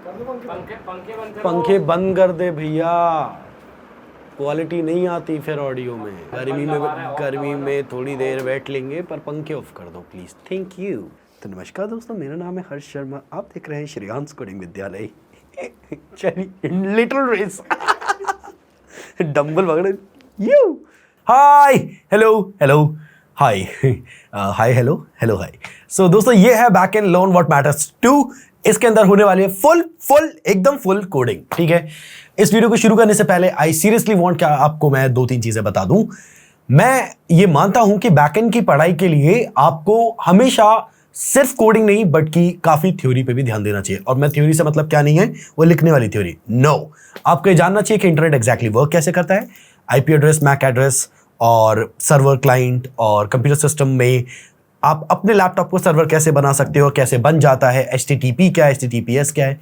पंखे बंद कर दे भैया, क्वालिटी नहीं आती फिर ऑडियो में। गर्मी में थोड़ी देर बैठ लेंगे, पर पंखे ऑफ कर दो प्लीज, थैंक यू। तो नमस्कार दोस्तों, मेरा नाम है हर्ष शर्मा, आप देख रहे हैं श्रेयांश कोडिंग विद्यालय। चलिए लिटिल रेस डंबल पकड़े यू। Hi hello hello hi hi hello hello hi. So दोस्तों, ये है back end learn what matters 2। इसके अंदर होने वाली है फुल एकदम फुल कोडिंग, ठीक है। इस वीडियो को शुरू करने से पहले आई सीरियसली वांट कि आपको मैं 2-3 चीजें बता दूं। मैं ये मानता हूं कि बैकएंड की पढ़ाई के लिए आपको हमेशा सिर्फ कोडिंग नहीं बल्कि काफी थ्योरी पे भी ध्यान देना चाहिए। और मैं थ्योरी से मतलब क्या नहीं है वो लिखने वाली थ्योरी, नो। आपको ये जानना चाहिए कि इंटरनेट एग्जैक्टली वर्क कैसे करता है, आईपी एड्रेस, मैक एड्रेस और सर्वर क्लाइंट और कंप्यूटर सिस्टम में आप अपने लैपटॉप को सर्वर कैसे बना सकते हो, कैसे बन जाता है, HTTP क्या है, HTTPS क्या है,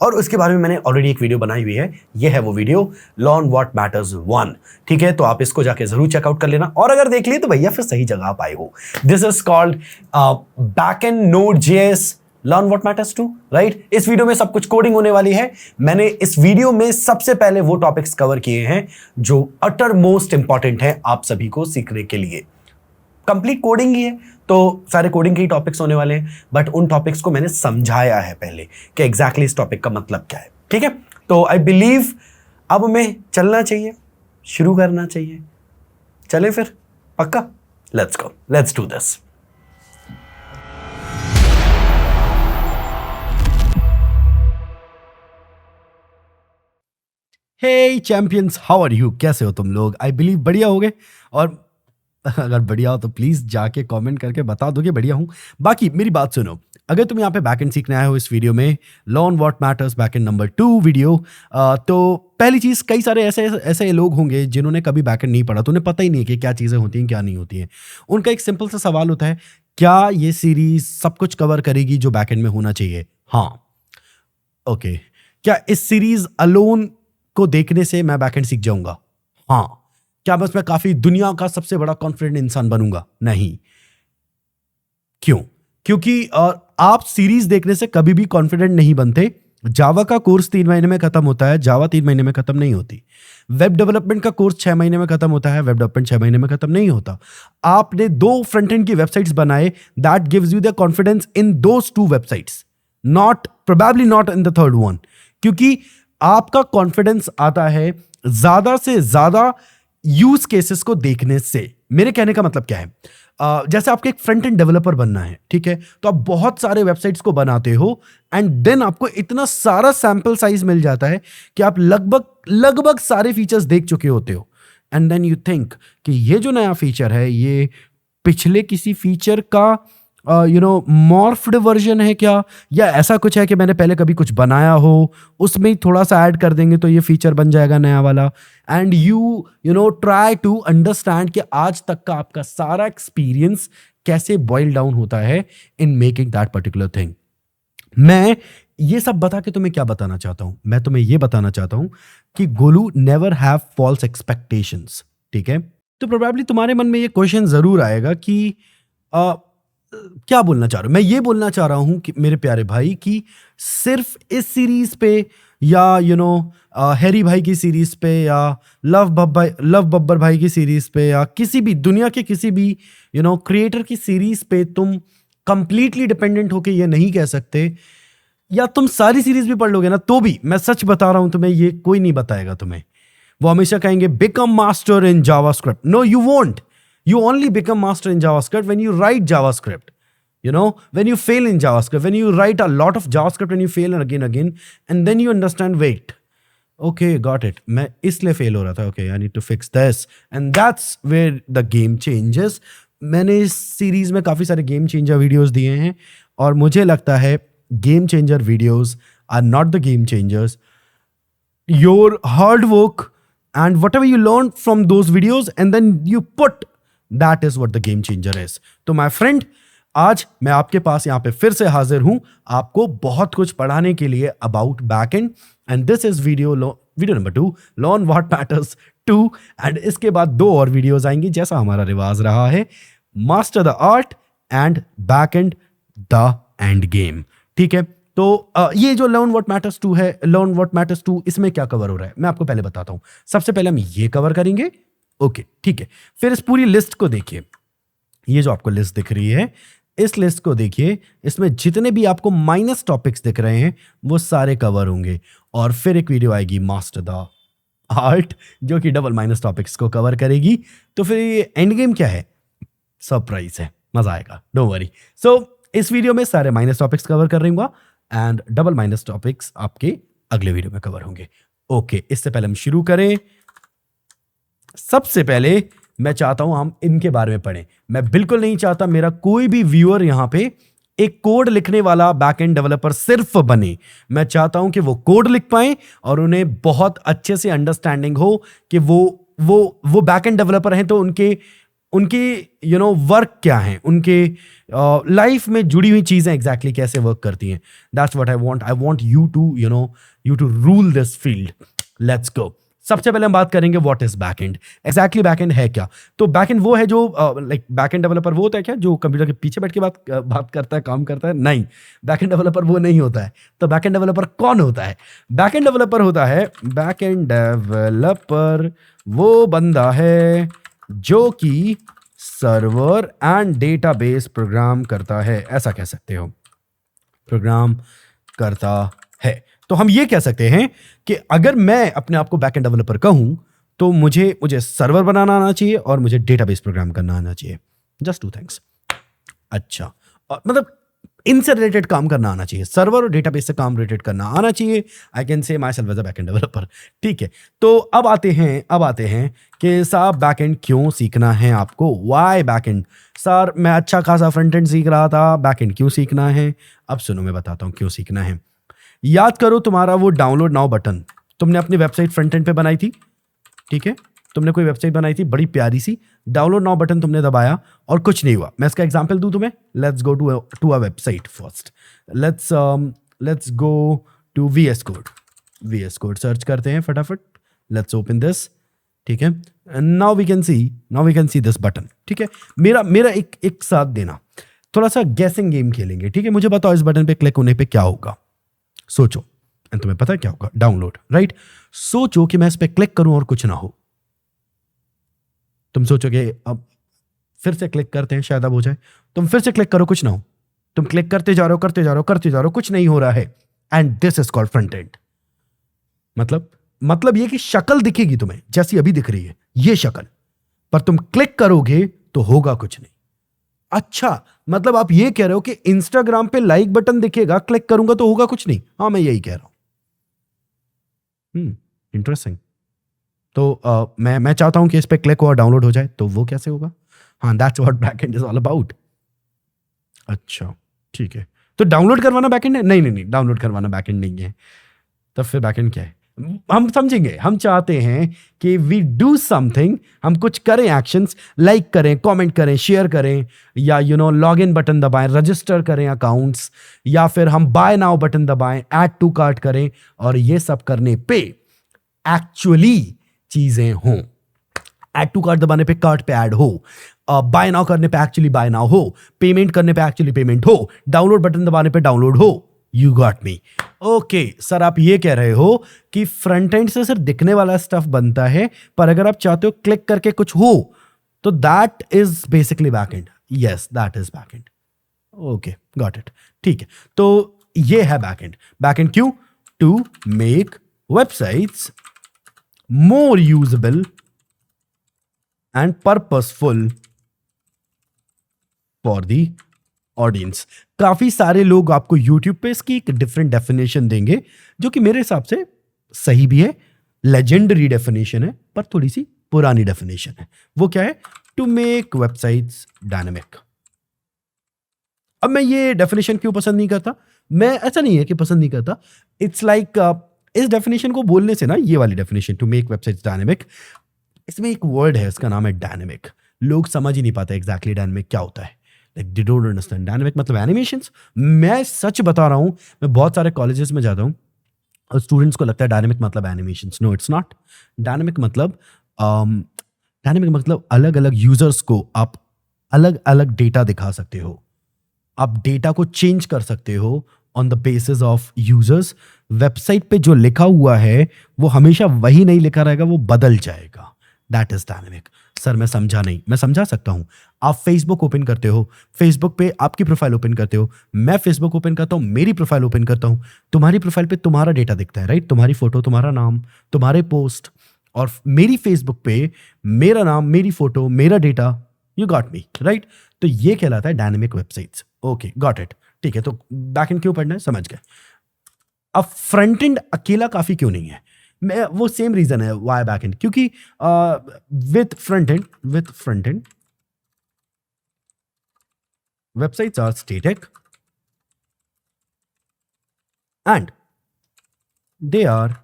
और उसके बारे में मैंने ऑलरेडी एक वीडियो बनाई हुई है। ये है वो वीडियो, लर्न व्हाट मैटर्स 1, ठीक है। तो आप इसको जाके जरूर चेकआउट कर लेना, और अगर देख लिए तो भैया फिर सही जगह आप आए हो। This is called backend Node.js learn what matters 2, right. इस वीडियो में सब कुछ कोडिंग होने वाली है। मैंने इस वीडियो में सबसे पहले वो टॉपिक्स कवर किए हैं जो अटर मोस्ट इंपॉर्टेंट है आप सभी को सीखने के लिए। कंप्लीट कोडिंग ही है तो सारे कोडिंग के ही टॉपिक्स होने वाले हैं, बट उन टॉपिक्स को मैंने समझाया है पहले कि एग्जैक्टली इस टॉपिक का मतलब क्या है, ठीक है। तो आई बिलीव अब हमें चलना चाहिए, शुरू करना चाहिए। चलें फिर, पक्का? Let's go, let's do this. Hey champions, how are you? कैसे हो तुम लोग? आई बिलीव बढ़िया होगे, और अगर बढ़िया हो तो प्लीज जाके कमेंट करके बता दो कि बढ़िया हूं। बाकी मेरी बात सुनो, अगर तुम यहाँ पे बैकएंड सीखने आए हो इस वीडियो में, learn what matters backend number 2 video, तो पहली चीज, कई सारे ऐसे लोग होंगे जिन्होंने कभी बैकएंड नहीं पढ़ा, तो उन्हें पता ही नहीं है कि क्या चीजें होती हैं क्या नहीं होती हैं। उनका एक सिंपल सा सवाल होता है, क्या ये सीरीज सब कुछ कवर करेगी जो बैकएंड में होना चाहिए? हाँ, ओके। क्या इस सीरीज अलोन को देखने से मैं बैकएंड सीख जाऊंगा? हाँ। क्या बस मैं काफी दुनिया का सबसे बड़ा कॉन्फिडेंट इंसान बनूंगा? नहीं। क्यों? क्योंकि आप सीरीज देखने से कभी भी कॉन्फिडेंट नहीं बनते। जावा का कोर्स 3 महीने में खत्म होता है, जावा 3 महीने में खत्म नहीं होती। वेब डेवलपमेंट का कोर्स 6 महीने में खत्म होता है, वेब डेवलपमेंट 6 महीने में खत्म नहीं होता। आपने 2 फ्रंट एंड की वेबसाइट्स बनाए, that gives you the confidence in those 2 websites, probably not in the third one. क्योंकि आपका कॉन्फिडेंस आता है ज्यादा से ज्यादा यूज केसेस को देखने से। मेरे कहने का मतलब क्या है, जैसे आपको एक फ्रंट एंड डेवलपर बनना है, ठीक है, तो आप बहुत सारे वेबसाइट्स को बनाते हो एंड देन आपको इतना सारा सैंपल साइज मिल जाता है कि आप लगभग सारे फीचर्स देख चुके होते हो, एंड देन यू थिंक कि ये जो नया फीचर है ये पिछले किसी फीचर का मॉर्फ्ड वर्जन है क्या, या ऐसा कुछ है कि मैंने पहले कभी कुछ बनाया हो उसमें ही थोड़ा सा ऐड कर देंगे तो ये फीचर बन जाएगा नया वाला। And you try to understand कि आज तक का आपका सारा एक्सपीरियंस कैसे बॉइल डाउन होता है in making that particular thing. मैं ये सब बता के तुम्हें क्या बताना चाहता हूं? मैं तुम्हें ये बताना चाहता हूं कि Golu never have false expectations, ठीक है। तो प्रोबेबली तुम्हारे मन में ये क्वेश्चन जरूर आएगा कि क्या बोलना चाह रहा हूं? मैं ये बोलना चाह रहा हूं कि मेरे प्यारे भाई, कि सिर्फ इस सीरीज पे या हैरी भाई की सीरीज पे या लव बब्बर भाई की सीरीज पे या किसी भी दुनिया के किसी भी क्रिएटर की सीरीज पे तुम कंप्लीटली डिपेंडेंट होके ये नहीं कह सकते। या तुम सारी सीरीज भी पढ़ लोगे ना तो भी, मैं सच बता रहा हूं तुम्हें, ये कोई नहीं बताएगा तुम्हें। वो हमेशा कहेंगे become master in JavaScript. No, you won't. You only become master in JavaScript when you write JavaScript. When you fail in JavaScript, when you write a lot of JavaScript and you fail again, and then you understand, wait, okay, got it. मैं इसलिए fail हो रहा था. Okay, I need to fix this. And that's where the game changes. मैंने इस series में काफी सारे गेम चेंजर वीडियोस दिए हैं, और मुझे लगता है game changer videos are not the game changers. Your hard work and whatever you learn from those videos and then you put, that is what the game changer is. तो my friend, आज मैं आपके पास यहाँ पे फिर से हाजिर हूं आपको बहुत कुछ पढ़ाने के लिए about backend, and this is video number 2, learn what matters 2. And इसके बाद 2 और वीडियोस आएंगी जैसा हमारा रिवाज रहा है, master the art and backend the end game, ठीक है। तो ये जो लर्न व्हाट मैटर्स टू है, लर्न व्हाट मैटर्स टू, इसमें क्या कवर हो रहा है मैं आपको पहले बताता हूं। सबसे पहले हम ये कवर करेंगे, ओके ठीक है। फिर इस पूरी लिस्ट को देखिए, ये जो आपको लिस्ट दिख रही है, इस लिस्ट को देखिए, इसमें जितने भी आपको माइनस टॉपिक्स दिख रहे हैं वो सारे कवर होंगे। और फिर एक वीडियो आएगी मास्टर द आर्ट, जो कि डबल माइनस टॉपिक्स को कवर करेगी। तो फिर ये एंड गेम क्या है, सरप्राइज है, मजा आएगा, डोंट वरी। सो इस वीडियो में सारे माइनस टॉपिक्स कवर कर रहूंगा एंड डबल माइनस टॉपिक्स आपके अगले वीडियो में कवर होंगे। ओके, इससे पहले हम शुरू करें, सबसे पहले मैं चाहता हूं हम इनके बारे में पढ़ें। मैं बिल्कुल नहीं चाहता मेरा कोई भी व्यूअर यहां पे एक कोड लिखने वाला बैकएंड डेवलपर सिर्फ बने। मैं चाहता हूं कि वो कोड लिख पाएं और उन्हें बहुत अच्छे से अंडरस्टैंडिंग हो कि वो बैकएंड डेवलपर हैं तो उनके वर्क क्या है, उनके लाइफ में जुड़ी हुई चीजें एग्जैक्टली कैसे वर्क करती हैं। That's what I want you to rule this field. Let's go. सबसे पहले हम बात करेंगे what is backend. Exactly backend है क्या? तो बैकएंड वो है जो बैकएंड डेवलपर वो होता है क्या जो कंप्यूटर के पीछे बैठ के बात करता है, काम करता है? नहीं, बैकएंड डेवलपर वो नहीं होता है। तो बैकएंड डेवलपर कौन होता है? बैकएंड डेवलपर होता है, बैकएंड डेवलपर वो बंदा है जो कि सर्वर एंड डेटाबेस प्रोग्राम करता है, ऐसा कह सकते हो, प्रोग्राम करता है। तो हम ये कह सकते हैं कि अगर मैं अपने आप को बैकएंड डेवलपर कहूं तो मुझे सर्वर बनाना आना चाहिए और मुझे डेटाबेस प्रोग्राम करना आना चाहिए। Just two things. अच्छा, मतलब इनसे रिलेटेड काम करना आना चाहिए, सर्वर और डेटाबेस से काम रिलेटेड करना आना चाहिए। I can say myself as a backend developer. ठीक है, तो अब आते हैं कि साहब बैकएंड क्यों सीखना है आपको? Y backend? सर मैं अच्छा खासा फ्रंट एंड सीख रहा था, बैकएंड क्यों सीखना है? अब सुनो, मैं बताता हूं क्यों सीखना है। याद करो तुम्हारा वो डाउनलोड नाउ बटन तुमने अपनी वेबसाइट फ्रंट एंड पे बनाई थी, ठीक है? तुमने कोई वेबसाइट बनाई थी बड़ी प्यारी सी, डाउनलोड नाउ बटन तुमने दबाया और कुछ नहीं हुआ। मैं इसका एग्जांपल दूं तुम्हें। Let's go to a website first. Let's go to VS code search करते हैं फटाफट। लेट्स ओपन दिस, ठीक है? Now we can see this button, ठीक है? मेरा एक साथ देना, थोड़ा सा गैसिंग गेम खेलेंगे, ठीक है? मुझे बताओ इस बटन पे क्लिक होने पे क्या होगा। सोचो, तुम्हें पता है क्या होगा? Download, right? सोचो कि मैं इस पे क्लिक करूं और कुछ ना हो। तुम सोचोगे अब फिर से क्लिक करते हैं, शायद अब हो जाए। तुम फिर से क्लिक करो, कुछ ना हो। तुम क्लिक करते जा रहे हो, कुछ नहीं हो रहा है। And this is called front end. मतलब ये कि शक्ल दिखेगी तुम्हें जैसी अभी दिख रही है, ये शक्ल, पर तुम क्लिक करोगे तो होगा कुछ नहीं। अच्छा, मतलब आप ये कह रहे हो कि इंस्टाग्राम पे लाइक बटन दिखेगा, क्लिक करूंगा तो होगा कुछ नहीं? हाँ, मैं यही कह रहा हूं। इंटरेस्टिंग। तो मैं चाहता हूं कि इस पे क्लिक और डाउनलोड हो जाए, तो वो कैसे होगा? हाँ, that's what backend is all about. अच्छा, ठीक है, तो डाउनलोड करवाना बैकएंड है? नहीं, डाउनलोड करवाना बैकएंड नहीं है। तब फिर बैकएंड क्या है? हम समझेंगे। हम चाहते हैं कि वी डू समथिंग, हम कुछ करें, एक्शंस, लाइक करें, कमेंट करें, शेयर करें, या लॉग इन बटन दबाएं, रजिस्टर करें अकाउंट्स, या फिर हम बाय नाउ बटन दबाएं, ऐड टू कार्ट करें, और ये सब करने पे एक्चुअली चीजें हों। ऐड टू कार्ट दबाने पे कार्ट पे ऐड हो, बाय नाउ करने पे एक्चुअली बाय नाउ हो, पेमेंट करने पे एक्चुअली पेमेंट हो, डाउनलोड बटन दबाने पे डाउनलोड हो। You got me? Okay sir, आप ये कह रहे हो कि फ्रंट एंड से सिर्फ दिखने वाला स्टफ बनता है, पर अगर आप चाहते हो क्लिक करके कुछ हो तो that is basically backend. Yes, that is backend. Okay, got it. ठीक है, तो ये है बैकएंड। बैकएंड क्यों? To make websites more usable and purposeful for the audience. काफी सारे लोग आपको YouTube पे इसकी एक डिफरेंट डेफिनेशन देंगे, जो कि मेरे हिसाब से सही भी है, लेजेंडरी डेफिनेशन है, पर थोड़ी सी पुरानी डेफिनेशन है। वो क्या है? To make websites dynamic. अब मैं ये डेफिनेशन क्यों पसंद नहीं करता? मैं ऐसा नहीं है कि पसंद नहीं करता, इट्स लाइक इस डेफिनेशन को बोलने से ना, ये वाली definition to make websites dynamic, इसमें एक वर्ड है, इसका नाम है डायनेमिक। लोग समझ ही नहीं पाते एग्जैक्टली डायनेमिक क्या होता है। Like they don't understand. Dynamic मतलब एनिमेशंस। मैं सच बता रहा हूं, मैं बहुत सारे कॉलेजेस में जाता हूं और स्टूडेंट्स को लगता है डायनेमिक मतलब animations. No, it's not. Dynamic मतलब अलग अलग यूजर्स को आप अलग अलग डेटा दिखा सकते हो, आप डेटा को चेंज कर सकते हो on the basis of users. Website पे जो लिखा हुआ है वो हमेशा वही नहीं लिखा रहेगा, वो बदल जाएगा। That is dynamic. सर मैं समझा नहीं, मैं समझा सकता हूं। आप फेसबुक ओपन करते हो, फेसबुक पे आपकी प्रोफाइल ओपन करते हो, मैं फेसबुक ओपन करता हूं, मेरी प्रोफाइल ओपन करता हूं, तुम्हारी प्रोफाइल पे तुम्हारा डेटा दिखता है, राइट? तुम्हारी फोटो, तुम्हारा नाम, तुम्हारे पोस्ट। और मेरी फेसबुक पे मेरा नाम, मेरी फोटो, मेरा data. You got me, right? तो ये कहलाता है dynamic websites. Okay, got it. ठीक है, तो बैकएंड क्यों पढ़ना है, समझ गए। अब फ्रंट एंड अकेला काफी क्यों नहीं है? मैं वो सेम रीजन है वाई बैक एंड, क्योंकि with front end websites are static and they are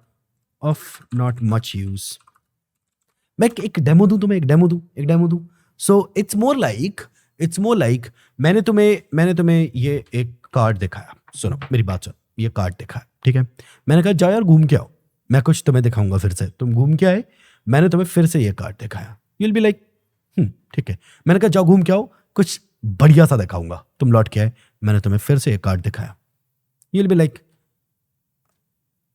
of not much use. मैं एक डेमो दूं तुम्हें, एक डेमो दूं। सो इट्स मोर लाइक मैंने तुम्हें ये एक कार्ड दिखाया। सुनो मेरी बात सुनो, ये कार्ड दिखाया, ठीक है? मैंने कहा जाओ यार घूम के आओ, मैं कुछ तुम्हें दिखाऊंगा फिर से। तुम घूम के आए, मैंने तुम्हें फिर से ये कार्ड दिखाया। यूल बी लाइक ठीक है। मैंने कहा जाओ घूम के आओ, कुछ बढ़िया सा दिखाऊंगा। तुम लौट के आए, मैंने तुम्हें फिर से ये कार्ड दिखाया। यूल बी लाइक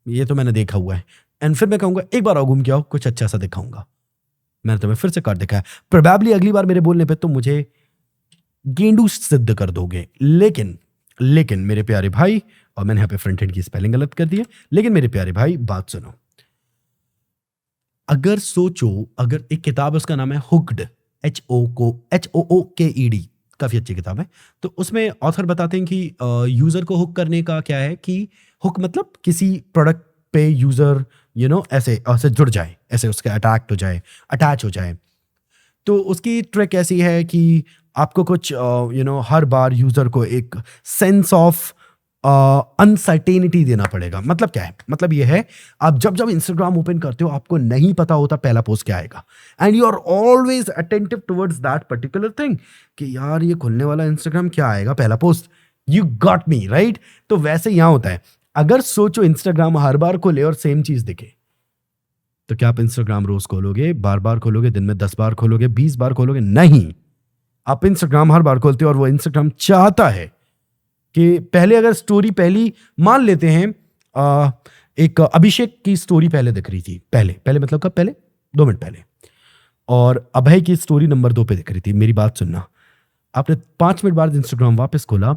ये तो मैंने देखा हुआ है। एंड फिर मैं कहूंगा एक बार आओ घूम के आओ, कुछ अच्छा सा दिखाऊंगा। मैंने तुम्हें फिर से कार्ड दिखाया। प्रोबेबली अगली बार मेरे बोलने पे तुम मुझे गेंडू सिद्ध कर दोगे। लेकिन मेरे प्यारे भाई, और मैंने यहां पे फ्रंट एंड की स्पेलिंग गलत कर दी है, लेकिन मेरे प्यारे भाई बात सुनो। अगर सोचो, अगर एक किताब है उसका नाम है हुक्ड, HOOKED, काफी अच्छी किताब है। तो उसमें ऑथर बताते हैं कि यूजर को हुक करने का क्या है कि हुक मतलब किसी प्रोडक्ट पे यूजर ऐसे जुड़ जाए, ऐसे उसके अटैच हो जाए। तो उसकी ट्रिक ऐसी है कि आपको कुछ हर बार यूजर को एक सेंस ऑफ अनसर्टेनिटी देना पड़ेगा। मतलब क्या है? मतलब ये है, आप जब इंस्टाग्राम ओपन करते हो आपको नहीं पता होता पहला पोस्ट क्या आएगा, and you are always attentive towards that particular thing कि यार ये खुलने वाला इंस्टाग्राम क्या आएगा पहला post. You got me, right? तो वैसे यहां होता है। अगर सोचो इंस्टाग्राम हर बार खोले और सेम चीज दिखे, तो क्या आप इंस्टाग्राम रोज खोलोगे, बार बार खोलोगे, दिन में 10 बार खोलोगे, 20 बार खोलोगे? नहीं। आप इंस्टाग्राम हर बार खोलते हो और वो इंस्टाग्राम चाहता है कि पहले अगर स्टोरी पहली मान लेते हैं, एक अभिषेक की स्टोरी पहले दिख रही थी, पहले मतलब कब? पहले 2 मिनट पहले। और अभय की स्टोरी नंबर 2 पे दिख रही थी। मेरी बात सुनना, आपने 5 मिनट बाद इंस्टाग्राम वापस खोला,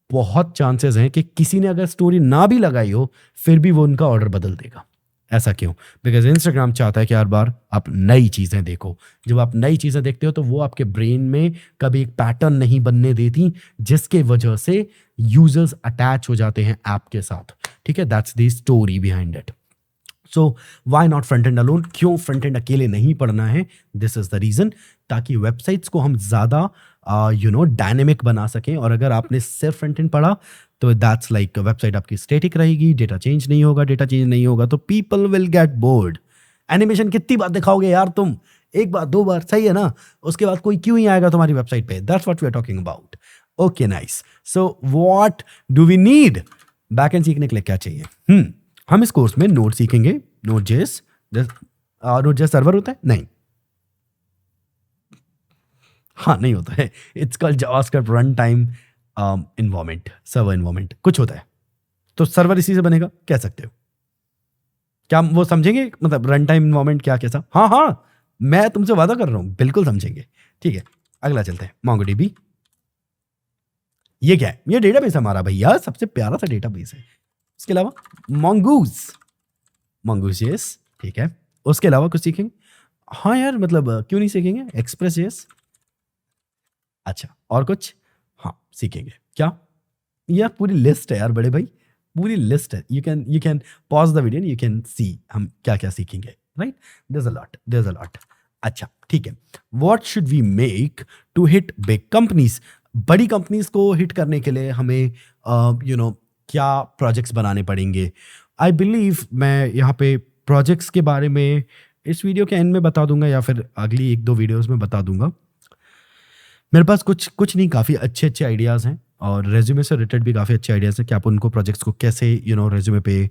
बहुत चांसेस हैं कि किसी ने अगर स्टोरी ना भी लगाई हो फिर भी वो उनका ऑर्डर बदल देगा। ऐसा क्यों? बिकॉज इंस्टाग्राम चाहता है कि हर बार आप नई चीजें देखो। जब आप नई चीजें देखते हो तो वो आपके ब्रेन में कभी एक पैटर्न नहीं बनने देती, जिसके वजह से यूजर्स अटैच हो जाते हैं ऐप के साथ। ठीक है, that's the story behind it. So why not front end alone? क्यों फ्रंट एंड अकेले नहीं पढ़ना है? दिस इज द रीजन, ताकि वेबसाइट्स को हम ज्यादा डायनेमिक बना सकें। और अगर आपने सिर्फ फ्रंट एंड पढ़ा तो दैट्स लाइक वेबसाइट आपकी स्टैटिक रहेगी, डेटा चेंज नहीं होगा तो people will get bored. Animation कितनी बार दिखाओगे यार तुम? एक बार 2 बार सही है ना, उसके बाद कोई क्यों ही आएगा तुम्हारी वेबसाइट पे? That's what we are talking about. Okay nice. So what do we need? Backend सीखने के लिए क्या चाहिए? हम इस कोर्स में नोड सीखेंगे। नोड.js सर्वर होता है? नहीं, हाँ नहीं होता है। It's called JavaScript run time environment, server environment कुछ होता है। तो सर्वर इसी से बनेगा, कह सकते हो। क्या हम वो समझेंगे, मतलब रन टाइम इन्वायरमेंट क्या कैसा? हाँ, मैं तुमसे वादा कर रहा हूं, बिल्कुल समझेंगे। ठीक है, अगला चलते हैं। MongoDB, ये क्या है? ये डेटाबेस हमारा भैया, सबसे प्यारा सा डेटाबेस है। इसके अलावा Mongoose.js, ठीक है। उसके अलावा कुछ सीखेंगे? हाँ यार, मतलब क्यों नहीं सीखेंगे? Express.js, अच्छा, और कुछ? हाँ सीखेंगे। क्या? यह पूरी लिस्ट है यार बड़े भाई, पूरी लिस्ट है। You can pause the video, you can see हम क्या क्या सीखेंगे, राइट? There a lot. अच्छा ठीक है, what should we make to hit big companies? बड़ी कंपनीज को हिट करने के लिए हमें क्या प्रोजेक्ट्स बनाने पड़ेंगे? आई बिलीव मैं यहाँ पे प्रोजेक्ट्स के बारे में इस वीडियो के एंड में बता दूंगा, या फिर अगली 1-2 वीडियोस में बता दूंगा। मेरे पास कुछ नहीं, काफ़ी अच्छे आइडियाज़ हैं, और रेज्यूमे से रिलेटेड भी काफ़ी अच्छे आइडियाज़ हैं कि आप उनको प्रोजेक्ट्स को कैसे रेज्यूमे पे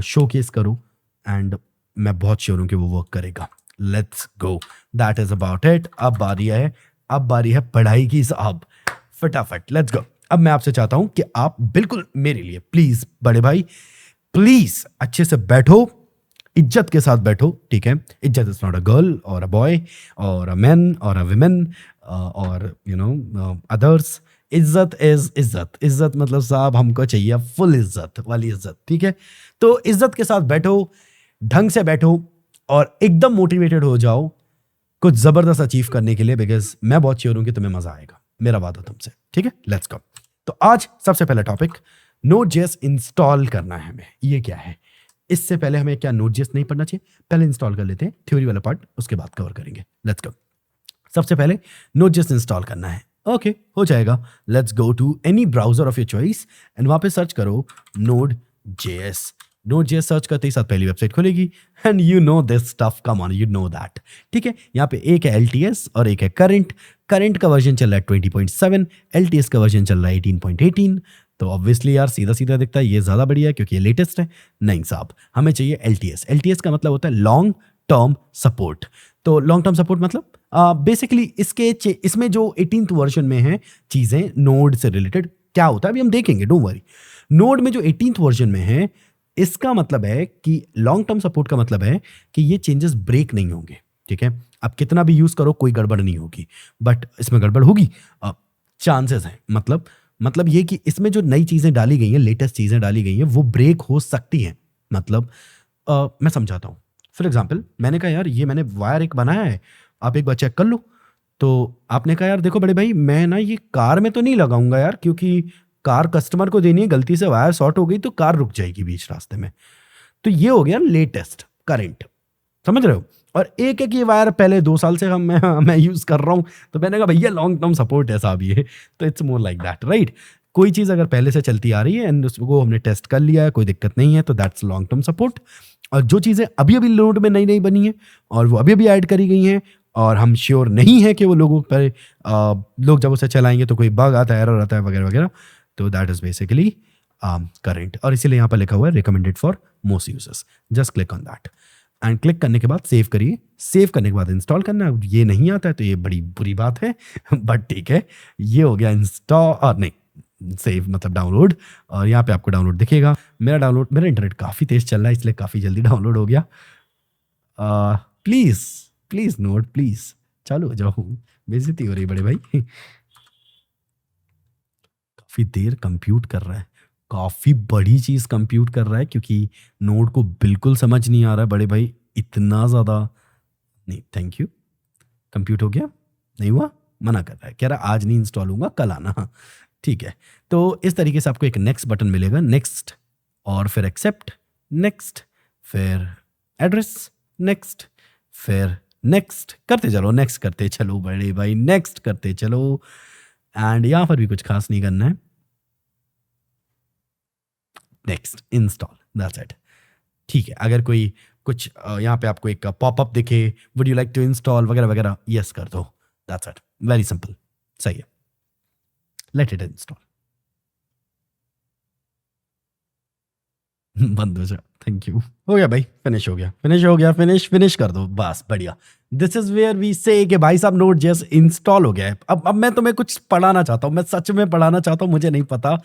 शोकेस करो, एंड मैं बहुत श्योर हूँ कि वो वर्क करेगा। Let's go, that is about it. अब बारी है पढ़ाई की साहब, फटाफट लेट्स गो। अब मैं आपसे चाहता हूं कि आप बिल्कुल मेरे लिए प्लीज बड़े भाई, प्लीज अच्छे से बैठो, इज्जत के साथ बैठो, ठीक है? इज्जत इज नॉट अ गर्ल और अ बॉय और अ मैन और अ विमेन और अदर्स। इज्जत इज इज्जत। इज्जत मतलब साहब हमको चाहिए फुल इज्जत वाली इज्जत, ठीक है? तो इज्जत के साथ बैठो, ढंग से बैठो और एकदम मोटिवेटेड हो जाओ कुछ जबरदस्त अचीव करने के लिए, बिकॉज मैं बहुत श्योर हूं कि तुम्हें मजा आएगा, मेरा वादा तुमसे, ठीक है? Let's go. तो आज सबसे पहला टॉपिक, Node.js इंस्टॉल करना है हमें। ये क्या है? इससे पहले हमें क्या Node.js नहीं पढ़ना चाहिए? पहले इंस्टॉल कर लेते हैं, थ्योरी वाला पार्ट उसके बाद कवर करेंगे। Let's go. सबसे पहले Node.js इंस्टॉल करना है। ओके, हो जाएगा। Let's go to any browser of your choice and वहां पे सर्च करो Node.js। Node.js सर्च करते ही साथ पहली वेबसाइट खुलेगी and you know this stuff, come on, you know that, ठीक है? यहाँ पे एक है LTS और एक है करंट। करंट का वर्जन चल रहा है 20.7, LTS का वर्जन चल रहा है 18.18। तो ऑब्वियसली यार सीधा सीधा दिखता है ये ज़्यादा बढ़िया है क्योंकि ये लेटेस्ट है। नहीं साहब, हमें चाहिए LTS। LTS का मतलब होता है लॉन्ग टर्म सपोर्ट। तो लॉन्ग टर्म सपोर्ट मतलब बेसिकली इसमें जो 18th वर्जन में है चीज़ें नोड से रिलेटेड क्या होता है अभी हम देखेंगे, डोंट वरी। नोड में जो 18th वर्जन में है, इसका मतलब है कि लॉन्ग टर्म सपोर्ट का मतलब है कि ये चेंजेस ब्रेक नहीं होंगे, ठीक है? आप कितना भी यूज करो कोई गड़बड़ नहीं होगी, बट इसमें गड़बड़ होगी, चांसेस हैं। मतलब ये कि इसमें जो नई चीजें डाली गई हैं, लेटेस्ट चीजें डाली गई हैं, वो ब्रेक हो सकती हैं। मतलब मैं समझाता हूँ। फॉर एग्जाम्पल, मैंने कहा यार ये मैंने वायर एक बनाया है, आप एक बार चेक कर लो। तो आपने कहा यार देखो बड़े भाई, मैं ना ये कार में तो नहीं लगाऊंगा यार, क्योंकि कार कस्टमर को देनी है, गलती से वायर शॉर्ट हो गई तो कार रुक जाएगी बीच रास्ते में। तो ये हो गया लेटेस्ट करंट, समझ रहे हो? और एक है कि ये वायर पहले 2 साल से मैं यूज कर रहा हूं, तो मैंने कहा भैया लॉन्ग टर्म सपोर्ट है साहब ये। तो it's more like that, right? कोई चीज अगर पहले से चलती आ रही है एंड उसको हमने टेस्ट कर लिया है, कोई दिक्कत नहीं है, तो दैट्स लॉन्ग टर्म सपोर्ट। और जो चीजें अभी अभी लोड में नई नई बनी है और वो अभी अभी ऐड करी गई हैं और हम श्योर नहीं है कि वो लोगों पर लोग जब उसे चलाएंगे तो कोई बग आता है, एरर आता है वगैरह वगैरह, तो दैट इज बेसिकली करंट। और इसीलिए यहाँ पर लिखा हुआ है recommended for most users. Just click on that and click करने के बाद सेव करिए। सेव करने के बाद इंस्टॉल करना है। ये नहीं आता है तो ये बड़ी बुरी बात है बट ठीक है, ये हो गया इंस्टॉल, और नहीं सेव मतलब डाउनलोड। और यहाँ पे आपको डाउनलोड दिखेगा। मेरा इंटरनेट काफ़ी तेज चल रहा है इसलिए काफ़ी जल्दी डाउनलोड हो गया। प्लीज़ प्लीज़ नोट प्लीज़ चालू हो जाओ, बेइज्जती हो रही बड़े भाई काफ़ी देर कंप्यूट कर रहा है, काफ़ी बड़ी चीज़ कंप्यूट कर रहा है क्योंकि नोड को बिल्कुल समझ नहीं आ रहा है बड़े भाई, इतना ज़्यादा नहीं। Thank you. कंप्यूट हो गया? नहीं हुआ? मना कर रहा है, कह रहा आज नहीं इंस्टॉल होगा, कल आना। ठीक है, तो इस तरीके से आपको एक नेक्स्ट बटन मिलेगा, नेक्स्ट, और फिर एक्सेप्ट, नेक्स्ट, फिर एड्रेस, नेक्स्ट, फिर नेक्स्ट करते चलो, नेक्स्ट करते चलो बड़े भाई, नेक्स्ट करते चलो। एंड यहां पर भी कुछ खास नहीं करना है, नेक्स्ट, इंस्टॉल, दैट्स इट। ठीक है, अगर कोई कुछ यहाँ पे आपको एक पॉपअप दिखे, would you like to install वगैरह वगैरह, यस कर दो, दैट्स इट, वेरी सिंपल। सही है, लेट इट इंस्टॉल। बंद हो जा, थैंक यू। हो गया भाई, फिनिश हो गया, फिनिश हो गया, फिनिश कर दो बस, बढ़िया। दिस इज वेयर वी से कि भाई साहब Node.js इंस्टॉल हो गया है। अब मैं तुम्हें कुछ पढ़ाना चाहता हूँ, मैं सच में पढ़ाना चाहता हूँ। मुझे नहीं पता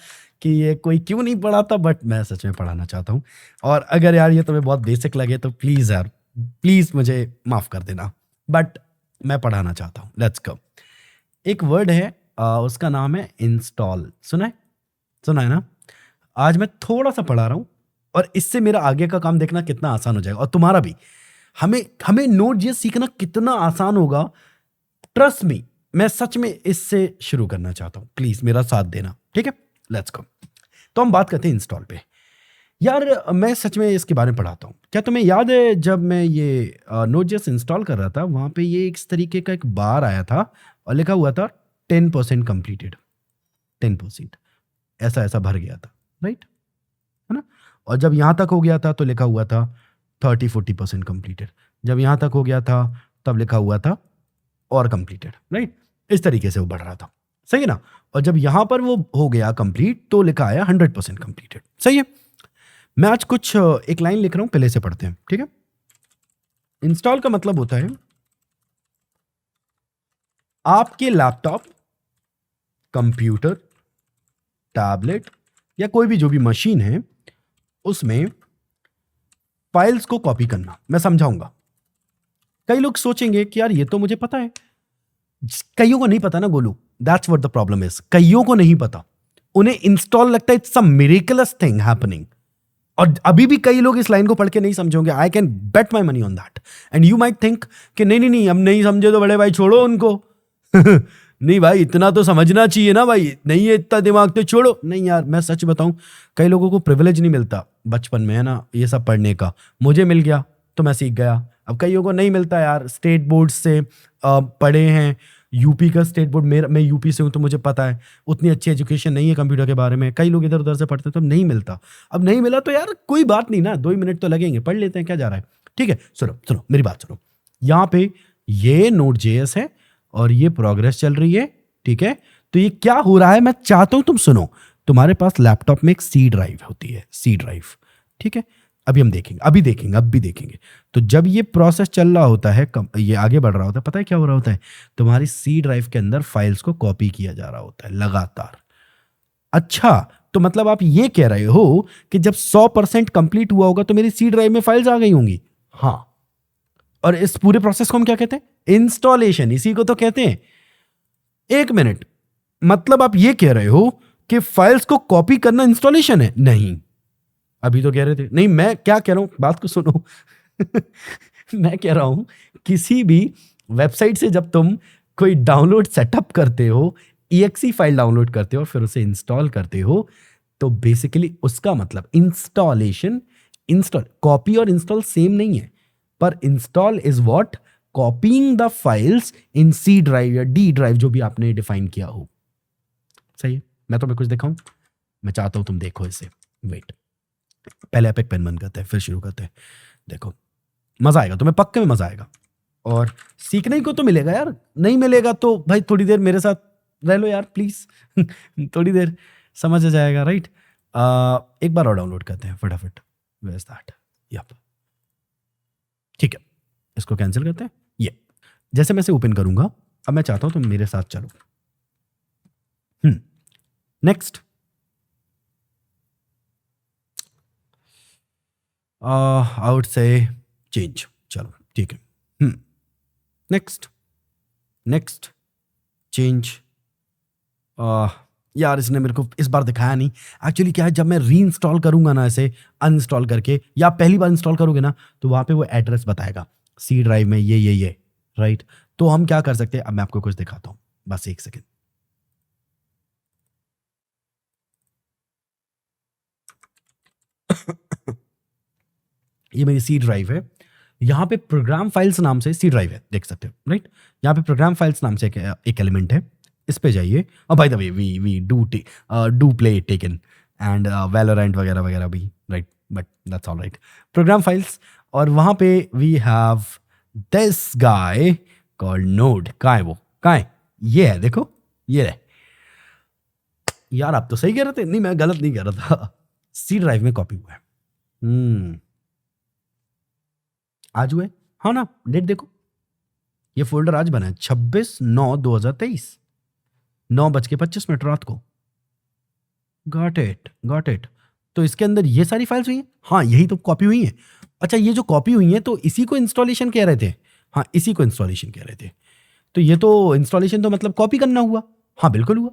कि ये कोई क्यों नहीं पढ़ाता, बट मैं सच में पढ़ाना चाहता हूँ। और अगर यार ये तुम्हें बहुत बेसिक लगे तो प्लीज़ यार, प्लीज़ मुझे माफ़ कर देना, बट मैं पढ़ाना चाहता हूँ। Let's go. एक वर्ड है, उसका नाम है इंस्टॉल। सुना है ना? आज मैं थोड़ा सा पढ़ा रहा हूँ और इससे मेरा आगे का काम देखना कितना आसान हो जाएगा, और तुम्हारा भी। हमें Node.js सीखना कितना आसान होगा, ट्रस्ट मी। मैं सच में इससे शुरू करना चाहता हूं, प्लीज मेरा साथ देना, ठीक है? Let's go. तो हम बात करते हैं इंस्टॉल पे। यार मैं सच में इसके बारे में पढ़ाता हूँ। क्या तुम्हें याद है जब मैं ये Node.js इंस्टॉल कर रहा था, वहां पे ये इस तरीके का एक बार आया था और लिखा हुआ था 10% कंप्लीटेड, 10% ऐसा ऐसा भर गया था, राइट? है ना? और जब यहां तक हो गया था तो लिखा हुआ था 30-40% कंप्लीटेड। जब यहां तक हो गया था तब लिखा हुआ था और कंप्लीटेड, राइट? इस तरीके से वो बढ़ रहा था, सही है ना? और जब यहां पर वो हो गया कंप्लीट तो लिखा आया 100% कंप्लीटेड, सही है? मैं आज कुछ एक लाइन लिख रहा हूं, पहले से पढ़ते हैं, ठीक है? इंस्टॉल का मतलब होता है आपके लैपटॉप, कंप्यूटर टैबलेट या कोई भी जो भी मशीन है उसमें फाइल्स को कॉपी करना। मैं समझाऊंगा। कई लोग सोचेंगे कि यार ये तो मुझे पता है, कईयों को नहीं पता ना Golu. That's what the problem is, कईयों को नहीं पता, उन्हें इंस्टॉल लगता है it's some miraculous thing happening. और अभी भी कई लोग इस लाइन को पढ़ के नहीं समझोगे। I can bet my money on that. And you might think कि नहीं नहीं नहीं, हम नहीं समझे तो बड़े भाई छोड़ो उनको। नहीं भाई, इतना तो समझना चाहिए ना भाई, नहीं है इतना दिमाग तो छोड़ो। नहीं यार, मैं सच बताऊं, कई लोगों को प्रिविलेज नहीं मिलता बचपन में, है ना, ये सब पढ़ने का। मुझे मिल गया तो मैं सीख गया। अब कईयों को नहीं मिलता यार, स्टेट बोर्ड से पढ़े हैं, यूपी का स्टेट बोर्ड, मैं यूपी से हूं तो मुझे पता है उतनी अच्छी एजुकेशन नहीं है कंप्यूटर के बारे में। कई लोग इधर उधर से पढ़ते तो नहीं मिलता। अब नहीं मिला तो यार कोई बात नहीं ना, 2 ही मिनट तो लगेंगे, पढ़ लेते हैं, क्या जा रहा है। ठीक है, सुनो सुनो मेरी बात सुनो। यहाँ पे ये Node.js है और ये प्रोग्रेस चल रही है। ठीक है, तो ये क्या हो रहा है मैं चाहता हूं तुम सुनो। तुम्हारे पास लैपटॉप में एक सी ड्राइव होती है, सी ड्राइव। ठीक है, अभी हम देखेंगे, अब भी देखेंगे। तो जब ये प्रोसेस चल रहा होता है, ये आगे बढ़ रहा होता है, पता है क्या हो रहा होता है, तुम्हारी सी ड्राइव के अंदर फाइल्स को कॉपी किया जा रहा होता है लगातार। अच्छा, तो मतलब आप ये कह रहे हो कि जब 100% कंप्लीट हुआ होगा तो मेरी सी ड्राइव में फाइल्स आ गई होंगी। हाँ, और इस पूरे प्रोसेस को हम क्या कहते हैं, इंस्टॉलेशन, इसी को तो कहते हैं। 1 मिनट, मतलब आप ये कह रहे हो कि फाइल्स को कॉपी करना इंस्टॉलेशन है? नहीं, अभी तो कह रहे थे। नहीं, मैं क्या कह रहा हूं, बात को सुनो। मैं कह रहा हूं किसी भी वेबसाइट से जब तुम कोई डाउनलोड सेटअप करते हो, EXE फाइल डाउनलोड करते हो, फिर उसे इंस्टॉल करते हो, तो बेसिकली उसका मतलब इंस्टॉलेशन, इंस्टॉल, कॉपी और इंस्टॉल सेम नहीं है। पर install is what, copying the files in C drive या डी ड्राइव, जो भी आपने डिफाइन किया हो। सही है, मैं तुम्हें कुछ दिखाऊं, मैं चाहता हूं तुम देखो इसे। वेट, पहले आप एक पेन बंद करते हैं, फिर शुरू करते हैं। देखो, मजा आएगा तुम्हें, पक्के में मजा आएगा। और सीखने को तो मिलेगा यार, नहीं मिलेगा तो भाई थोड़ी देर मेरे साथ रह लो यार प्लीज। थोड़ी देर समझ आ जाएगा, राइट। एक बार और डाउनलोड करते हैं फटाफट। Where is that? यप, ठीक है, इसको कैंसिल करते हैं। ये जैसे मैं इसे ओपन करूंगा, अब मैं चाहता हूं तुम मेरे साथ चलो। Next, I would say change. चलो ठीक है, नेक्स्ट, नेक्स्ट, चेंज। यार इसने मेरे को इस बार दिखाया नहीं। एक्चुअली क्या है, जब मैं री इंस्टॉल करूंगा ना, इसे अनइंस्टॉल करके, या पहली बार इंस्टॉल करोगे ना, तो वहां पे वो एड्रेस बताएगा सी ड्राइव में ये, राइट। तो हम क्या कर सकते हैं, अब मैं आपको कुछ दिखाता हूं, बस 1 सेकेंड। ये मेरी सी ड्राइव है। यहाँ पे प्रोग्राम फाइल्स नाम से सी ड्राइव है, देख सकते हो, राइट। यहाँ पे प्रोग्राम फाइल्स नाम से एक एलिमेंट है, इस पे जाइए। और by the way we do play Tekken and Valorant वगैरह वगैरह भी, right, but that's all right. Program files, और वहाँ पे we have this guy called node. कहाँ है वो, कहाँ है? ये है, देखो, ये है। यार आप तो सही कह रहे थे, नहीं मैं गलत नहीं कह रहा था। सी ड्राइव में कॉपी हुआ है। आज हुए, हाँ ना, डेट देखो, ये फोल्डर आज बना है 26/9/2023, 9:25 रात को। Got it. तो इसके अंदर ये सारी फाइल्स हुई हैं। हाँ, यही तो कॉपी हुई हैं। अच्छा, ये जो कॉपी हुई हैं तो इसी को इंस्टॉलेशन कह रहे थे। हाँ, इसी को इंस्टॉलेशन कह रहे थे। तो ये तो इंस्टॉलेशन तो मतलब कॉपी करना हुआ। हाँ बिल्कुल हुआ।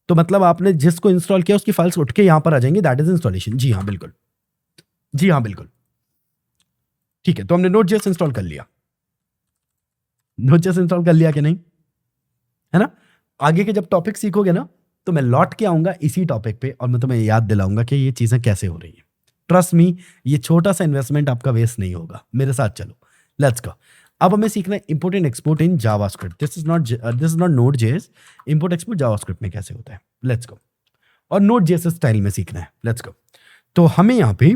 तो मतलब आपने जिसको इंस्टॉल किया उसकी फाइल्स उठ के यहां पर आ जाएंगी, दैट इज इंस्टॉलेशन। जी हाँ बिल्कुल, जी हाँ बिल्कुल। ठीक है, तो हमने Node.js इंस्टॉल कर लिया। Node.js इंस्टॉल कर लिया कि नहीं, है ना। आगे के जब टॉपिक सीखोगे ना, तो मैं लौट के आऊंगा इसी टॉपिक पे और मैं तुम्हें याद दिलाऊंगा कि ये चीजें कैसे हो रही है। ट्रस्ट मी, ये छोटा सा इन्वेस्टमेंट आपका वेस्ट नहीं होगा। मेरे साथ चलो, लेट्स गो। अब हमें सीखना है import and export in JavaScript. This is not Node.js। Import export JavaScript में कैसे होता है, लेट्स गो। और Node.js स्टाइल में सीखना है, लेट्स गो। तो हमें यहाँ पे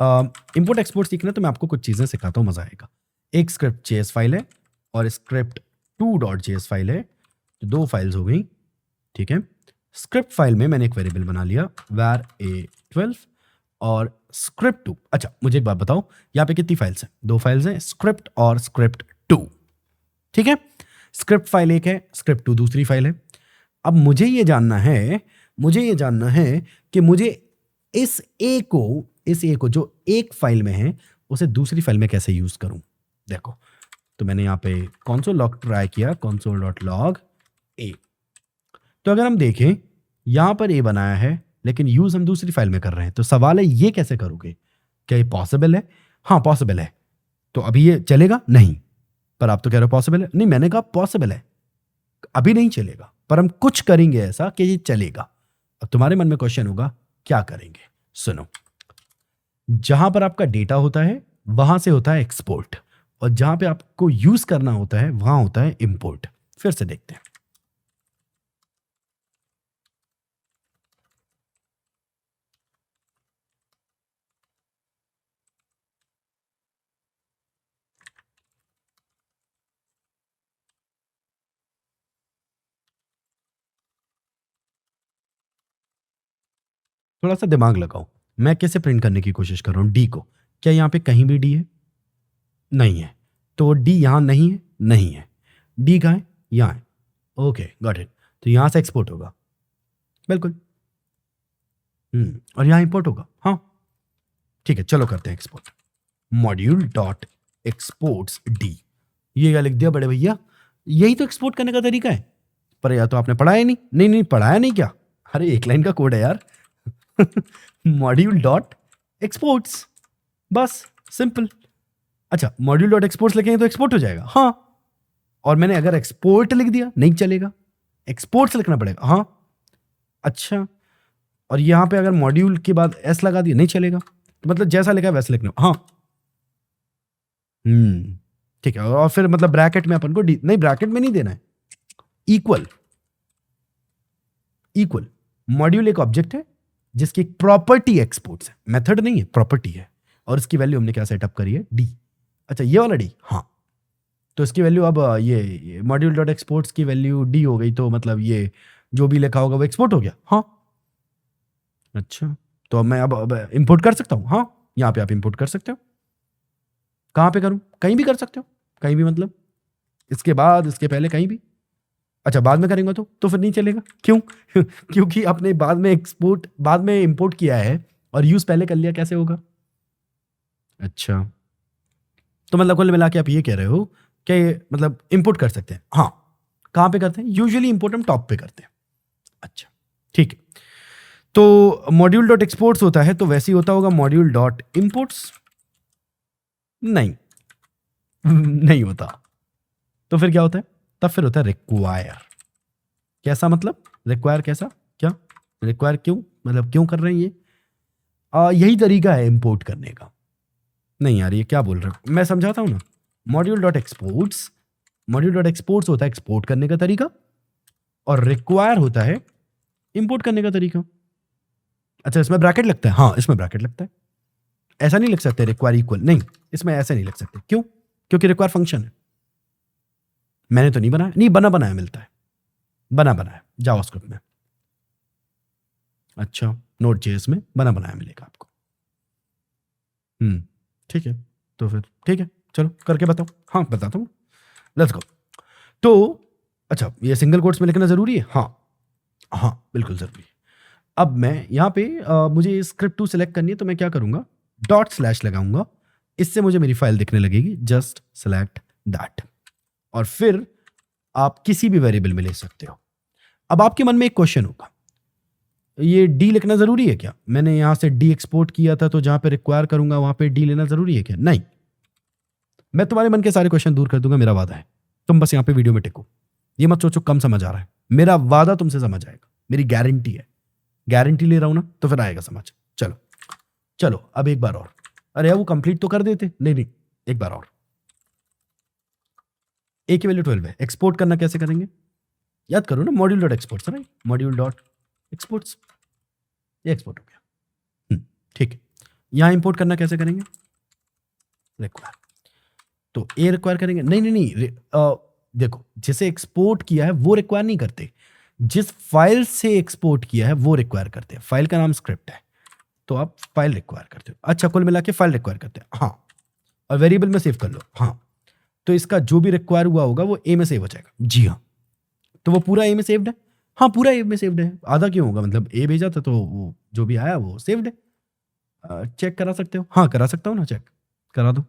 इंपोर्ट एक्सपोर्ट सीखना है, तो मैं आपको कुछ चीजें सिखाता हूँ, मजा आएगा। एक स्क्रिप्ट JS फाइल है और स्क्रिप्ट 2.js फाइल है, तो 2 फाइल्स हो गई। ठीक है, स्क्रिप्ट फाइल में मैंने एक वेरिएबल बना लिया var a12 और स्क्रिप्ट 2। अच्छा मुझे एक बात बताओ, यहाँ पे कितनी फाइल्स हैं? 2 फाइल्स हैं, स्क्रिप्ट और स्क्रिप्ट 2। ठीक है, स्क्रिप्ट फाइल एक है, स्क्रिप्ट 2 दूसरी फाइल है। अब मुझे ये जानना है, कि मुझे इस ए को जो एक फाइल में है उसे दूसरी फाइल में कैसे यूज करूं। देखो, तो मैंने यहां पे console log ट्राई किया, console.log a। तो अगर हम देखें यहां पर ए बनाया है लेकिन यूज हम दूसरी फाइल में कर रहे हैं, तो सवाल है ये कैसे करोगे, क्या ये पॉसिबल है? हाँ पॉसिबल है। तो अभी ये चलेगा नहीं, पर आप तो कह रहे हो पॉसिबल है। नहीं, मैंने कहा पॉसिबल है, अभी नहीं चलेगा, पर हम कुछ करेंगे ऐसा कि ये चलेगा। अब तुम्हारे मन में क्वेश्चन होगा क्या करेंगे। सुनो, जहां पर आपका डेटा होता है वहां से होता है एक्सपोर्ट, और जहां पे आपको यूज करना होता है वहां होता है इंपोर्ट। फिर से देखते हैं। थोड़ा सा दिमाग लगाओ, मैं कैसे प्रिंट करने की कोशिश कर रहा हूं डी को। क्या यहां पे कहीं भी डी है? नहीं है। तो डी यहां नहीं है? नहीं है। डी कहां है? यहां है। Okay, got it. तो यहां से एक्सपोर्ट होगा, बिल्कुल। और यहां इंपोर्ट होगा। हाँ ठीक है, चलो करते हैं export. Module dot exports D, ये क्या लिख दिया बड़े भैया? यही तो एक्सपोर्ट करने का तरीका है। पर या तो आपने पढ़ाया नहीं। नहीं नहीं, पढ़ाया नहीं क्या? अरे एक लाइन का कोड है यार। मॉड्यूल डॉट एक्सपोर्ट्स, बस, सिंपल। अच्छा, मॉड्यूल डॉट एक्सपोर्ट्स लिखेंगे तो एक्सपोर्ट हो जाएगा। हाँ, और मैंने अगर एक्सपोर्ट लिख दिया नहीं चलेगा, एक्सपोर्ट्स लिखना पड़ेगा। हाँ, अच्छा, और यहां पे अगर मॉड्यूल के बाद एस लगा दिया नहीं चलेगा। तो मतलब जैसा लिखा है वैसे लिखना। हाँ, ठीक है। और फिर मतलब ब्रैकेट में अपन को डी, नहीं ब्रैकेट में नहीं देना है, इक्वल। इक्वल मॉड्यूल एक ऑब्जेक्ट है जिसकी एक प्रॉपर्टी एक्सपोर्ट्स है, मेथड नहीं है, प्रॉपर्टी है। और इसकी वैल्यू हमने क्या सेटअप करी है? डी। अच्छा, ये वाला डी। हाँ, तो इसकी वैल्यू अब ये मॉड्यूल डॉट एक्सपोर्ट्स की वैल्यू डी हो गई, तो मतलब ये जो भी लिखा होगा वो एक्सपोर्ट हो गया। हाँ, अच्छा, तो अब मैं अब इंपोर्ट कर सकता हूं। हाँ, यहां पे आप इंपोर्ट कर सकते हो। कहां पे करूं? कहीं भी कर सकते हो, कहीं भी मतलब इसके बाद, इसके पहले, कहीं भी। अच्छा, बाद में करेंगे तो फिर नहीं चलेगा। क्यों? क्योंकि आपने बाद में एक्सपोर्ट, बाद में इंपोर्ट किया है और यूज पहले कर लिया, कैसे होगा? अच्छा, तो मतलब कुल मिला के आप ये कह रहे हो कि मतलब इंपोर्ट कर सकते हैं। हाँ, कहां पे करते हैं? यूजुअली इंपोर्ट हम टॉप पे करते हैं। अच्छा, ठीक है। तो मॉड्यूल डॉट एक्सपोर्ट्स होता है तो वैसे ही होता होगा मॉड्यूल डॉट इंपोर्ट्स। नहीं, नहीं होता। तो फिर क्या होता है? तब फिर होता है रिक्वायर। कैसा मतलब? रिक्वायर कैसा? क्या रिक्वायर? क्यों मतलब क्यों कर रहे हैं ये? यही तरीका है इंपोर्ट करने का। नहीं यार, ये क्या बोल रहे हो? मैं समझाता हूं ना। Module dot exports, module dot exports होता है एक्सपोर्ट करने का तरीका, और रिक्वायर होता है इंपोर्ट करने का तरीका। अच्छा, इसमें ब्रैकेट लगता है? हाँ, इसमें ब्रैकेट लगता है। ऐसा नहीं लिख सकते रिक्वायर इक्वल, नहीं, इसमें ऐसे नहीं लिख सकते। क्यों? क्योंकि रिक्वायर फंक्शन है। मैंने तो नहीं बनाया, नहीं, बना बनाया मिलता है, बना बनाया जावास्क्रिप्ट में। अच्छा, नोड जेएस में बना बनाया मिलेगा आपको। ठीक है, तो फिर ठीक है, चलो करके बताओ। हाँ, बताता हूँ, लेट्स गो। तो अच्छा, ये सिंगल कोट्स में लिखना जरूरी है? हाँ हाँ, बिल्कुल जरूरी है। अब मैं यहाँ पे मुझे स्क्रिप्ट 2 सेलेक्ट करनी है, तो मैं क्या करूंगा? डॉट स्लैश लगाऊंगा, इससे मुझे मेरी फाइल दिखने लगेगी। जस्ट सेलेक्ट दैट, और फिर आप किसी भी वेरिएबल में ले सकते हो। अब आपके मन में एक क्वेश्चन होगा, ये डी लिखना जरूरी है क्या? मैंने यहां से डी एक्सपोर्ट किया था, तो जहां पे रिक्वायर करूंगा वहां पे डी लेना जरूरी है क्या? नहीं, मैं तुम्हारे मन के सारे क्वेश्चन दूर कर दूंगा, मेरा वादा है। तुम बस यहां पे वीडियो में टिको, ये मत सोचो कम समझ आ रहा है, मेरा वादा तुमसे समझ आएगा, मेरी गारंटी है। गारंटी ले रहा हूं ना, तो फिर आएगा समझ। चलो चलो, अब एक बार और। अरे यार, वो कंप्लीट तो कर देते। नहीं नहीं, एक बार और। ए की वैल्यू 12 है, एक्सपोर्ट करना कैसे करेंगे? याद करो ना, module dot exports, right? Module dot exports, ये एक्सपोर्ट हो गया। ठीक है, यहां इंपोर्ट करना कैसे करेंगे? रिक्वायर, तो ए रिक्वायर करेंगे। नहीं नहीं नहीं, देखो, जिसे एक्सपोर्ट किया है वो रिक्वायर नहीं करते, जिस फाइल से एक्सपोर्ट किया है वो रिक्वायर करते हैं। फाइल का नाम स्क्रिप्ट है, तो आप फाइल रिक्वायर करते हो। अच्छा, कुल मिला के फाइल रिक्वायर करते हैं। हाँ, और वेरिएबल में सेव कर लो। हाँ, तो इसका जो भी रिक्वायर हुआ होगा वो ए में सेव हो जाएगा। जी हाँ, तो वो पूरा ए में सेव्ड है, हाँ, पूरा ए में सेव्ड है। आधा क्यों होगा? मतलब ए भेजा था तो वो जो भी आया वो सेव्ड है। चेक करा सकते हो? हाँ, करा सकता हूँ ना चेक। करा दो।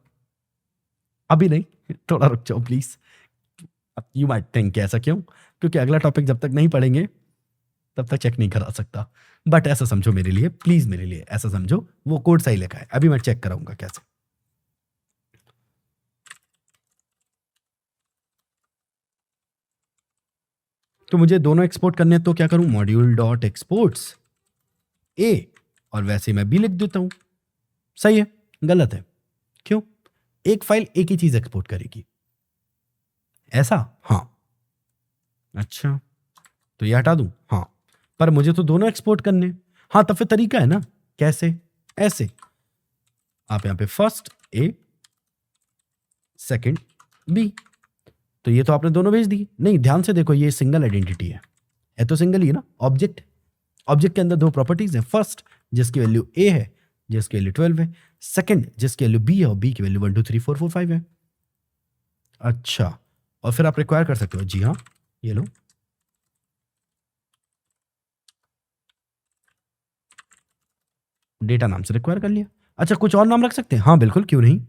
अभी नहीं, थोड़ा रुक जाओ प्लीज़। यू माइट थिंक ऐसा क्यों? क्योंकि अगला टॉपिक जब तक नहीं पढ़ेंगे, तब तक चेक नहीं करा सकता। बट ऐसा समझो मेरे लिए, प्लीज़ मेरे लिए ऐसा समझो, वो कोड सही लिखा है। अभी मैं चेक कराऊँगा कैसे। तो मुझे दोनों एक्सपोर्ट करने हैं तो क्या करूँ? मॉड्यूल डॉट एक्सपोर्ट्स ए और वैसे ही मैं बी लिख देता हूँ। सही है? गलत है। क्यों? एक फाइल एक ही चीज़ एक्सपोर्ट करेगी। ऐसा? हाँ। अच्छा, तो ये हटा दूँ? हाँ। पर मुझे तो दोनों एक्सपोर्ट करने हैं। हाँ, तो फिर तरीका है ना। कैसे? ऐसे। आप यहाँ पे फर्स्ट ए, सेकंड बी। तो ये तो आपने दोनों भेज दी। नहीं, ध्यान से देखो, ये सिंगल आइडेंटिटी है तो सिंगल ही है ना। ऑब्जेक्ट, ऑब्जेक्ट के अंदर दो प्रॉपर्टीज हैं। फर्स्ट जिसकी वैल्यू ए है, जिसकी वैल्यू 12 है। सेकंड जिसकी वैल्यू बी है और बी की वैल्यू 1 2 3 4 4 5 है। अच्छा, और फिर आप रिक्वायर कर सकते हो। जी हाँ, ये लो। डेटा नाम से रिक्वायर कर लिया। अच्छा, कुछ और नाम रख सकते हैं? हाँ बिल्कुल, क्यों नहीं।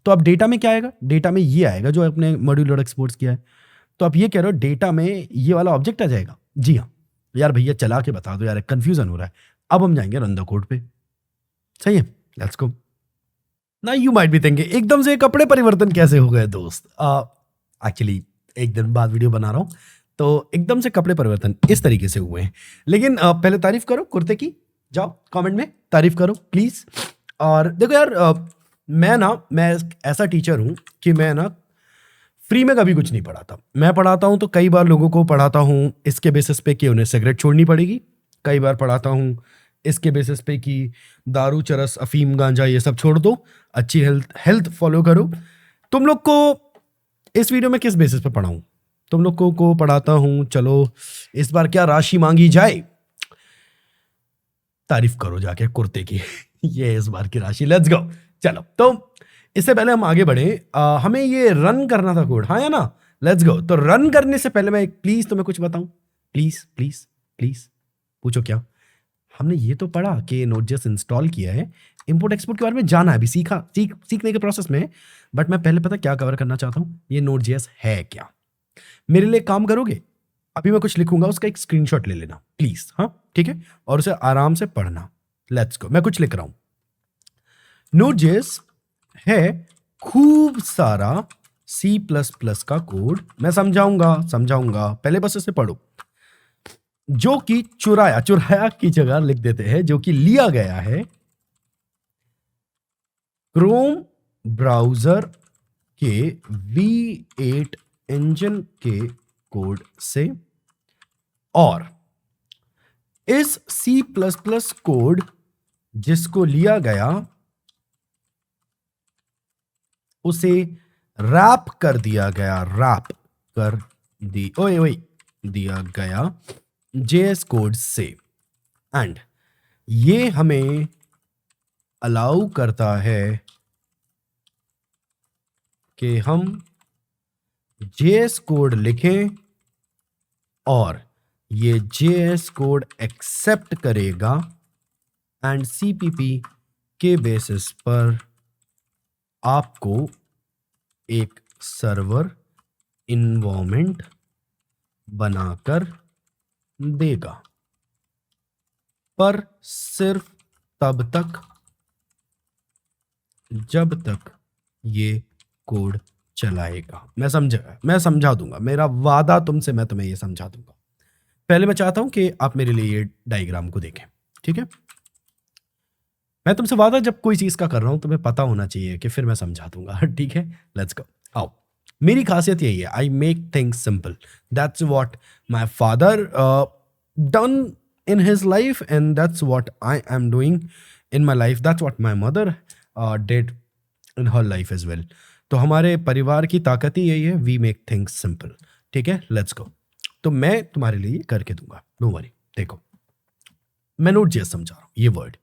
तो अब डेटा में क्या आएगा? डेटा में ये आएगा जो अपने मॉड्यूल डॉट एक्सपोर्ट्स किया है। तो आप ये कह रहे हो डेटा में ये वाला ऑब्जेक्ट आ जाएगा? जी हाँ। यार भैया चला के बता दो यार, कंफ्यूजन हो रहा है। अब हम जाएंगे रन द कोड पे। सही है, लेट्स गो। ना यू माइट बी थिंकिंग एकदम से कपड़े परिवर्तन कैसे हो गए दोस्त? एक्चुअली एक दिन बाद वीडियो बना रहा हूँ तो एकदम से कपड़े परिवर्तन इस तरीके से हुए हैं। लेकिन पहले तारीफ करो कुर्ते की। जाओ कमेंट में तारीफ करो प्लीज। और देखो यार, मैं ऐसा टीचर हूँ कि मैं ना फ्री में कभी कुछ नहीं पढ़ाता। मैं पढ़ाता हूँ तो कई बार लोगों को पढ़ाता हूँ इसके बेसिस पे कि उन्हें सिगरेट छोड़नी पड़ेगी। कई बार पढ़ाता हूँ इसके बेसिस पे कि दारू चरस अफीम गांजा ये सब छोड़ दो, अच्छी हेल्थ हेल्थ फॉलो करो। तुम लोग को इस वीडियो में किस बेसिस पे पढ़ाऊं? तुम लोग को पढ़ाता हूँ, चलो इस बार क्या राशि मांगी जाए? तारीफ करो जाके कुर्ते की। ये इस बार की राशि, लेट्स गो। चलो तो इससे पहले हम आगे बढ़े, हमें ये रन करना था कोड, हाँ या ना? Let's go. तो रन करने से पहले मैं एक प्लीज तुम्हें कुछ बताऊं। Please please please. पूछो क्या? हमने ये तो पढ़ा कि नोट.js इंस्टॉल किया है, इंपोर्ट एक्सपोर्ट के बारे में जाना है, अभी सीखने के प्रोसेस में। बट मैं पहले पता क्या कवर करना चाहता हूँ, ये नोट.js है क्या। मेरे लिए काम करोगे? अभी मैं कुछ लिखूंगा, उसका एक स्क्रीनशॉट ले लेना प्लीज। हाँ ठीक है, और उसे आराम से पढ़ना। Let's go. मैं कुछ लिख रहा हूं। नोट.js है खूब सारा C++ का कोड। मैं समझाऊंगा, पहले बस इसे पढ़ो। जो कि चुराया की जगह लिख देते हैं, जो कि लिया गया है क्रोम ब्राउजर के V8 इंजन के कोड से। और इस C++ कोड जिसको लिया गया उसे रैप कर दिया गया JS कोड से। एंड ये हमें अलाउ करता है कि हम JS कोड लिखें और ये JS कोड एक्सेप्ट करेगा एंड CPP के बेसिस पर आपको एक सर्वर इन्वायरमेंट बनाकर देगा, पर सिर्फ तब तक जब तक ये कोड चलाएगा। मैं समझा दूंगा, मेरा वादा तुमसे, मैं तुम्हें ये समझा दूंगा। पहले मैं चाहता हूं कि आप मेरे लिए ये डायग्राम को देखें, ठीक है? मैं तुमसे वादा जब कोई चीज का कर रहा हूं तुम्हें पता होना चाहिए कि फिर मैं समझा दूंगा। ठीक है, लेट्स गो। आओ, मेरी खासियत यही है, I make things simple. That's what my father done in his life and that's what I am doing in my life. That's what my mother did in her life as well. तो हमारे परिवार की ताकत ही यही है, we make things simple. ठीक है, let's go. तो मैं तुम्हारे लिए करके दूंगा, डोंट वरी। देखो, मैं नोट.js समझा रहा हूं, ये वर्ड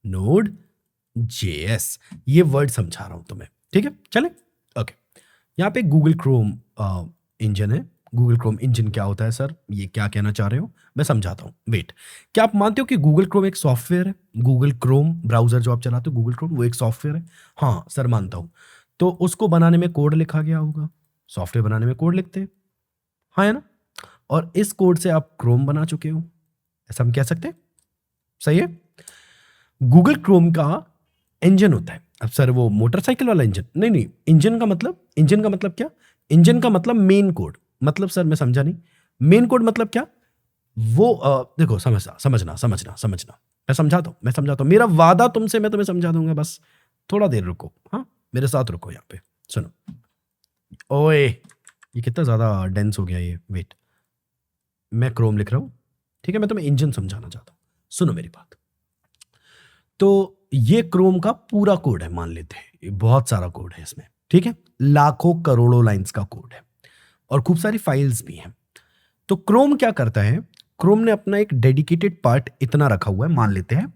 Node.js, ये वर्ड समझा रहा हूं तुम्हें, ठीक है? चले, ओके। यहाँ पे गूगल क्रोम इंजन है, गूगल क्रोम इंजन क्या होता है सर, ये क्या कहना चाह रहे हो, मैं समझाता हूँ। वेट, क्या आप मानते हो कि गूगल क्रोम एक सॉफ्टवेयर है? गूगल क्रोम ब्राउजर जो आप चलाते हो, गूगल क्रोम, वो एक सॉफ्टवेयर है? हाँ सर मानता हूँ। तो उसको बनाने में कोड लिखा गया होगा, सॉफ्टवेयर बनाने में कोड लिखते हैं, हाँ है ना? और इस कोड से आप क्रोम बना चुके हो, ऐसा हम कह सकते हैं, सही है? गूगल क्रोम का इंजन होता है, अब सर वो मोटरसाइकिल वाला इंजन नहीं, नहीं, इंजन का मतलब क्या? इंजन का मतलब मेन कोड, मतलब सर मैं समझा नहीं, मेन कोड मतलब क्या? वो देखो समझना, मैं समझाता हूँ, मेरा वादा तुमसे, मैं तुम्हें समझा दूंगा, बस थोड़ा देर रुको, हाँ मेरे साथ रुको यहाँ पे, सुनो। ओए ये कितना ज्यादा डेंस हो गया ये, वेट, मैं क्रोम लिख रहा हूँ, ठीक है, मैं तुम्हें इंजन समझाना चाहता हूँ, सुनो मेरी बात। तो ये क्रोम का पूरा कोड है, मान लेते हैं ये बहुत सारा कोड है इसमें, ठीक है, लाखों करोड़ों लाइंस का कोड है और खूब सारी फाइल्स भी हैं। तो क्रोम क्या करता है, क्रोम ने अपना एक डेडिकेटेड पार्ट इतना रखा हुआ है, मान लेते हैं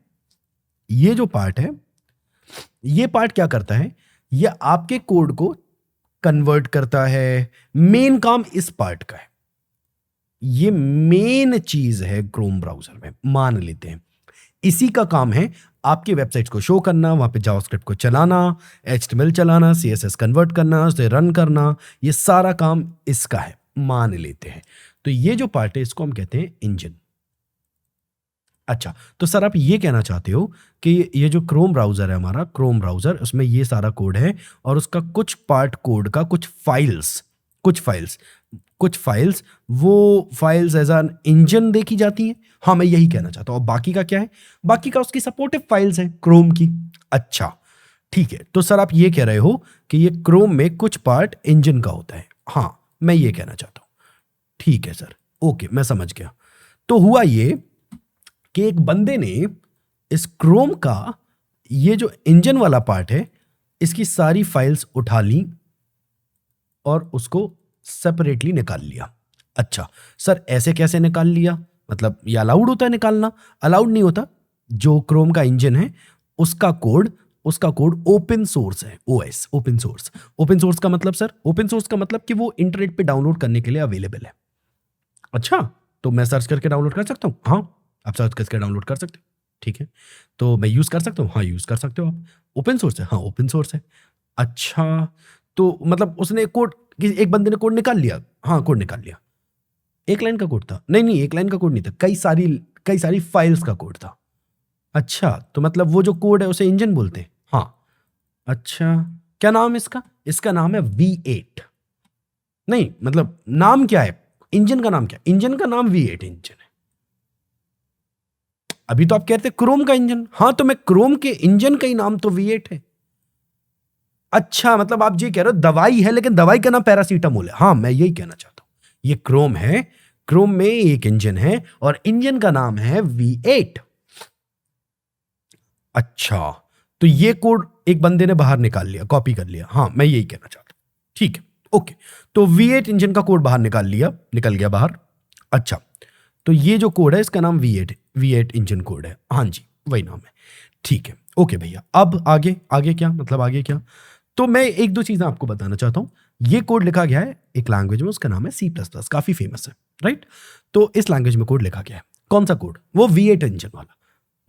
ये जो पार्ट है, ये पार्ट क्या करता है, ये आपके कोड को कन्वर्ट करता है, मेन काम इस पार्ट का है, ये मेन चीज है क्रोम ब्राउजर में, मान लेते हैं इसी का काम है आपकी वेबसाइट्स को शो करना, वहां पे जावास्क्रिप्ट को चलाना, एचटीएमएल चलाना, सीएसएस कन्वर्ट करना, उसे रन करना, ये सारा काम इसका है, मान लेते हैं। तो ये जो पार्ट है इसको हम कहते हैं इंजन। अच्छा, तो सर आप ये कहना चाहते हो कि ये जो क्रोम ब्राउजर है हमारा, क्रोम ब्राउजर, उसमें ये सारा कोड है और उसका कुछ पार्ट कोड का कुछ फाइल्स वो फाइल्स एज एन इंजन देखी जाती हैं। हाँ मैं यही कहना चाहता हूँ। और बाकी का क्या है? बाकी का उसकी सपोर्टिव फाइल्स हैं क्रोम की। अच्छा ठीक है, तो सर आप ये कह रहे हो कि ये क्रोम में कुछ पार्ट इंजन का होता है। हाँ मैं ये कहना चाहता हूँ। ठीक है सर, ओके मैं समझ गया। तो हुआ ये कि एक बंदे ने इस क्रोम का ये जो इंजन वाला पार्ट है इसकी सारी फाइल्स उठा ली और उसको सेपरेटली निकाल लिया। अच्छा सर ऐसे कैसे निकाल लिया? मतलब ये अलाउड होता है निकालना? अलाउड नहीं होता। जो क्रोम का इंजन है उसका कोड ओपन सोर्स है। OS open source. Open source का मतलब सर, ओपन सोर्स का मतलब कि वो इंटरनेट पे डाउनलोड करने के लिए अवेलेबल है। अच्छा, तो मैं सर्च करके डाउनलोड कर सकता हूँ? हाँ आप सर्च करके डाउनलोड कर सकते हो। ठीक है, तो मैं यूज कर सकता हूँ? हाँ यूज कर सकते हो आप। ओपन सोर्स है? हाँ ओपन सोर्स है। अच्छा, तो मतलब उसने कोड, एक बंदे ने कोड निकाल लिया? हाँ कोड निकाल लिया। एक लाइन का कोड था? नहीं नहीं एक लाइन का कोड नहीं था, कई सारी फाइल्स का कोड था। अच्छा, तो मतलब वो जो कोड है उसे इंजन बोलते हैं? हाँ। अच्छा, क्या नाम है इसका? इसका नाम है V8। नहीं मतलब नाम क्या है इंजन का? नाम क्या? इंजन का नाम V8 इंजन है। अभी तो आप कहते हैं क्रोम का इंजन। हाँ तो मैं क्रोम के इंजन का ही नाम तो V8 है। अच्छा, मतलब आप ये कह रहे हो दवाई है लेकिन दवाई का नाम पैरासीटामोल है। हाँ मैं यही कहना चाहता हूं। ये क्रोम है, क्रोम में एक इंजन है और इंजन का नाम है V8। अच्छा, तो ये कोड एक बंदे ने बाहर निकाल लिया, कॉपी कर लिया। हाँ मैं यही कहना चाहता हूं। ठीक है, ओके। तो V8 इंजन का कोड बाहर निकल गया बाहर। अच्छा, तो ये जो कोड है इसका नाम V8 इंजन कोड है। हाँ जी वही नाम है। ठीक है, ओके भैया। अब आगे क्या, मतलब आगे क्या? तो मैं एक दो चीजें आपको बताना चाहता हूं। ये कोड लिखा गया है एक लैंग्वेज में, उसका नाम है C++, काफी फेमस है, राइट? तो इस लैंग्वेज में कोड लिखा गया है। कौन सा कोड? वो V8 इंजन वाला,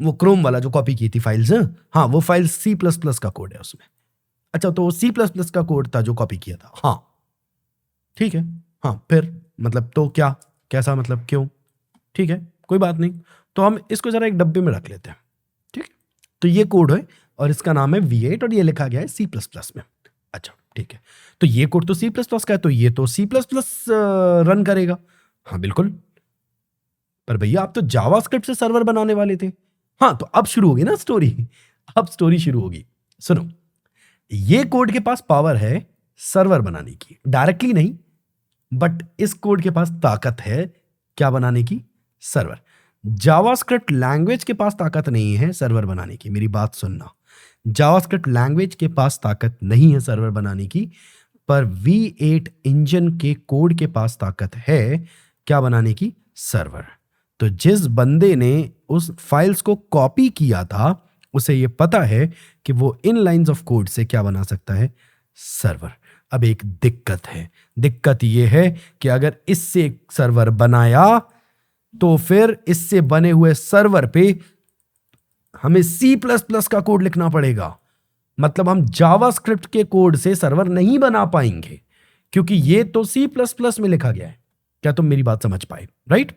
वो क्रोम वाला जो कॉपी की थी फाइल्स। हाँ वो फाइल C++ का कोड है उसमें। अच्छा, तो C++ का कोड था जो कॉपी किया था। हाँ ठीक है। हाँ फिर मतलब तो क्या, कैसा मतलब, क्यों? ठीक है कोई बात नहीं, तो हम इसको जरा एक डब्बे में रख लेते हैं। ठीक है, तो ये कोड है और इसका नाम है V8 और ये लिखा गया है C++ में। अच्छा ठीक है, तो ये कोड तो C++ का है, तो ये तो C++ रन करेगा। हाँ बिल्कुल, पर भैया आप तो जावास्क्रिप्ट से सर्वर बनाने वाले थे। हाँ तो अब शुरू होगी ना स्टोरी, अब स्टोरी शुरू होगी। सुनो, ये कोड के पास पावर है सर्वर बनाने की, डायरेक्टली नहीं, बट इस कोड के पास ताकत है क्या बनाने की? सर्वर। जावास्क्रिप्ट लैंग्वेज के पास ताकत नहीं है सर्वर बनाने की। मेरी बात सुनना, जावास्क्रिप्ट लैंग्वेज के पास ताकत नहीं है सर्वर बनाने की, पर V8 इंजन के कोड के पास ताकत है क्या बनाने की? सर्वर। तो जिस बंदे ने उस फाइल्स को कॉपी किया था उसे यह पता है कि वो इन लाइंस ऑफ कोड से क्या बना सकता है? सर्वर। अब एक दिक्कत है। दिक्कत ये है कि अगर इससे एक सर्वर बनाया तो फिर इससे बने हुए सर्वर पे हमें C++ का कोड लिखना पड़ेगा। मतलब हम जावास्क्रिप्ट के कोड से सर्वर नहीं बना पाएंगे, क्योंकि ये तो C++ में लिखा गया है। क्या तुम मेरी बात समझ पाए? राइट?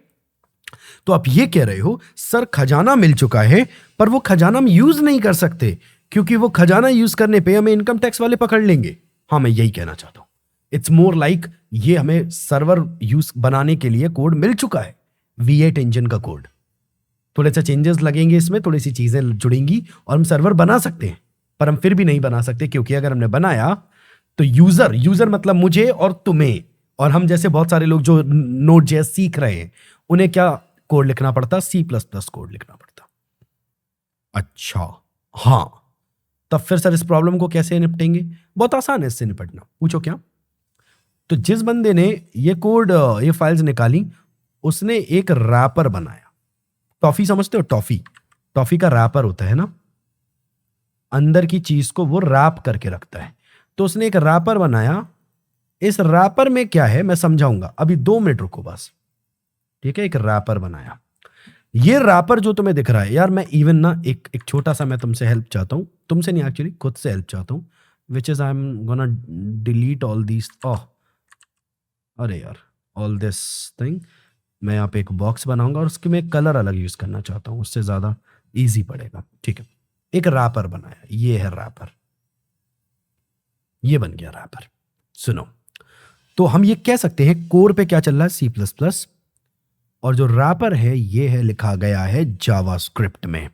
तो आप ये कह रहे हो सर खजाना मिल चुका है, पर वो खजाना हम यूज नहीं कर सकते, क्योंकि वो खजाना यूज करने पे हमें इनकम टैक्स वाले पकड़ लेंगे। हाँ, मैं यही कहना चाहता हूं। इट्स मोर लाइक ये हमें सर्वर यूज बनाने के लिए कोड मिल चुका है, V8 इंजन का कोड। थोड़े से चेंजेस लगेंगे इसमें, थोड़ी सी चीजें जुड़ेंगी और हम सर्वर बना सकते हैं, पर हम फिर भी नहीं बना सकते, क्योंकि अगर हमने बनाया तो यूजर मतलब मुझे और तुम्हें और हम जैसे बहुत सारे लोग जो Node.js सीख रहे हैं, उन्हें क्या कोड लिखना पड़ता? C++ कोड लिखना पड़ता। अच्छा, हाँ, तब फिर सर इस प्रॉब्लम को कैसे निपटेंगे? बहुत आसान है इससे निपटना। पूछो क्या? तो जिस बंदे ने ये कोड, ये फाइल्स निकाली, उसने एक रैपर बनाया। टॉफी समझते हो? टॉफी, टॉफी का रैपर होता है ना, अंदर की चीज को वो रैप करके रखता है। तो उसने एक रैपर बनाया। इस रैपर में क्या है मैं समझाऊंगा, अभी 2 मिनट रुको बस। ठीक है, एक रैपर बनाया। ये रैपर जो तुम्हें दिख रहा है यार, मैं इवन ना एक छोटा सा मैं तुमसे हेल्प चाहता हूं, तुमसे नहीं एक्चुअली खुद से हेल्प चाहता हूं, which is I am gonna delete all these. अरे यार, ऑल दिस थिंग। मैं यहाँ पे एक बॉक्स बनाऊंगा और उसके में कलर अलग यूज करना चाहता हूँ, उससे ज्यादा इजी पड़ेगा। ठीक है, एक रैपर बनाया, ये है रैपर, ये बन गया रैपर। सुनो, तो हम ये कह सकते हैं कोर पे क्या चल रहा है? C++, और जो रैपर है ये है लिखा गया है जावास्क्रिप्ट में।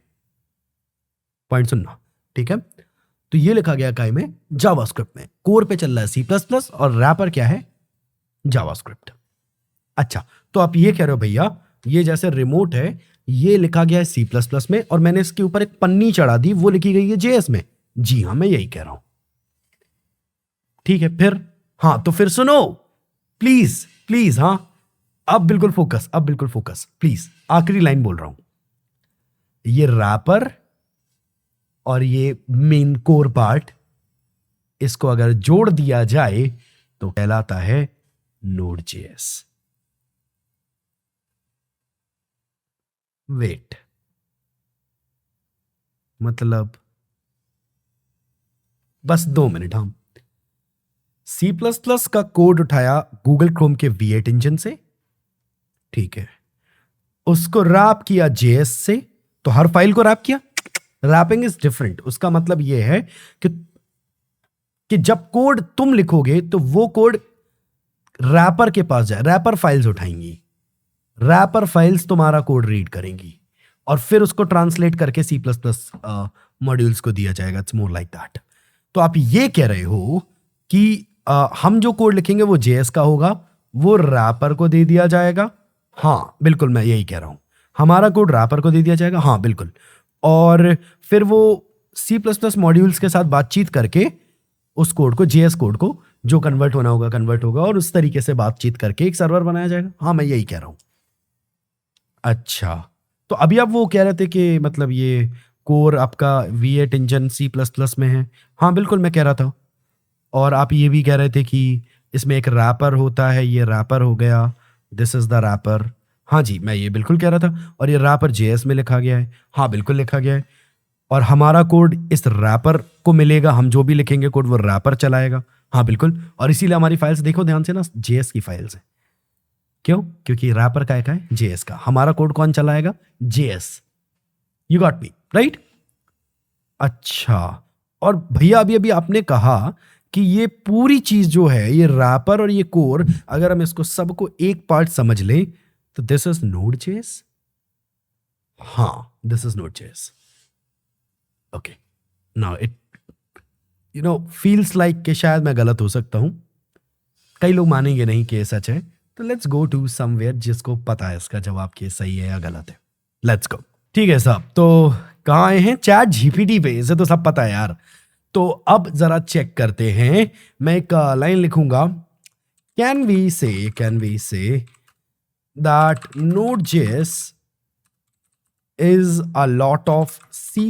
पॉइंट सुनना, ठीक है? तो ये लिखा गया काय में? जावास्क्रिप्ट में। कोर पे चल रहा है C++ और रैपर क्या है? जावास्क्रिप्ट। अच्छा, तो आप ये कह रहे हो भैया ये जैसे रिमोट है, ये लिखा गया है C++ में और मैंने इसके ऊपर एक पन्नी चढ़ा दी, वो लिखी गई है JS में। जी हां, मैं यही कह रहा हूं। ठीक है, फिर हाँ, तो फिर सुनो प्लीज प्लीज। हाँ, अब बिल्कुल फोकस, अब बिल्कुल फोकस प्लीज। आखिरी लाइन बोल रहा हूं। ये रैपर और ये मेन कोर पार्ट, इसको अगर जोड़ दिया जाए तो कहलाता है Node.js। वेट, मतलब बस 2 मिनट। हम C++ का कोड उठाया गूगल क्रोम के V8 इंजन से, ठीक है, उसको रैप किया JS से, तो हर फाइल को रैप किया। Wrapping is different. उसका मतलब यह है कि जब कोड तुम लिखोगे तो वो कोड रैपर के पास जाए, रैपर फाइल्स उठाएंगी, रैपर फाइल्स तुम्हारा कोड रीड करेंगी और फिर उसको ट्रांसलेट करके C++ मॉड्यूल्स को दिया जाएगा। It's more like that. तो आप ये कह रहे हो कि हम जो कोड लिखेंगे वो JS का होगा, वो रैपर को दे दिया जाएगा। हाँ बिल्कुल, मैं यही कह रहा हूं, हमारा कोड रैपर को दे दिया जाएगा। हाँ बिल्कुल, और फिर वो C++ मॉड्यूल्स के साथ बातचीत करके उस कोड को, JS कोड को, जो कन्वर्ट होना होगा कन्वर्ट होगा और उस तरीके से बातचीत करके एक सर्वर बनाया जाएगा। हाँ, मैं यही कह रहा हूं। अच्छा, तो अभी आप वो कह रहे थे कि मतलब ये कोर आपका V8 इंजन C++ में है। हाँ बिल्कुल, मैं कह रहा था। और आप ये भी कह रहे थे कि इसमें एक रैपर होता है, ये रैपर हो गया, दिस इज द रैपर। हाँ जी, मैं ये बिल्कुल कह रहा था। और ये रैपर JS में लिखा गया है। हाँ बिल्कुल लिखा गया है। और हमारा कोड इस रैपर को मिलेगा, हम जो भी लिखेंगे कोड वो रैपर चलाएगा। हाँ बिल्कुल, और इसीलिए हमारी फाइल्स देखो ध्यान से ना, JS की फाइल्स है। क्यों? क्योंकि रैपर का है JS का, हमारा कोड कौन चलाएगा? JS। You got me right? अच्छा, और भैया अभी अभी आपने कहा कि ये पूरी चीज जो है, ये रैपर और ये कोर, अगर हम इसको सबको एक पार्ट समझ लें तो दिस इज Node.js। हाँ, this is Node.js। Okay, now it feels like कि शायद मैं गलत हो सकता हूं, कई लोग मानेंगे नहीं कि ये सच है। तो लेट्स गो टू समवेयर जिसको पता है इसका जवाब कि सही है या गलत है। लेट्स गो। ठीक है साहब, तो कहाँ आए हैं? चैट GPT पे, इसे तो सब पता है यार। तो अब जरा चेक करते हैं। मैं एक लाइन लिखूंगा, can we say that Node.js is a lot of C++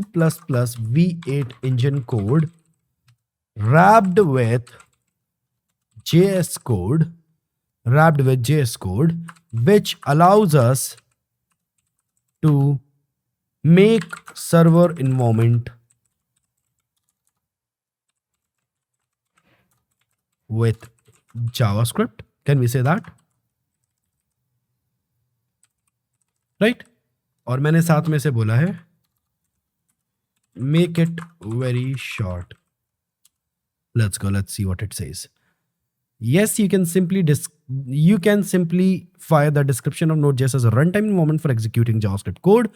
V8 engine code wrapped with JS code wrapped with JS code which allows us to make server environment with JavaScript. Can we say that? Right? और मैंने साथ में से बोला है make it very short. Let's go. Let's see what it says. Yes, you can simplify the description of Node.js as a runtime environment for executing JavaScript code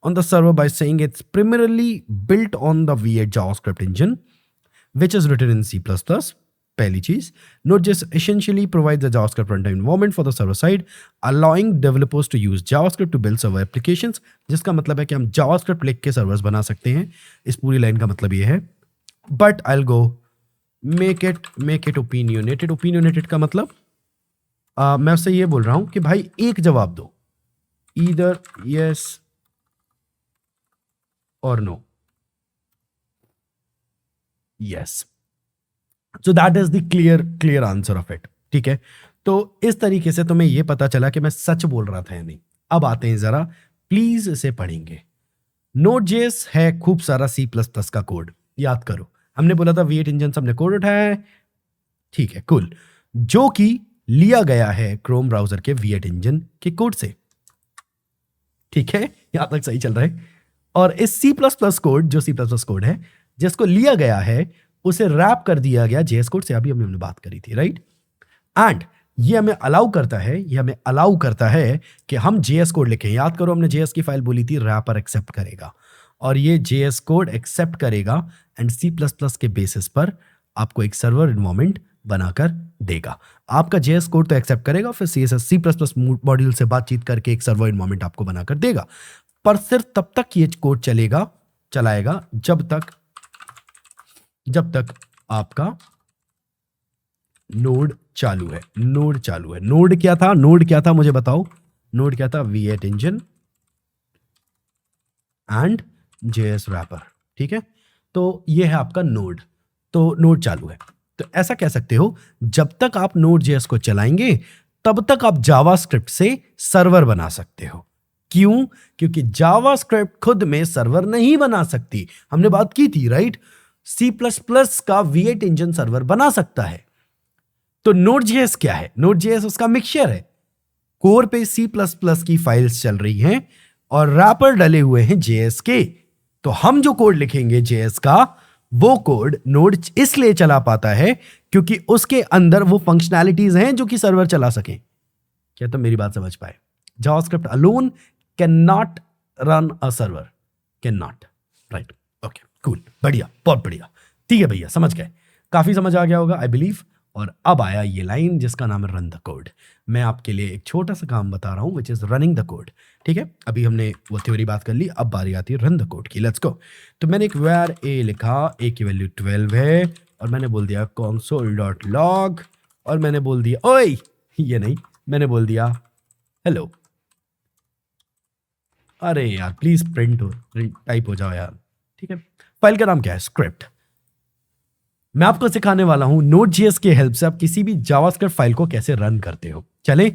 on the server by saying it's primarily built on the V8 JavaScript engine, which is written in C++. पहली चीज, Node.js essentially provides a JavaScript runtime environment for the server side, allowing developers to use JavaScript to build server applications. जिसका मतलब है कि हम JavaScript लिख के servers बना सकते हैं. इस पूरी लाइन का मतलब ये है. But I'll go make it opinionated. Opinionated का मतलब मैं उससे ये बोल रहा हूं कि भाई एक जवाब दो, either yes or no. Yes. So that is the clear answer of it. ठीक है, तो इस तरीके से तुम्हें यह पता चला कि मैं सच बोल रहा था या नहीं. अब आते हैं जरा, प्लीज इसे पढ़ेंगे. Node.js है खूब सारा C++ का कोड. याद करो, हमने बोला था V8 इंजन सबने कोड उठाया है. ठीक है, कूल. जो कि लिया गया है क्रोम ब्राउजर के V8 इंजन के कोड से. ठीक है, यहां तक सही चल रहा है. और इस C++ कोड, जो C++ कोड है जिसको लिया गया है, उसे रैप कर दिया गया JS कोड से. अभी हमने बात करी थी, राइट? एंड ये हमें अलाउ करता है कि हम JS कोड लिखें. याद करो, हमने JS की फाइल बोली थी रैपर एक्सेप्ट करेगा, और ये JS कोड एक्सेप्ट करेगा एंड C++ के बेसिस पर आपको एक सर्वर एनवायरनमेंट बनाकर देगा. आपका JS कोड तो एक्सेप्ट करेगा, फिर C++ मॉड्यूल से बातचीत करके एक सर्वर एनवायरनमेंट आपको बनाकर देगा. पर सिर्फ तब तक ये कोड चलाएगा जब तक आपका नोड चालू है. नोड क्या था मुझे बताओ. नोड क्या था? V8 engine and JS wrapper. ठीक है, तो ये है आपका नोड. तो नोड चालू है. तो ऐसा कह सकते हो, जब तक आप Node.js को चलाएंगे तब तक आप जावास्क्रिप्ट से सर्वर बना सकते हो. क्यों? क्योंकि जावास्क्रिप्ट खुद में सर्वर नहीं बना सकती. हमने बात की थी, राइट? C++ का V8 इंजन सर्वर बना सकता है. तो Node.js क्या है? Node.js उसका मिक्सचर है. कोर पे C++ की फाइल्स चल रही हैं और रैपर डले हुए हैं JS के. तो हम जो कोड लिखेंगे JS का, वो कोड नोड इसलिए चला पाता है क्योंकि उसके अंदर वो फंक्शनैलिटीज हैं जो कि सर्वर चला सकें. क्या तुम मेरी बात समझ पाए? JavaScript alone can not run a server. Can not. Right? Okay, cool, बढ़िया, बहुत बढ़िया. ठीक है भैया, समझ गए. काफी समझ आ गया होगा, आई बिलीव. और अब आया ये लाइन जिसका नाम है रन द कोड. मैं आपके लिए एक छोटा सा काम बता रहा हूं, which is running the code. ठीक है, अभी हमने वो थ्योरी बात कर ली, अब बारी आती है रन द कोड की. Let's go. तो मैंने एक var a लिखा, a की वैल्यू 12 है, और मैंने बोल दिया console.log, और मैंने बोल दिया ओए, ये नहीं, मैंने बोल दिया हेलो. अरे यार प्लीज टाइप हो जाओ यार. ठीक है, फाइल का नाम क्या है? स्क्रिप्ट. मैं आपको सिखाने वाला हूं Node.js के हेल्प से आप किसी भी जावास्क्रिप्ट फाइल को कैसे रन करते हो. चले,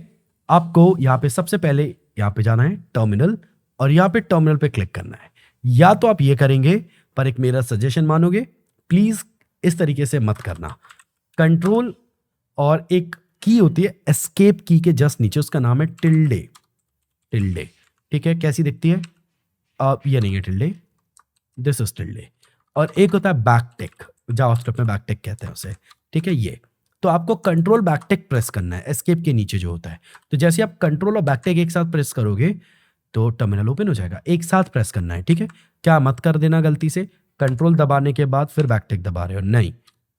आपको यहां पे सबसे पहले यहां पे जाना है टर्मिनल, और यहां पे टर्मिनल पे क्लिक करना है. या तो आप ये करेंगे, पर एक मेरा सजेशन मानोगे, प्लीज इस तरीके से मत करना. कंट्रोल और एक की होती है एस्केप की के जस्ट नीचे, उसका नाम है टिल्डे. ठीक है, कैसी दिखती है? ये नहीं है टिल्डे, दिस इज टिल्डे. और एक होता है बैकटिक, जावास्क्रिप्ट में बैकटिक कहते हैं उसे. ठीक है, ये. तो आपको कंट्रोल बैकटिक प्रेस करना है एस्केप के नीचे जो होता है. तो जैसे आप कंट्रोल और बैकटिक एक साथ प्रेस करोगे तो टर्मिनल ओपन हो जाएगा. एक साथ प्रेस करना है. ठीक है, क्या मत कर देना गलती से कंट्रोल दबाने के बाद फिर बैकटिक दबा रहे हो. नहीं,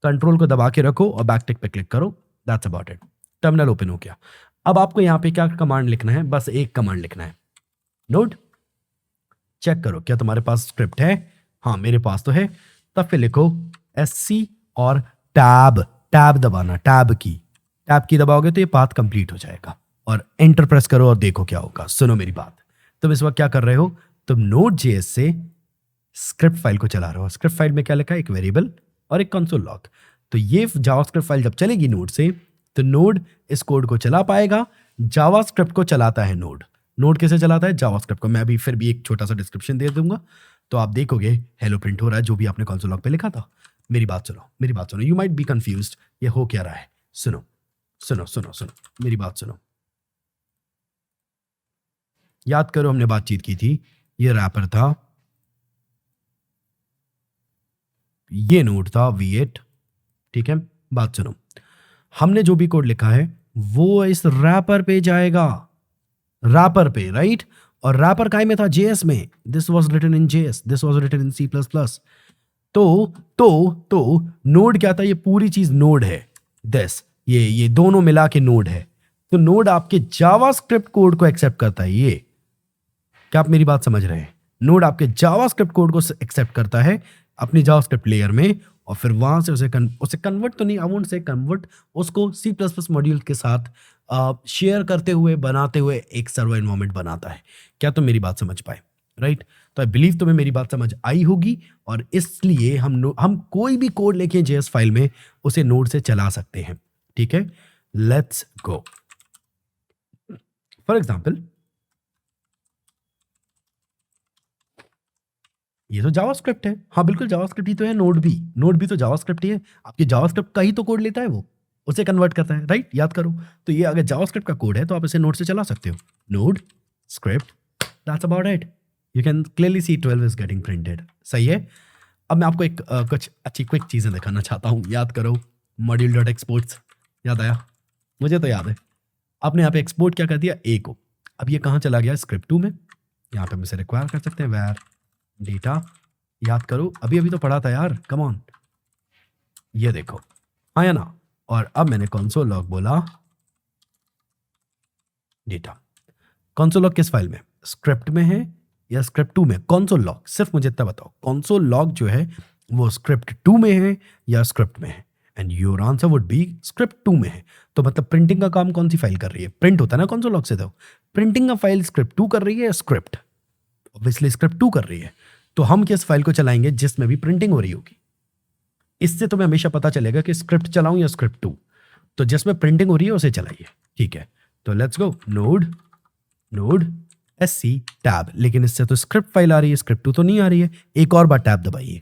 कंट्रोल को दबा के रखो और बैकटिक पे क्लिक करो. That's about it. Terminal open हो गया. अब आपको यहाँ पे क्या कमांड लिखना है? बस एक कमांड लिखना है. नोड चेक करो क्या तुम्हारे पास स्क्रिप्ट है. हाँ, मेरे पास तो है. तब फिर लिखो SC और टैब दबाना. टैब की दबाओगे तो ये पाथ कंप्लीट हो जाएगा. और एंटर प्रेस करो और देखो क्या होगा. सुनो मेरी बात, तुम इस वक्त क्या कर रहे हो? तुम Node.js से स्क्रिप्ट फाइल को चला रहे हो. स्क्रिप्ट फाइल में क्या लिखा है? एक वेरिएबल और एक कंसोल लॉग. तो ये जावास्क्रिप्ट फाइल जब चलेगी नोड से, तो नोड इस कोड को चला पाएगा। जावास्क्रिप्ट को चलाता है नोड। नोड कैसे चलाता है? जावास्क्रिप्ट को। मैं अभी फिर भी एक छोटा सा डिस्क्रिप्शन दे दूंगा, तो आप देखोगे हेलो प्रिंट हो रहा है, जो भी आपने कंसोल लॉग पे लिखा था। मेरी बात सुनो, मेरी बात सुनो, यू माइट बी कंफ्यूज्ड, ये हो क्या रहा है। सुनो सुनो सुनो सुनो, मेरी बात सुनो। याद करो हमने बातचीत की थी, ये रैपर था, ये नोड था V8, ठीक है। बात सुनो, हमने जो भी कोड लिखा है वो इस रैपर पे जाएगा, रैपर पे, राइट। और रैपर काय में था? JS में। This was written in JS, this was written in C++। तो नोड क्या था? ये पूरी चीज नोड है। दिस ये दोनों मिला के नोड है। तो नोड आपके जावास्क्रिप्ट कोड को एक्सेप्ट करता है। ये क्या आप मेरी बात समझ रहे हैं? नोड आपके जावास्क्रिप्ट कोड को एक्सेप्ट करता है अपनी जावास्क्रिप्ट लेयर में, और फिर वहां से उसे कन्वर्ट तो नहीं, आई वोंट से कन्वर्ट, उसको C++ मॉड्यूल के साथ शेयर करते हुए, बनाते हुए एक सर्वर एनवायरनमेंट बनाता है। क्या तुम मेरी बात समझ पाए? राइट। तो आई बिलीव तुम्हें मेरी बात समझ आई होगी, और इसलिए हम कोई भी कोड लेके JS फाइल में उसे नोड से चला सकते हैं, ठीक है। Let's go. फॉर एग्जाम्पल, ये तो जावास्क्रिप्ट है। हाँ बिल्कुल, जावास्क्रिप्ट ही तो है। नोड भी तो जावास्क्रिप्ट ही है। आपके जावास्क्रिप्ट का ही तो कोड लेता है, वो उसे कन्वर्ट करता है, राइट। याद करो, तो ये अगर जावास्क्रिप्ट का कोड है तो आप इसे नोड से चला सकते हो। Node script, that's about it. You can clearly see 12 is getting printed. सही है। अब मैं आपको एक कुछ अच्छी क्विक चीज़ें दिखाना चाहता हूँ। याद करो, मॉड्यूल डॉट एक्सपोर्ट्स, याद आया? मुझे तो याद है। आपने यहाँ पे एक्सपोर्ट क्या कर दिया? ए को। अब ये कहाँ चला गया? स्क्रिप्ट 2 में। यहाँ पे हम इसे रिक्वायर कर सकते हैं, वेयर डेटा। याद करो, अभी अभी तो पढ़ा था यार, कम ऑन। ये देखो, आया ना। और अब मैंने कंसोल लॉग बोला, डेटा। कंसोल लॉग किस फाइल में? स्क्रिप्ट में है या स्क्रिप्ट 2 में? कंसोल लॉग, सिर्फ मुझे इतना बताओ, कंसोल लॉग जो है वो स्क्रिप्ट 2 में है या स्क्रिप्ट में है? And your answer would be script 2 में है। तो मतलब प्रिंटिंग का काम कौन सी फाइल कर रही है? प्रिंट होता है ना कंसोल लॉग से, तो प्रिंटिंग का फाइल स्क्रिप्ट 2 कर रही है या स्क्रिप्ट? ऑब्वियसली स्क्रिप्ट 2 कर रही है। तो हम किस फाइल को चलाएंगे? जिसमें भी प्रिंटिंग हो रही होगी। इससे तुम्हें हमेशा पता चलेगा कि स्क्रिप्ट चलाऊं या स्क्रिप्ट 2। तो जिसमें प्रिंटिंग हो रही है उसे चलाइए, ठीक है। तो let's go, node SC tab. लेकिन इससे तो स्क्रिप्ट फाइल आ रही है, स्क्रिप्ट 2 तो नहीं आ रही है। एक और बार टैब दबाइए,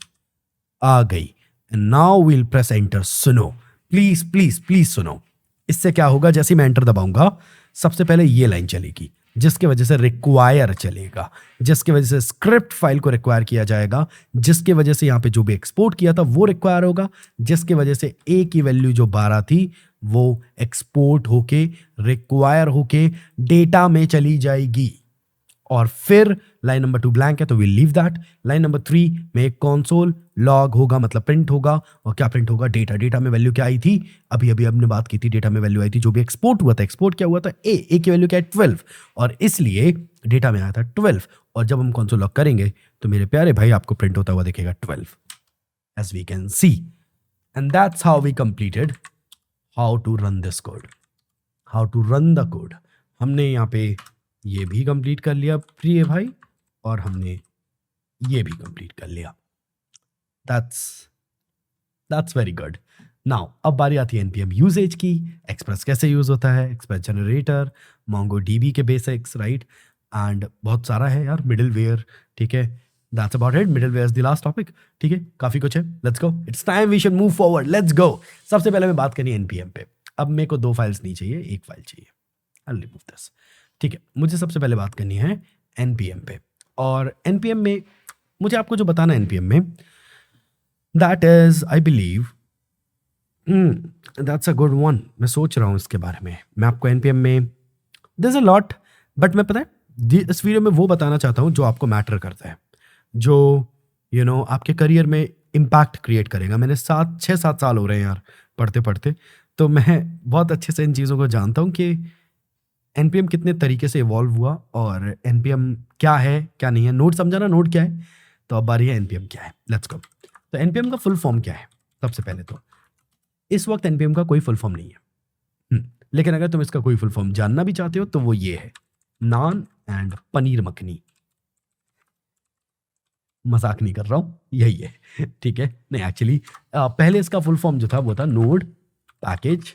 आ गई। Now will press enter. सुनो प्लीज प्लीज प्लीज सुनो। इससे क्या होगा? जैसे मैं एंटर दबाऊंगा, सबसे पहले ये लाइन चलेगी, जिसकी वजह से रिक्वायर चलेगा, जिसकी वजह से स्क्रिप्ट फाइल को रिक्वायर किया जाएगा, जिसकी वजह से यहां पे जो भी एक्सपोर्ट किया था वो रिक्वायर होगा, जिसकी वजह से ए की वैल्यू जो 12 थी वो एक्सपोर्ट होके, रिक्वायर होके डेटा में चली जाएगी। और फिर लाइन नंबर 2 ब्लैंक है, तो we leave that. Line number 3 में एक कंसोल लॉग होगा, मतलब प्रिंट होगा। और क्या प्रिंट होगा? डेटा। डेटा में वैल्यू क्या आई थी? अभी अभी हमने बात की थी, डेटा में वैल्यू आई थी जो भी एक्सपोर्ट हुआ था। एक्सपोर्ट क्या हुआ था? ए की वैल्यू क्या है? 12, और इसलिए डेटा में आया था 12। और जब हम कंसोल लॉग करेंगे तो मेरे प्यारे भाई आपको प्रिंट होता हुआ दिखेगा 12, as we can see. And that's how we completed how to run this code, how to run the code. हमने यहाँ पे ये भी कंप्लीट कर लिया प्रिय भाई, और हमने ये भी कंप्लीट कर लिया। That's very good. नाउ अब बारी आती है npm यूजेज की। एक्सप्रेस कैसे यूज होता है, एक्सप्रेस जनरेटर, MongoDB के बेसिक्स, राइट। एंड बहुत सारा है यार, मिडलवेयर, ठीक है। That's about it. Middleware is the last topic, ठीक है। काफी कुछ है। Let's go, it's time we should move forward, let's go. सबसे पहले मैं बात करनी है npm पे। अब मेरे को 2 फाइल्स नहीं चाहिए, एक फाइल चाहिए। आई विल रिमूव दिस, ठीक है। मुझे सबसे पहले बात करनी है npm पे। और npm में मुझे आपको जो बताना है npm में, that is I believe that's a good one. मैं सोच रहा हूँ इसके बारे में। मैं आपको npm में there is a lot, but मैं पता है इस वीडियो में वो बताना चाहता हूँ जो आपको मैटर करता है, जो आपके करियर में इम्पैक्ट क्रिएट करेगा। मैंने 6-7 साल हो रहे हैं यार पढ़ते पढ़ते, तो मैं बहुत अच्छे से इन चीज़ों को जानता हूँ कि npm कितने तरीके से इवॉल्व हुआ और npm क्या है क्या नहीं है। नोड समझा ना, नोड क्या है? तो अब बारी है npm क्या है। Let's go. तो npm का फुल फॉर्म क्या है? सबसे पहले तो इस वक्त npm का कोई फुल फॉर्म नहीं है, लेकिन अगर तुम इसका कोई फुल फॉर्म जानना भी चाहते हो तो वो ये है, नान एंड पनीर मखनी। मजाक नहीं कर रहा हूँ, यही है। ठीक है, नहीं एक्चुअली पहले इसका फुल फॉर्म जो था वो था नोड पैकेज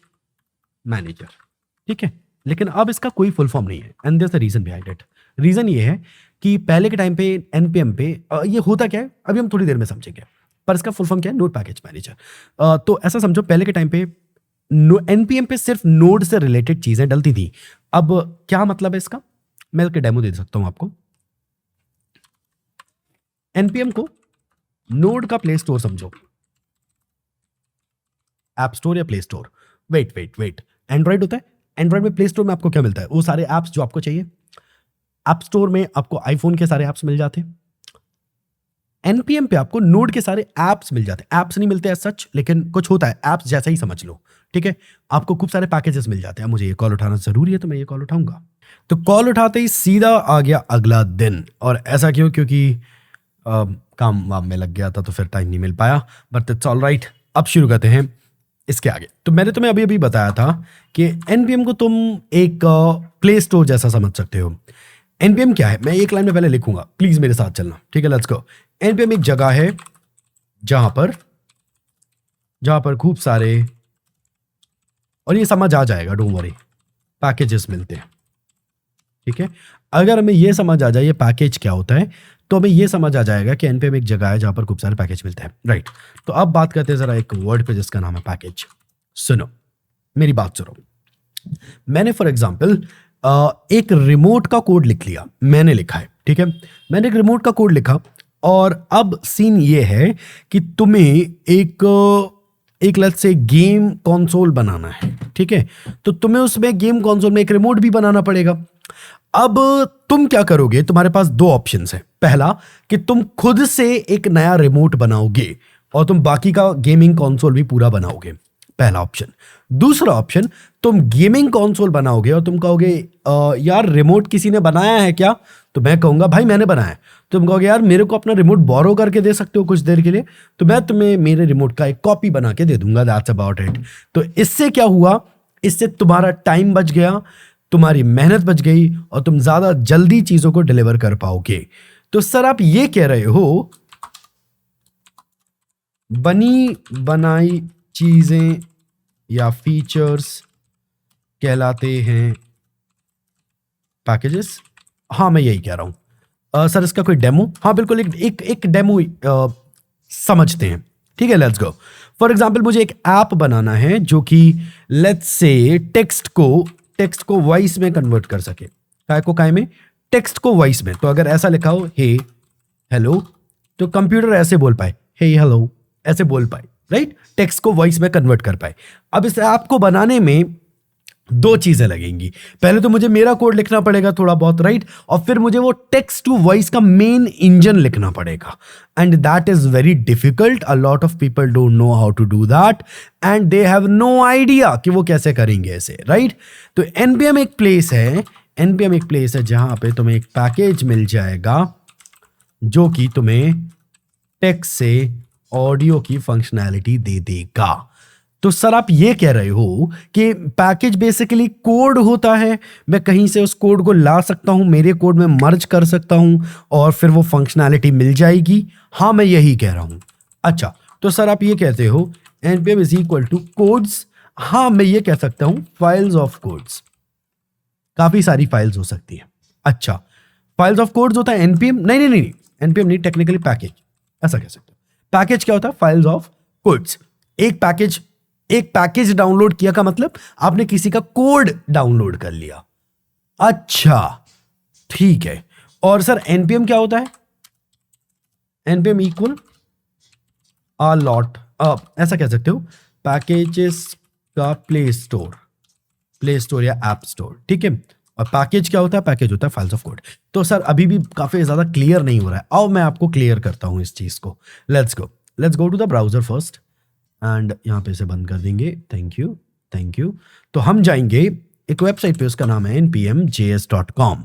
मैनेजर। ठीक है, लेकिन अब इसका कोई फुल फॉर्म नहीं है and there is a reason behind it. Reason ये है कि पहले के टाइम पे एनपीएम पे ये होता क्या है अभी हम थोड़ी देर में समझेंगे, पर इसका फुल फॉर्म क्या है, नोड पैकेज मैनेजर। तो ऐसा समझो पहले के टाइम पे एनपीएम पे सिर्फ नोड से रिलेटेड चीजें डलती थी। अब क्या मतलब है इसका, मैं इसके डेमो दे सकता हूं आपको। एनपीएम को नोड का प्ले स्टोर समझो, ऐप स्टोर या प्ले स्टोर। वेट, एंड्रॉइड होता है, एंड्रॉइड में प्ले स्टोर में आपको क्या मिलता है, वो सारे ऐप्स जो आपको चाहिए। ऐप स्टोर में आपको आईफोन के सारे ऐप्स मिल जाते हैं, एनपीएम पे आपको नोड के सारे ऐप्स मिल जाते हैं। ऐप्स नहीं मिलते हैं सच, लेकिन कुछ होता है, ऐप्स जैसा ही समझ लो। ठीक है, आपको खूब सारे पैकेजेस मिल जाते हैं। मुझे ये कॉल उठाना जरूरी है तो मैं ये कॉल उठाऊंगा। तो कॉल उठाते ही सीधा आ गया अगला दिन। और ऐसा क्यों, क्योंकि काम वाम में लग गया था तो फिर टाइम नहीं मिल पाया, बट इट्स ऑल राइट। अब शुरू करते हैं इसके आगे। तो मैंने तुम्हें अभी अभी बताया था कि एनपीएम को तुम एक प्ले स्टोर जैसा समझ सकते हो। एनपीएम क्या है, मैं एक लाइन में पहले लिखूंगा, प्लीज मेरे साथ चलना। ठीक है, लेट्स गो। एनपीएम एक जगह है जहां पर खूब सारे, और ये समझ आ जाएगा डोंट वरी, पैकेजेस मिलते हैं। ठीक है, अगर हमें ये समझ आ जाए ये पैकेज क्या होता है, तो हमें ये समझ आ जाएगा कि एनपीएम एक जगह है जहां पर खूब सारे पैकेज मिलते हैं। राइट, तो अब बात करते हैं जरा एक वर्ड पे जिसका नाम है पैकेज। सुनो, मेरी बात सुनो। मैंने फॉर एग्जाम्पल एक रिमोट का कोड लिख लिया, मैंने लिखा है। ठीक है, मैंने एक रिमोट का कोड लिखा, और अब सीन ये है कि तुम्हें एक लेट्स से गेम कंसोल बनाना है। ठीक है, तो तुम्हें उसमें गेम कंसोल में एक रिमोट भी बनाना पड़ेगा। अब तुम क्या करोगे, तुम्हारे पास दो ऑप्शंस हैं। पहला कि तुम खुद से एक नया रिमोट बनाओगे और तुम बाकी का गेमिंग कंसोल भी पूरा बनाओगे, पहला ऑप्शन। दूसरा ऑप्शन, तुम गेमिंग कंसोल बनाओगे और तुम कहोगे यार रिमोट किसी ने बनाया है क्या, तो मैं कहूंगा भाई मैंने बनाया है। तुम कहोगे यार मेरे को अपना रिमोट बोरो करके दे सकते हो कुछ देर के लिए, तो मैं तुम्हें मेरे रिमोट का एक कॉपी बना के दे दूंगा, दैट्स अबाउट इट। तो इससे क्या हुआ, इससे तुम्हारा टाइम बच गया, तुम्हारी मेहनत बच गई, और तुम ज्यादा जल्दी चीजों को डिलीवर कर पाओगे। तो सर आप ये कह रहे हो बनी बनाई चीजें या फीचर्स कहलाते हैं पैकेजेस। हाँ मैं यही कह रहा हूं। सर इसका कोई डेमो, हाँ बिल्कुल एक डेमो समझते हैं। ठीक है, लेट्स गो। फॉर एग्जाम्पल मुझे एक ऐप बनाना है जो कि लेट्स से टेक्स्ट को वॉइस में कन्वर्ट कर सके। काय में, टेक्स्ट को वॉइस में। तो अगर ऐसा लिखा हो हे हेलो, तो कंप्यूटर ऐसे बोल पाए, हे हेलो ऐसे बोल पाए, राइट, टेक्स्ट को वॉइस में कन्वर्ट कर पाए। अब इस ऐप को बनाने में दो चीजें लगेंगी। पहले तो मुझे मेरा कोड लिखना पड़ेगा थोड़ा बहुत, राइट, और फिर मुझे वो टेक्स्ट टू वॉइस का मेन इंजन लिखना पड़ेगा, and that is very difficult. A lot of people don't know how to do that and they have no idea कि वो कैसे करेंगे ऐसे, राइट। तो एनपीएम एक प्लेस है जहां पे तुम्हें एक पैकेज मिल जाएगा जो कि तुम्हें टेक्स्ट से ऑडियो की फंक्शनैलिटी दे देगा। तो सर आप ये कह रहे हो कि पैकेज बेसिकली कोड होता है, मैं कहीं से उस कोड को ला सकता हूं, मेरे कोड में मर्ज कर सकता हूं और फिर वो फंक्शनैलिटी मिल जाएगी। हाँ मैं यही कह रहा हूं। अच्छा, तो सर आप ये कहते हो npm is equal to codes. हाँ मैं ये कह सकता हूं फाइल्स ऑफ कोड्स, काफी सारी फाइल्स हो सकती है। अच्छा, फाइल्स ऑफ कोड्स होता है एनपीएम, नहीं एनपीएम नहीं, टेक्निकली पैकेज ऐसा कह सकते हो। पैकेज क्या होता है, फाइल्स ऑफ कोड्स। एक पैकेज डाउनलोड किया का मतलब आपने किसी का कोड डाउनलोड कर लिया। अच्छा ठीक है, और सर एनपीएम क्या होता है, एनपीएम इक्वल अ लॉट, ऐसा कह सकते हो पैकेजेस का प्ले स्टोर या ऐप स्टोर। ठीक है, और पैकेज क्या होता है, पैकेज होता है फाइल्स ऑफ कोड। तो सर अभी भी काफी ज्यादा क्लियर नहीं हो रहा है, आओ मैं आपको क्लियर करता हूं इस चीज को। Let's go to the browser first, and यहां पे इसे बंद कर देंगे। Thank you. तो हम जाएंगे एक वेबसाइट पे, उसका नाम है npmjs.com।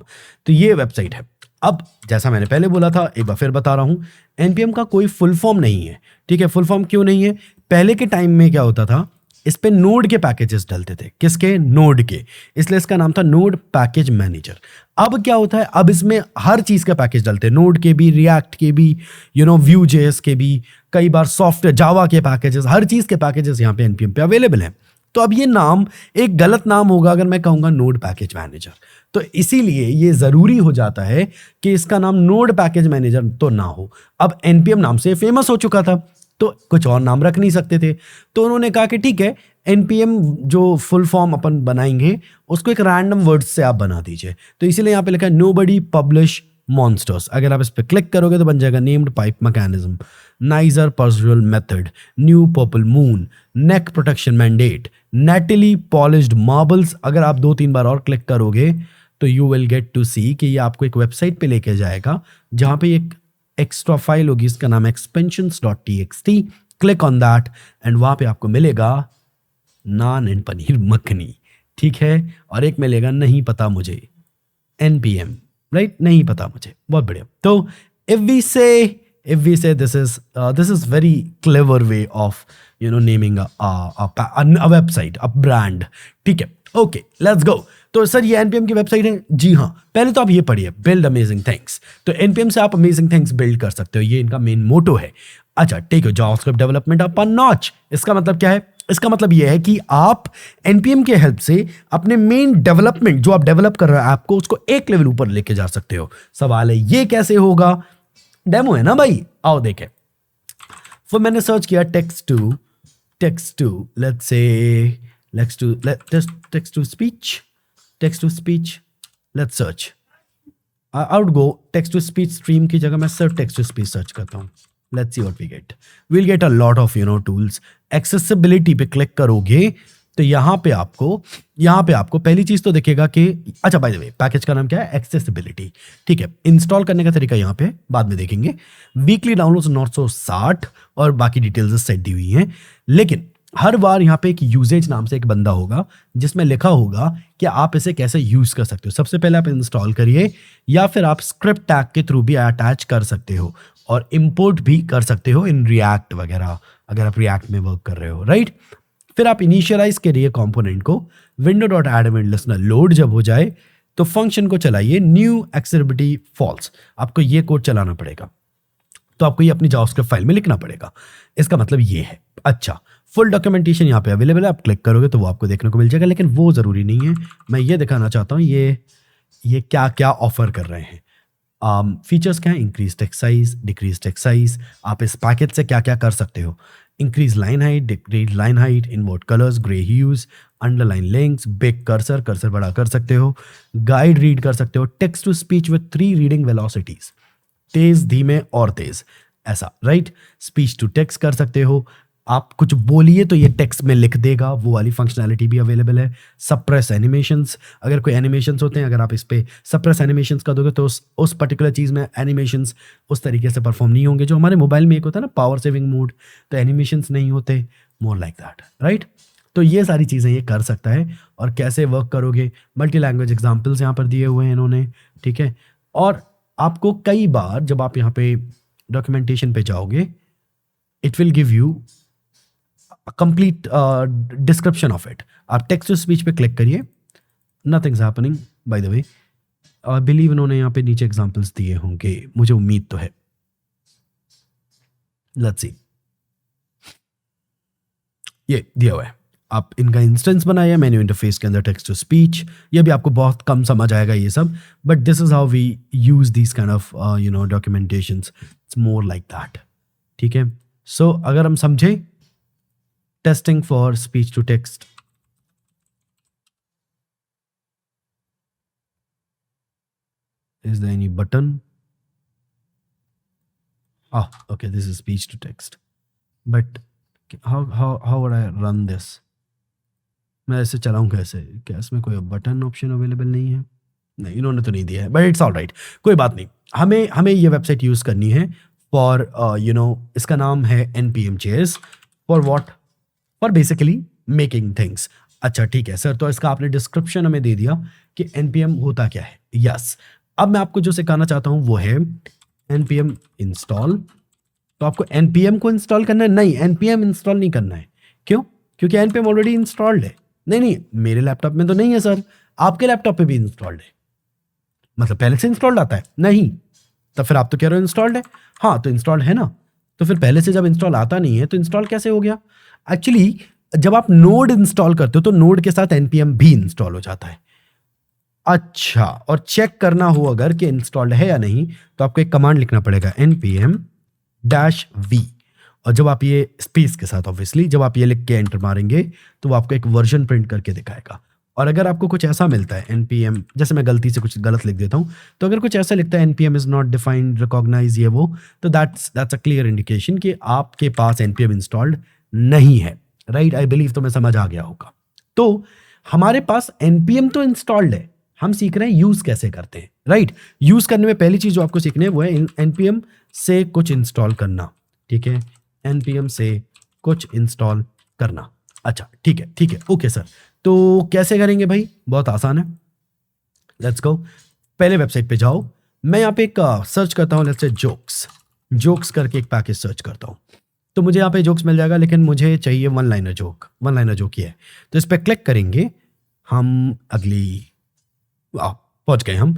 तो ये वेबसाइट है। अब जैसा मैंने पहले बोला था, एक बार फिर बता रहा हूं, एनपीएम का कोई फुल फॉर्म नहीं है। ठीक है, फुल फॉर्म क्यों नहीं है, पहले के टाइम में क्या होता था, इस पे नोड के पैकेजेस डलते थे। किसके? नोड के। इसलिए इसका नाम था नोड पैकेज मैनेजर। अब क्या होता है, अब इसमें हर चीज का पैकेज डलते हैं, नोड के भी, रिएक्ट के भी, व्यू जेएस के भी, कई बार सॉफ्टवेयर जावा के पैकेजेस, हर चीज के पैकेजेस यहाँ पे एनपीएम पे अवेलेबल हैं। तो अब ये नाम एक गलत नाम होगा अगर मैं कहूंगा नोड पैकेज मैनेजर। तो इसीलिए ये जरूरी हो जाता है कि इसका नाम नोड पैकेज मैनेजर तो ना हो। अब एनपीएम नाम से फेमस हो चुका था तो कुछ और नाम रख नहीं सकते थे, तो उन्होंने कहा कि ठीक है, एनपीएम जो फुल फॉर्म अपन बनाएंगे उसको एक रैंडम वर्ड से आप बना दीजिए। तो इसीलिए यहाँ पे लिखा है नोबडी पब्लिश मॉन्स्टर्स। अगर आप इस पर क्लिक करोगे तो बन जाएगा named pipe mechanism, Niger pursual method, new purple moon, neck protection mandate, neatly polished marbles. अगर आप 2-3 बार और क्लिक करोगे तो you will get to see कि ये आपको एक वेबसाइट पे लेके जाएगा जहां पे एक एक्स्ट्रा फाइल होगी, इसका नाम expansions.txt। Click on that and वहां पे आपको मिलेगा नान एंड पनीर मखनी, ठीक है, और एक मिलेगा नहीं पता मुझे, npm, राइट, नहीं पता मुझे। बहुत बढ़िया। तो if we say this is very clever way of naming a website, a brand, ठीक है। Okay, let's go. तो सर ये एनपीएम की वेबसाइट है? जी हाँ। पहले तो आप ये पढ़िए, बिल्ड अमेजिंग थिंग्स। तो एनपीएम से आप अमेजिंग थिंग्स बिल्ड कर सकते हो, ये इनका मेन मोटो है। अच्छा, take your JavaScript development up a notch. इसका मतलब क्या है? इसका मतलब यह है कि आप एनपीएम के हेल्प से अपने मेन डेवलपमेंट, जो आप डेवलप कर रहे हो ऐप को, उसको एक लेवल ऊपर लेके जा सकते हो। सवाल है ये कैसे होगा? डेमो है ना भाई, आओ देखें। फिर मैंने सर्च किया text to let's say text to speech, let's search. I would go text to speech stream की जगह मैं सिर्फ text to speech सर्च करता हूँ। Let's see what we get. We'll get a lot of tools. Accessibility पे click करोगे तो यहाँ पे आपको पहली चीज तो दिखेगा कि अच्छा, बाय द वे पैकेज का नाम क्या है? एक्सेसिबिलिटी, ठीक है। इंस्टॉल करने का तरीका यहाँ पे बाद में देखेंगे। वीकली डाउनलोड्स 960 और बाकी डिटेल्स सेट दी हुई हैं, लेकिन हर बार यहाँ पे एक यूजेज नाम से एक बंदा होगा जिसमें लिखा होगा कि आप इसे कैसे यूज कर सकते हो। सबसे पहले आप इंस्टॉल करिए, या फिर आप स्क्रिप्ट टैग के थ्रू भी अटैच कर सकते हो और इंपोर्ट भी कर सकते हो इन रिएक्ट वगैरह, अगर आप रिएक्ट में वर्क कर रहे हो, राइट। फिर आप इनिशियलाइज करिए कंपोनेंट को, window.add event listener लोड जब हो जाए तो फंक्शन को चलाइए न्यू accessibility false। आपको ये कोड चलाना पड़ेगा, तो आपको ये अपनी जावास्क्रिप्ट फाइल में लिखना पड़ेगा। इसका मतलब ये है। अच्छा, फुल डॉक्यूमेंटेशन यहाँ पे अवेलेबल है, आप क्लिक करोगे तो वो आपको देखने को मिल जाएगा, लेकिन वो जरूरी नहीं है। मैं ये दिखाना चाहता हूँ ये क्या क्या ऑफर कर रहे हैं। फीचर्स क्या है? Increase text size, decrease text size. आप इस पैकेज से क्या क्या कर सकते हो? Increase line height, decrease line height, invert colours, grey hues, underline links, big cursor बड़ा कर सकते हो, गाइड रीड कर सकते हो, text to speech with 3 reading velocities, तेज, धीमे और तेज, ऐसा, राइट। स्पीच टू टेक्स्ट कर सकते हो, आप कुछ बोलिए तो ये टेक्स्ट में लिख देगा, वो वाली फंक्शनैलिटी भी अवेलेबल है। सप्रेस एनिमेशंस, अगर कोई एनिमेशंस होते हैं, अगर आप इस पे सप्रेस एनिमेशंस कर दोगे तो उस पर्टिकुलर चीज़ में एनिमेशंस उस तरीके से परफॉर्म नहीं होंगे। जो हमारे मोबाइल में एक होता है ना पावर सेविंग मोड, तो एनिमेशंस नहीं होते, मोर लाइक दैट, राइट। तो ये सारी चीज़ें ये कर सकता है। और कैसे वर्क करोगे? मल्टी लैंग्वेज एग्जाम्पल्स यहाँ पर दिए हुए हैं इन्होंने, ठीक है। और आपको कई बार जब आप यहाँ पे डॉक्यूमेंटेशन पे जाओगे, it will give you complete description of it. आप टेक्स्ट टू स्पीच पे क्लिक करिए, nothings happening bye the way. I believe इन्होंने यहाँ पे नीचे एग्जांपल्स दिए होंगे, मुझे उम्मीद तो है। लेट्स सी, ये दिया हुआ है। आप इनका इंस्टेंस बनाया मेन्यू इंटरफेस के अंदर, टेक्स्ट टू स्पीच। ये भी आपको बहुत कम समझ आएगा ये सब, but this is how we use this kind of documentations. It's more like that, ठीक है। सो अगर हम समझे, testing for speech to text, is there any button? Okay, this is speech to text, but how would I run this? मैं ऐसे चलाऊं कैसे? क्या इसमें कोई बटन ऑप्शन अवेलेबल नहीं है? नहीं, इन्होंने तो नहीं दिया है, बट इट्स ऑल राइट, कोई बात नहीं। हमें ये वेबसाइट यूज करनी है फॉर इसका नाम है npm.js for what? For basically making things. अच्छा, ठीक है सर, तो इसका आपने डिस्क्रिप्शन हमें दे दिया कि npm होता क्या है। यस, अब मैं आपको जो सिखाना चाहता हूं वो है npm इंस्टॉल। तो आपको npm को इंस्टॉल करना है? नहीं, npm इंस्टॉल नहीं करना है। क्यों? क्योंकि npm ऑलरेडी इंस्टॉल्ड है। नहीं नहीं, मेरे लैपटॉप में तो नहीं है सर, आपके लैपटॉप पे भी इंस्टॉल्ड है, मतलब पहले से इंस्टॉल्ड आता है नहीं, तो फिर आप तो कह रहे हो इंस्टॉल्ड है। हाँ तो इंस्टॉल्ड है ना, तो फिर पहले से जब इंस्टॉल आता नहीं है तो इंस्टॉल कैसे हो गया? एक्चुअली जब आप नोड इंस्टॉल करते हो तो नोड के साथ npm भी इंस्टॉल हो जाता है। अच्छा, और चेक करना हो अगर कि इंस्टॉल्ड है या नहीं, तो आपको एक कमांड लिखना पड़ेगा npm-v, और जब आप ये स्पेस के साथ ऑब्वियसली जब आप ये लिख के एंटर मारेंगे तो वो आपको एक वर्जन प्रिंट करके दिखाएगा। और अगर आपको कुछ ऐसा मिलता है npm, जैसे मैं गलती से कुछ गलत लिख देता हूं, तो अगर कुछ ऐसा लिखता है npm is not defined recognize ये वो, तो दैट्स अ क्लियर इंडिकेशन कि आपके पास npm इंस्टॉल्ड नहीं है। राइट, आई बिलीव तुम्हें समझ आ गया होगा। तो हमारे पास npm तो इंस्टॉल्ड है, हम सीख रहे हैं यूज कैसे करते हैं। राइट, यूज करने में पहली चीज जो आपको सीखनी है वो है npm से कुछ इंस्टॉल करना। ठीक है, npm से कुछ इंस्टॉल करना। अच्छा ठीक है ओके सर, तो कैसे करेंगे भाई? बहुत आसान है, लेट्स गो। पहले वेबसाइट पे जाओ, मैं यहाँ पे एक सर्च करता हूँ, लेट्स से जोक्स करके एक पैकेज सर्च करता हूँ, तो मुझे यहाँ पे जोक्स मिल जाएगा, लेकिन मुझे चाहिए वन लाइनर जोक ही है। तो इस पर क्लिक करेंगे हम, अगली पहुंच गए हम।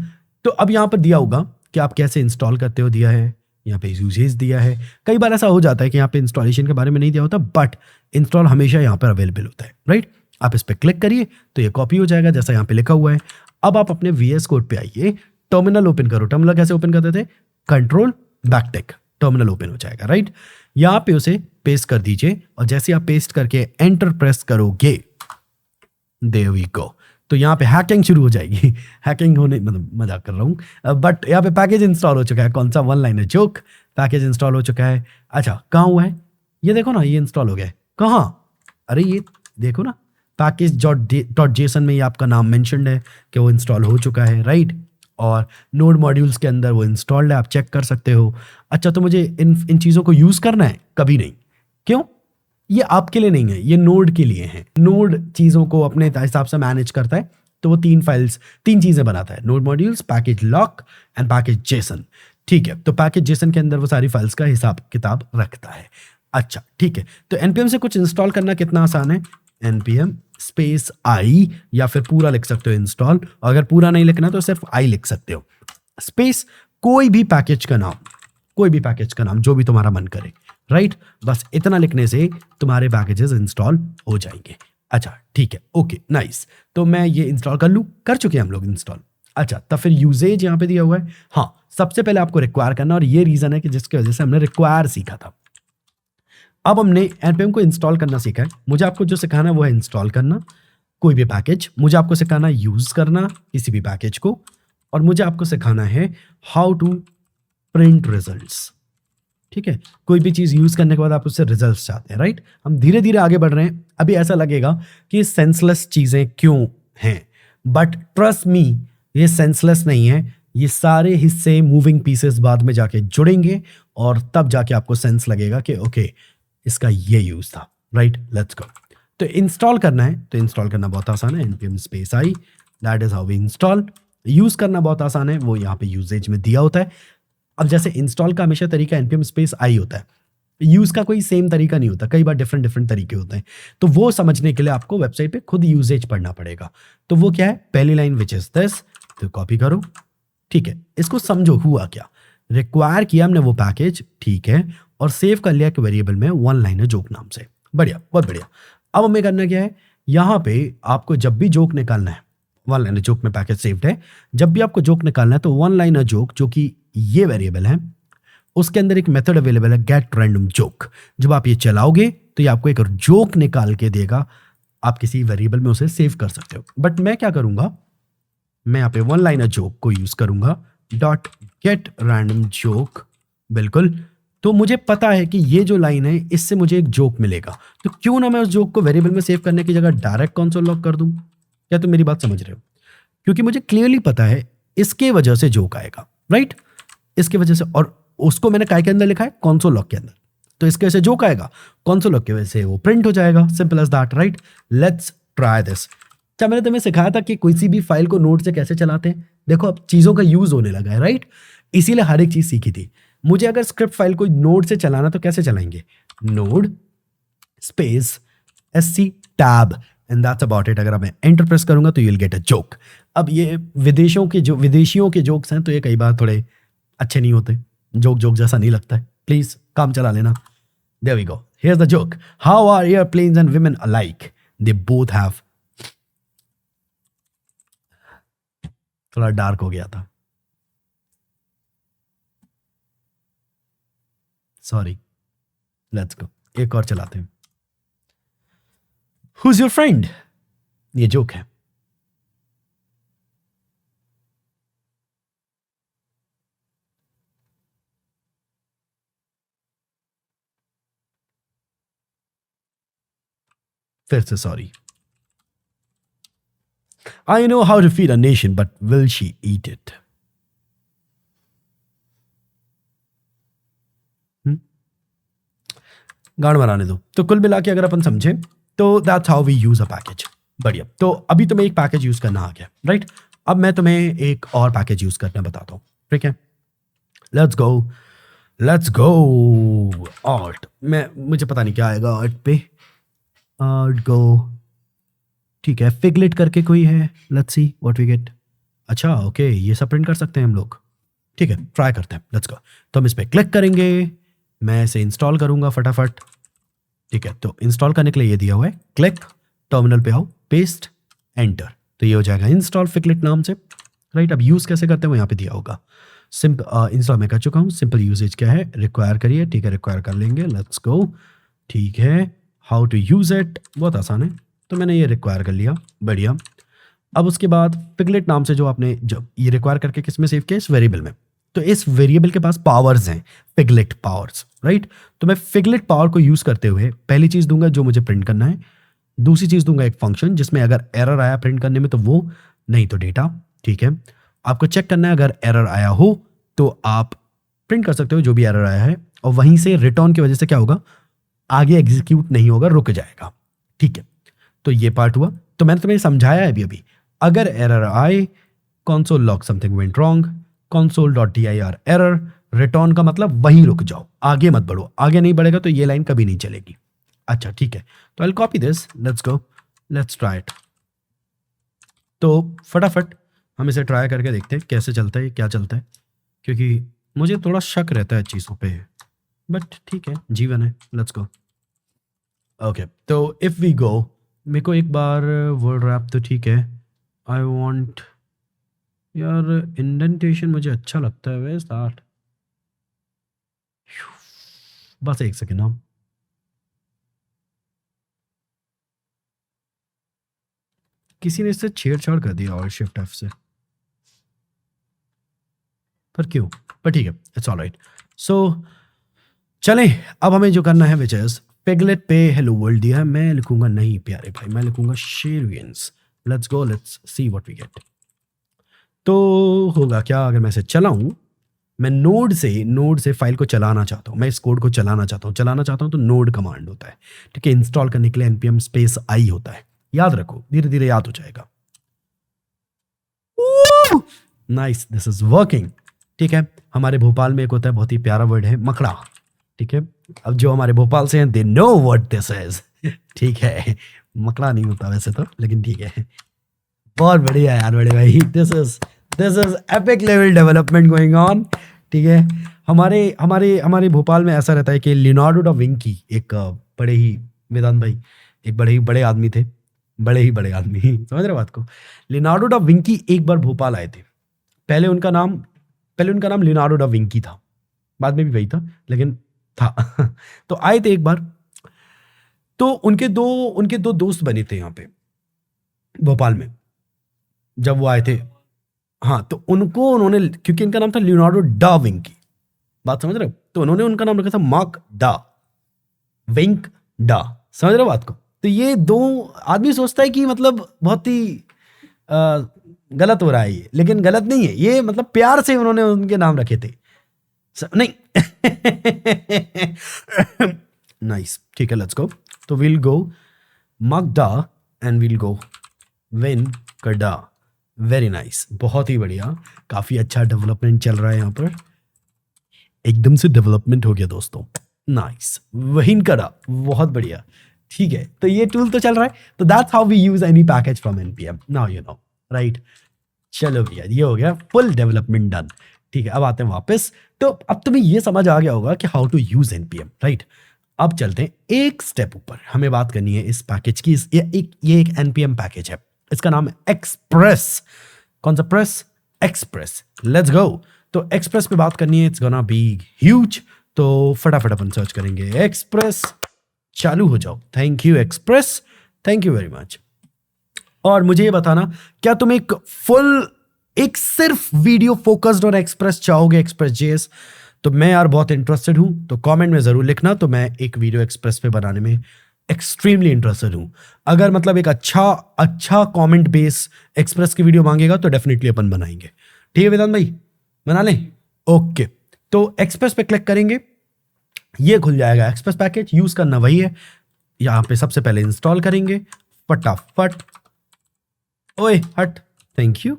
तो अब यहाँ पर दिया होगा कि आप कैसे इंस्टॉल करते हो, दिया है यहाँ पे यूजेज दिया है। कई बार ऐसा हो जाता है कि यहाँ पे इंस्टॉलेशन के बारे में नहीं दिया होता, बट इंस्टॉल हमेशा यहाँ पर अवेलेबल होता है। राइट, आप इस पर क्लिक करिए तो ये कॉपी हो जाएगा जैसा यहाँ पे लिखा हुआ है। अब आप अपने VS कोड पे आइए, टर्मिनल ओपन करो। टर्मिनल कैसे ओपन करते थे? कंट्रोल बैकटिक, टर्मिनल ओपन हो जाएगा। राइट, यहाँ पे उसे पेस्ट कर दीजिए, और जैसे आप पेस्ट करके एंटर प्रेस करोगे, देयर वी गो, तो यहाँ पे हैकिंग शुरू हो जाएगी। हैकिंग होने, मतलब मजाक कर रहा हूँ, बट यहाँ पे पैकेज इंस्टॉल हो चुका है। कौन सा? One liner joke package install हो चुका है। अच्छा, कहाँ हुआ है? ये देखो ना, ये इंस्टॉल हो गया है। कहाँ? अरे ये देखो ना, package.json में ये आपका नाम मेंशन्ड है कि वो इंस्टॉल हो चुका है। राइट, और नोड मॉड्यूल्स के अंदर वो इंस्टॉल्ड है, आप चेक कर सकते हो। अच्छा, तो मुझे इन चीज़ों को यूज़ करना है? कभी नहीं। क्यों? ये आपके लिए नहीं है, ये नोड के लिए है। नोड चीज़ों को अपने हिसाब से मैनेज करता है, तो वो तीन चीज़ें बनाता है, node modules, package lock and package Jason. ठीक है, तो पैकेज जेसन के अंदर वो सारी फाइल्स का हिसाब किताब रखता है। अच्छा ठीक है, तो npm से कुछ इंस्टॉल करना कितना आसान है, npm स्पेस i, या फिर पूरा लिख सकते हो इंस्टॉल, और अगर पूरा नहीं लिखना तो सिर्फ i लिख सकते हो, स्पेस कोई भी पैकेज का नाम जो भी तुम्हारा मन करे। राइट, बस इतना लिखने से तुम्हारे पैकेजेस इंस्टॉल हो जाएंगे। अच्छा ठीक है, ओके नाइस, तो मैं ये इंस्टॉल कर लूँ, कर चुके हैं हम लोग इंस्टॉल। अच्छा, तब फिर यूजेज यहाँ पे दिया हुआ है। हाँ, सबसे पहले आपको रिक्वायर करना, और ये रीजन है कि जिसकी वजह से हमने रिक्वायर सीखा था। अब हमने npm को इंस्टॉल करना सीखा है। मुझे आपको जो सिखाना है वो है इंस्टॉल करना कोई भी पैकेज, मुझे आपको सिखाना है यूज करना किसी भी पैकेज को, और मुझे आपको सिखाना है हाउ टू प्रिंट रिजल्ट्स। ठीक है, कोई भी चीज यूज करने के बाद आप उससे रिजल्ट्स चाहते हैं। राइट, हम धीरे धीरे आगे बढ़ रहे हैं। अभी ऐसा लगेगा कि सेंसलेस चीजें क्यों हैं, बट ट्रस्ट मी, ये सेंसलेस नहीं है। ये सारे हिस्से मूविंग पीसेस बाद में जाके जुड़ेंगे, और तब जाके आपको सेंस लगेगा कि ओके, इसका ये यूज था। Right, let's go. तो इंस्टॉल करना है, तो इंस्टॉल करना बहुत आसान है, npm space i, that is how we install. Use करना बहुत आसान है, वो यहाँ पे यूजेज में दिया होता है। अब जैसे इंस्टॉल का हमेशा तरीका npm स्पेस i होता है, यूज का कोई सेम तरीका नहीं होता, कई बार डिफरेंट तरीके होते हैं। तो वो समझने के लिए आपको वेबसाइट पे खुद यूजेज पढ़ना पड़ेगा। तो वो क्या है, पहली लाइन विच इज दिस, तो कॉपी करो। ठीक है, इसको समझो हुआ क्या, रिक्वायर किया हमने वो पैकेज, ठीक है, और सेव कर लिया कि वेरिएबल में वन लाइनर जोक नाम से। बढ़िया, बहुत बढ़िया। अब हमें करना क्या है, यहाँ पे आपको जब भी जोक निकालना है, वन लाइनर जोक में पैकेज सेव्ड है, जब भी आपको जोक निकालना है तो वन लाइनर जोक जो कि ये वेरिएबल है, उसके अंदर एक मेथड अवेलेबल है गेट रैंडम जोक। जब आप ये चलाओगे तो ये आपको एक जोक निकाल के देगा, आप किसी वेरिएबल में उसे सेव कर सकते हो। बट मैं क्या करूंगा, मैं यहाँ पे वन लाइनर जोक को यूज करूंगा, डॉट गेट रैंडम जोक। बिल्कुल, तो मुझे पता है कि ये जो लाइन है इससे मुझे एक जोक मिलेगा, तो क्यों ना मैं उस जोक को वेरिएबल में सेव करने की जगह डायरेक्ट कंसोल लॉग कर दूं। क्या तुम मेरी बात समझ रहे हो? क्योंकि मुझे क्लियरली पता है इसके वजह से जोक आएगा। राइट, इसके वजह से, और उसको मैंने काय के अंदर लिखा है, कंसोल लॉग के अंदर, तो इसके वजह से जोक आएगा, कंसोल लॉग की वजह से वो प्रिंट हो जाएगा। Simple as that. Right, let's try this. क्या मैंने तुम्हें सिखाया था कि कोई सी भी फाइल को नोड से कैसे चलाते हैं? देखो अब चीजों का यूज होने लगा है। राइट, इसीलिए हर एक चीज सीखी थी। मुझे अगर स्क्रिप्ट फाइल को नोड से चलाना तो कैसे चलाएंगे, node space SC tab and that's about it. अगर मैं एंटर प्रेस करूंगा तो you will get a joke. अब ये विदेशियों के जोक्स हैं तो ये कई बार थोड़े अच्छे नहीं होते, जोक जैसा नहीं लगता है, प्लीज काम चला लेना। There we go, here's the joke. How are airplanes and women alike? They both have, थोड़ा डार्क हो गया था, सॉरी। लेट्स गो, एक और चलाते हैं। Who's your friend? ये जोक है। फिर से sorry. I know how to feed a nation, but will she eat it? गाड़ मराने दो। तो कुल मिला के अगर अपन समझे तो that's how we use a package. बढ़िया। तो अभी तुम्हें एक पैकेज यूज करना आ गया, राइट? अब मैं तुम्हें एक और पैकेज यूज करना बताता हूँ, ठीक है? Let's go art. मुझे पता नहीं क्या आएगा आर्ट पे। आर्ट गो, ठीक है। फिगलेट करके कोई है, let's see what we get. अच्छा ओके, ये सब प्रिंट कर सकते हैं हम लोग, ठीक है। ट्राई करते हैं, लेट्स गो। तो हम इस पर क्लिक करेंगे, मैं इसे इंस्टॉल करूंगा फटाफट, ठीक है। तो इंस्टॉल करने के लिए ये दिया हुआ है, क्लिक, टर्मिनल पे आओ, पेस्ट, एंटर, तो ये हो जाएगा इंस्टॉल फिगलेट नाम से, राइट? अब यूज़ कैसे करते हैं वो यहाँ पे दिया होगा। इंस्टॉल मैं कर चुका हूँ। सिंपल यूजेज क्या है, रिक्वायर करिए, ठीक है, रिक्वायर कर लेंगे, लेट्स गो, ठीक है। हाउ टू यूज़ इट, बहुत आसान है, तो मैंने ये रिक्वायर कर लिया, बढ़िया। अब उसके बाद फिगलेट नाम से जो आपने जब ये रिक्वायर करके किस में सेव किया, इस वेरिएबल में, तो इस वेरिएबल के पास पावर्स हैं, फिगलेट पावर्स, राइट? तो मैं फिगलेट पावर को यूज़ करते हुए पहली चीज़ दूंगा जो मुझे प्रिंट करना है, दूसरी चीज़ दूंगा एक फंक्शन जिसमें अगर एरर आया प्रिंट करने में तो वो, नहीं तो डेटा, ठीक है। आपको चेक करना है, अगर एरर आया हो तो आप प्रिंट कर सकते हो जो भी एरर आया है, और वहीं से रिटर्न की वजह से क्या होगा, आगे एग्जीक्यूट नहीं होगा, रुक जाएगा, ठीक है। तो ये पार्ट हुआ। तो मैंने तुम्हें समझाया है अभी अगर एरर आए, console log something went wrong, console.dir error, return का मतलब वहीं रुक जाओ, आगे मत बढ़ो, आगे नहीं बढ़ेगा तो ये लाइन कभी नहीं चलेगी। अच्छा ठीक है, तो I will copy this, let's go, let's try it. तो फटाफट हम इसे ट्राई करके देखते हैं कैसे चलता है, क्या चलता है, क्योंकि मुझे थोड़ा शक रहता है चीज़ों पे, बट ठीक है, जीवन है, लेट्स गो। ओके, तो इफ़ वी गो, मेरे को एक बार वर्ड रैप तो ठीक है, आई वॉन्ट, यार इंडेंटेशन मुझे अच्छा लगता है, वे स्टार्ट, बस एक सेकेंड ना, किसी ने इससे छेड़छाड़ कर दिया और शिफ्ट एफ से, पर क्यों, पर ठीक है, इट्स ऑल राइट। सो चलें, अब हमें जो करना है विच इज पिगलेट पे हेलो वर्ल्ड दिया है, मैं लिखूंगा नहीं प्यारे भाई, मैं लिखूंगा शेरवियंस। Let's go, let's see what we get. तो होगा क्या अगर मैं इसे चलाऊं, मैं नोड से फाइल को चलाना चाहता हूं, मैं इस कोड को चलाना चाहता हूं तो नोड कमांड होता है, ठीक है। इंस्टॉल करने के लिए npm स्पेस i होता है, याद रखो, धीरे धीरे याद हो जाएगा। नाइस, दिस इज वर्किंग, ठीक है। हमारे भोपाल में एक होता है बहुत ही प्यारा वर्ड है मकड़ा, ठीक है। अब जो हमारे भोपाल से हैं they know what this is, ठीक है। मकड़ा नहीं होता वैसे तो, लेकिन ठीक है, बहुत बढ़िया यार बड़े भाई, this is epic level development going on, ठीक है। हमारे भोपाल में ऐसा रहता है कि लियोनार्डो डा विंकी, एक बड़े ही वेदांत भाई, एक बड़े ही बड़े आदमी थे, बड़े ही बड़े आदमी समझ रहे बात को। लियोनार्डो डा विंकी एक बार भोपाल आए थे, पहले उनका नाम लियोनार्डो डा विंकी था, बाद में भी वही था, लेकिन था तो आए थे एक बार, तो उनके दो दोस्त बने थे यहाँ पे भोपाल में जब वो आए थे। हाँ, तो उन्होंने, क्योंकि इनका नाम था लियोनार्डो डा विंकी, बात समझ रहे हो, तो उन्होंने उनका नाम रखा था मार्क डा विंक डा, समझ रहे हो बात को। तो ये दो आदमी सोचता है कि मतलब बहुत ही गलत हो रहा है ये, लेकिन गलत नहीं है ये, मतलब प्यार से उन्होंने उनके नाम रखे थे, नहीं नाइस, ठीक है, लेट्स गो। तो विल गो मगडा एंड विल गो विन कड़ा, वेरी नाइस, बहुत ही बढ़िया, काफी अच्छा डेवलपमेंट चल रहा है यहाँ पर, एकदम से डेवलपमेंट हो गया दोस्तों, नाइस। वहीन कड़ा, बहुत बढ़िया, ठीक है, तो ये टूल तो चल रहा है, तो that's how we use any package from npm, now you know, right. चलो भैया, ये हो गया फुल डेवलपमेंट डन। ठीक है, अब आते हैं वापस। तो अब तुम्हें ये समझ आ गया होगा कि how to use npm, right. अब चलते हैं एक स्टेप ऊपर, हमें बात करनी है इस पैकेज की। ये एक npm पैकेज है, इसका नाम है एक्सप्रेस। कौन सा प्रेस? एक्सप्रेस। Let's go. तो एक्सप्रेस पे बात करनी है, इट्स गोना बी ह्यूज। तो फटाफट अपन सर्च करेंगे एक्सप्रेस, चालू हो जाओ। Thank you express, thank you very much. और मुझे ये बताना, क्या तुम एक सिर्फ वीडियो फोकस्ड ऑन एक्सप्रेस चाहोगे, एक्सप्रेस जेएस? तो मैं यार बहुत इंटरेस्टेड हूं, तो कमेंट में जरूर लिखना। तो मैं एक वीडियो एक्सप्रेस पे बनाने में एक्सट्रीमली इंटरेस्टेड हूं। अगर मतलब एक अच्छा कमेंट बेस एक्सप्रेस की वीडियो मांगेगा तो डेफिनेटली अपन बनाएंगे। ठीक है वेदांत भाई, बना लें? ओके, तो एक्सप्रेस पे क्लिक करेंगे, ये खुल जाएगा एक्सप्रेस पैकेज। यूज करना वही है, यहां पे सबसे पहले इंस्टॉल करेंगे फटाफट। ओए हट, थैंक यू।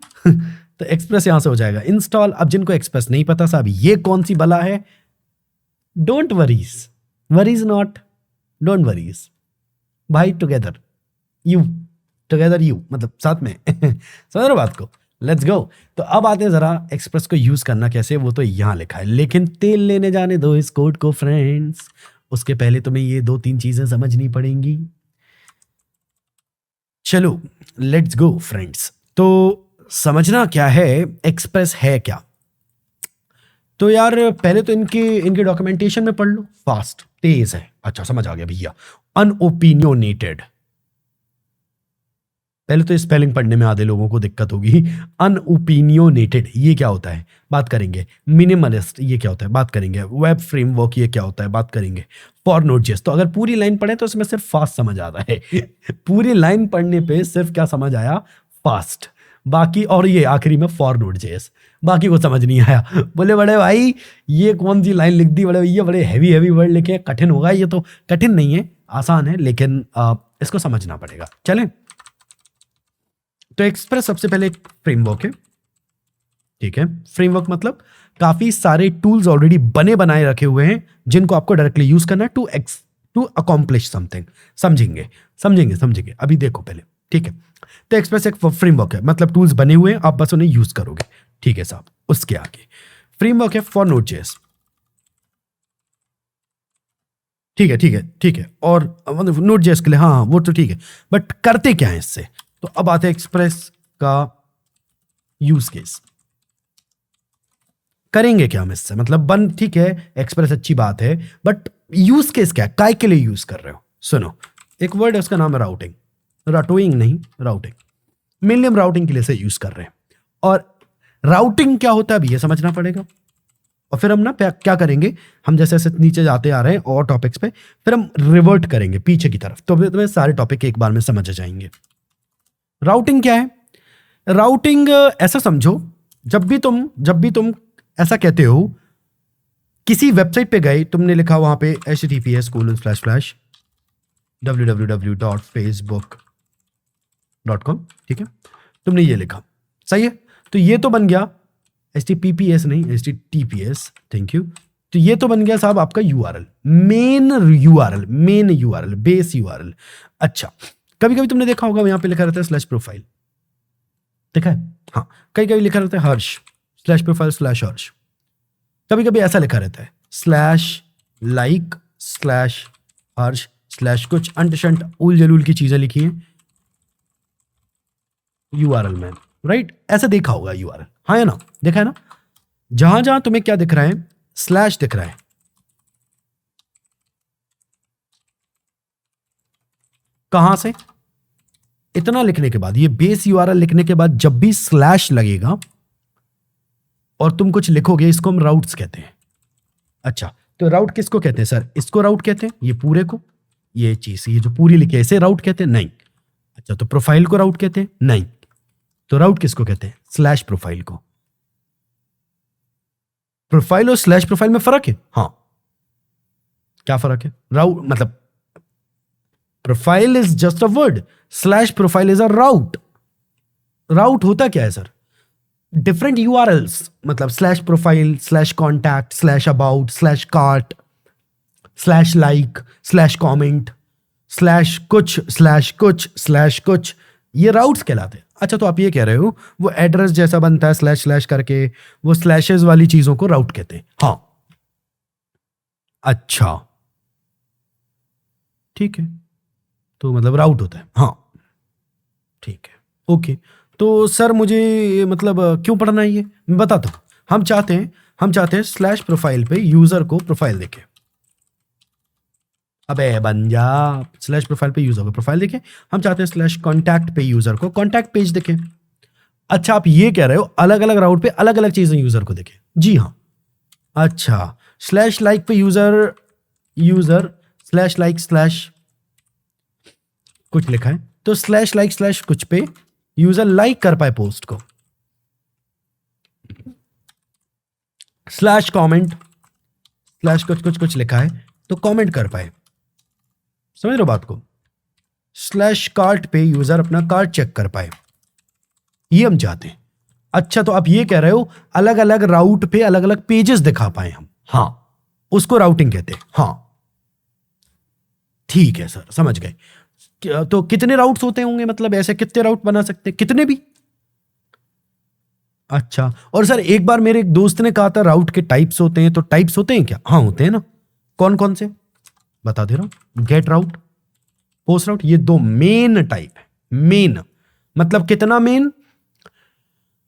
तो एक्सप्रेस यहां से हो जाएगा इंस्टॉल। अब जिनको एक्सप्रेस नहीं पता साहब ये कौन सी बला है, don't worries, worries not, don't worries भाई, टुगेदर यू मतलब साथ में। समझ रहे हो बात को? Let's go. तो अब आते हैं जरा एक्सप्रेस को यूज करना कैसे, वो तो यहां लिखा है, लेकिन तेल लेने जाने दो इस कोड को फ्रेंड्स। उसके पहले तुम्हें ये 2-3 चीजें समझनी पड़ेंगी। चलो लेट्स गो फ्रेंड्स। तो समझना क्या है, एक्सप्रेस है क्या। तो यार पहले तो इनके डॉक्यूमेंटेशन में पढ़ लो, फास्ट, तेज है। अच्छा समझ आ गया भैया, अनओपिनियोनेटेड। पहले तो स्पेलिंग पढ़ने में आधे लोगों को दिक्कत होगी। अनओपिनियोनेटेड ये क्या होता है, बात करेंगे। मिनिमलिस्ट ये क्या होता है, बात करेंगे। वेब फ्रेमवर्क ये क्या होता है, बात करेंगे। फॉर नोड.जेएस, तो अगर पूरी लाइन पढ़े तो इसमें सिर्फ फास्ट समझ आता है। पूरी लाइन पढ़ने पे सिर्फ क्या समझ आया, फास्ट। बाकी, और ये आखिरी में फॉर नोड.जेएस, बाकी को समझ नहीं आया। बोले बड़े भाई ये कौन सी लाइन लिख दी, बड़े भैया बड़े हैवी वर्ड लिखे, कठिन होगा। ये तो कठिन नहीं है, आसान है, लेकिन इसको समझना पड़ेगा। चलें, तो एक्सप्रेस सबसे पहले एक फ्रेमवर्क है। ठीक है, फ्रेमवर्क मतलब काफी सारे टूल्स ऑलरेडी बने बनाए रखे हुए हैं, जिनको आपको डायरेक्टली यूज करना है टू अकॉम्प्लिश समथिंग। समझेंगे अभी, देखो पहले। ठीक है, तो एक्सप्रेस एक फ्रेमवर्क है, मतलब टूल्स बने हुए हैं, आप बस उन्हें यूज करोगे। ठीक है साहब, उसके आगे फ्रेमवर्क है फॉर नोड.जेएस। ठीक है, और मतलब नोड.जेएस के लिए, हाँ वो तो ठीक है, बट करते क्या है इससे। तो अब आते हैं एक्सप्रेस का यूज केस, करेंगे क्या हम इससे, मतलब ठीक है एक्सप्रेस अच्छी बात है, बट यूज केस क्या है, काय के लिए यूज कर रहे हो। सुनो, एक वर्ड है उसका नाम है राउटिंग, राउटिंग। मेनली हम राउटिंग के लिए से यूज कर रहे हैं। और राउटिंग क्या होता है अभी ये समझना पड़ेगा। और फिर हम ना क्या करेंगे, हम जैसे जैसे नीचे जाते आ रहे हैं और टॉपिक्स पे, फिर हम रिवर्ट करेंगे पीछे की तरफ, तो तुम्हें सारे टॉपिक एक बार में समझ जाएंगे। राउटिंग क्या है? राउटिंग ऐसा समझो, जब भी तुम ऐसा कहते हो, किसी वेबसाइट पे गए, तुमने लिखा वहां पे https://www.facebook.com, ठीक है, तुमने ये लिखा, सही है। तो ये तो बन गया HTTPS नहीं, HTTPS, थैंक यू। तो ये तो बन गया साहब आपका URL, main URL, base URL। अच्छा, कभी कभी तुमने देखा होगा यहां पे लिखा रहता है /प्रोफाइल, देखा है? हाँ, कहीं कभी लिखा रहता है हर्ष /प्रोफाइल/हर्ष, कभी कभी ऐसा लिखा रहता है /like/हर्ष/ कुछ अंट उल जलूल की चीजें लिखी हैं URL में, राइट? ऐसा देखा होगा URL, हाँ या ना, देखा है ना? जहां जहां तुम्हें क्या दिख रहा है, स्लैश दिख रहा है, कहां से? इतना लिखने के बाद, ये बेस URL लिखने के बाद जब भी स्लैश लगेगा और तुम कुछ लिखोगे, इसको हम राउट्स कहते हैं। अच्छा, तो राउट किसको कहते हैं सर? इसको राउट कहते हैं, ये पूरे को, ये चीज, ये जो पूरी लिखी है इसे राउट कहते हैं? नहीं। अच्छा, तो प्रोफाइल को राउट कहते हैं? नहीं। तो राउट किसको कहते हैं? /प्रोफाइल को। प्रोफाइल और /प्रोफाइल में फर्क है? हाँ, क्या फर्क है? राउट मतलब profile is just a word, /profile is a route. Route होता क्या है सर? डिफरेंट URLs, मतलब /profile, /contact, /about, /cart, /like, /comment, slash कुछ स्लैश कुछ स्लैश कुछ, ये राउट्स कहलाते हैं। अच्छा, तो आप ये कह रहे हो वो एड्रेस जैसा बनता है स्लैश स्लैश करके, वो स्लैशेस वाली चीजों को राउट कहते हैं। हाँ, अच्छा ठीक है, तो मतलब राउट होता है। हाँ ठीक है, ओके। तो सर मुझे मतलब क्यों पढ़ना है ये मैं बताता हूँ। हम चाहते हैं स्लैश प्रोफाइल पे यूजर को प्रोफाइल देखे। अबे बन जा, स्लैश प्रोफाइल पे यूजर को प्रोफाइल देखे। हम चाहते हैं स्लैश कॉन्टैक्ट पे यूजर को कॉन्टैक्ट पेज देखे। अच्छा, आप ये कह रहे हो अलग अलग राउट पे अलग अलग चीजें यूजर को देखे। जी हाँ। अच्छा, स्लैश लाइक पे यूजर स्लैश लाइक स्लैश कुछ लिखा है, तो स्लैश लाइक स्लैश कुछ पे यूजर लाइक कर पाए पोस्ट को। स्लैश कमेंट स्लैश कुछ कुछ कुछ लिखा है तो कमेंट कर पाए। समझ रहे हो बात को? स्लैश कार्ट पे यूजर अपना कार्ट चेक कर पाए, ये हम चाहते हैं। अच्छा, तो आप ये कह रहे हो अलग अलग राउट पे अलग अलग पेजेस दिखा पाए हम। हाँ, उसको राउटिंग कहते हैं। हाँ ठीक है सर, समझ गए। तो कितने राउट्स होते होंगे, मतलब ऐसे कितने राउट बना सकते हैं? कितने भी? अच्छा, और सर एक बार मेरे एक दोस्त ने कहा था राउट के टाइप्स होते हैं, तो टाइप्स होते हैं क्या? हाँ होते हैं ना। कौन कौन से बता दे रहा हूं। गेट राउट, पोस्ट राउट, ये दो मेन टाइप है। मेन मतलब कितना मेन?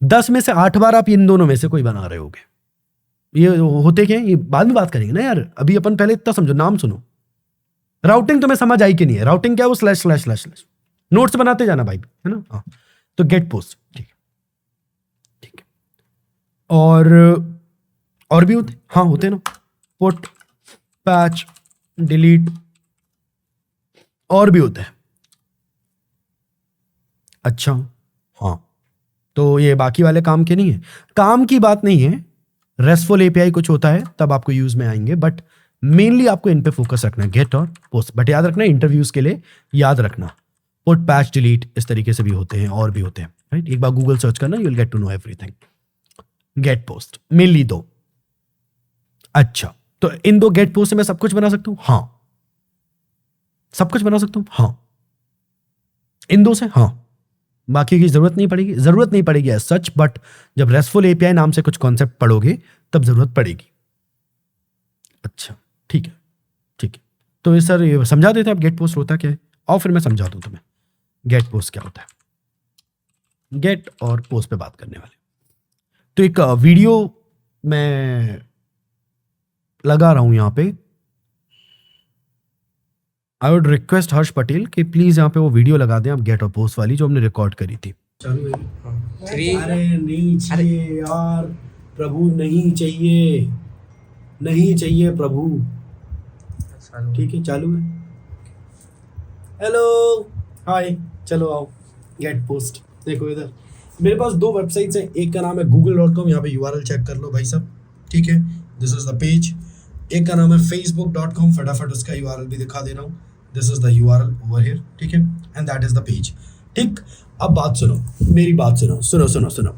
10 में से 8 बार आप इन दोनों में से कोई बना रहे होगे। ये होते क्या है, ये बाद में बात करेंगे ना यार, अभी अपन पहले इतना समझो, नाम सुनो। राउटिंग तुम्हें समझ आई कि नहीं है? राउटिंग क्या है? वो slash slash slash slash notes बनाते जाना भाई, है ना। हाँ, तो गेट पोस्ट, ठीक है ठीक है। और भी होते, हाँ होते ना, पुट पैच डिलीट, और भी होते हैं। अच्छा हाँ, तो ये बाकी वाले काम के नहीं है, काम की बात नहीं है। रेस्टफुल एपीआई कुछ होता है तब आपको यूज में आएंगे, बट मेनली आपको इन पे फोकस रखना है, गेट और पोस्ट। बट याद रखना, इंटरव्यूज के लिए याद रखना, पुट पैच डिलीट इस तरीके से भी होते हैं, और भी होते हैं, राइट। एक बार गूगल सर्च करना, you will get to know everything. Get post mainly दो। अच्छा, तो इन दो गेट पोस्ट से मैं सब कुछ बना सकता हूं? हाँ, सब कुछ बना सकता हूं। हाँ, इन दो से हाँ, बाकी की जरूरत नहीं पड़ेगी एज सच, बट जब रेस्टफुल एपीआई नाम से कुछ कॉन्सेप्ट पढ़ोगे तब जरूरत पड़ेगी। अच्छा ठीक है ठीक है, तो ये सर ये समझा देते आप गेट पोस्ट होता क्या है, और फिर मैं समझा दूं तुम्हें गेट पोस्ट क्या होता है। गेट और पोस्ट पे बात करने वाले, तो एक वीडियो मैं लगा रहा हूं यहां पे। आई वुड रिक्वेस्ट हर्ष पटेल कि प्लीज यहाँ पे वो वीडियो लगा दें आप, गेट और पोस्ट वाली जो हमने रिकॉर्ड करी थी। चालू है? अरे नहीं चाहिए यार प्रभु, नहीं चाहिए, नहीं चाहिए प्रभु। ठीक है, चालू है। हेलो हाय, चलो आओ, गेट पोस्ट। देखो इधर मेरे पास दो वेबसाइट्स हैं, एक का नाम है google.com, यहाँ पे यूआरएल चेक कर लो भाई सब, ठीक है, दिस इज द पेज। एक का नाम है facebook.com, फटाफट उसका यूआरएल भी दिखा दे रहा हूँ, this is the URL over here, ठीक है, and that is the page. ठीक, अब बात सुनो, मेरी बात सुनो सुनो सुनो सुनो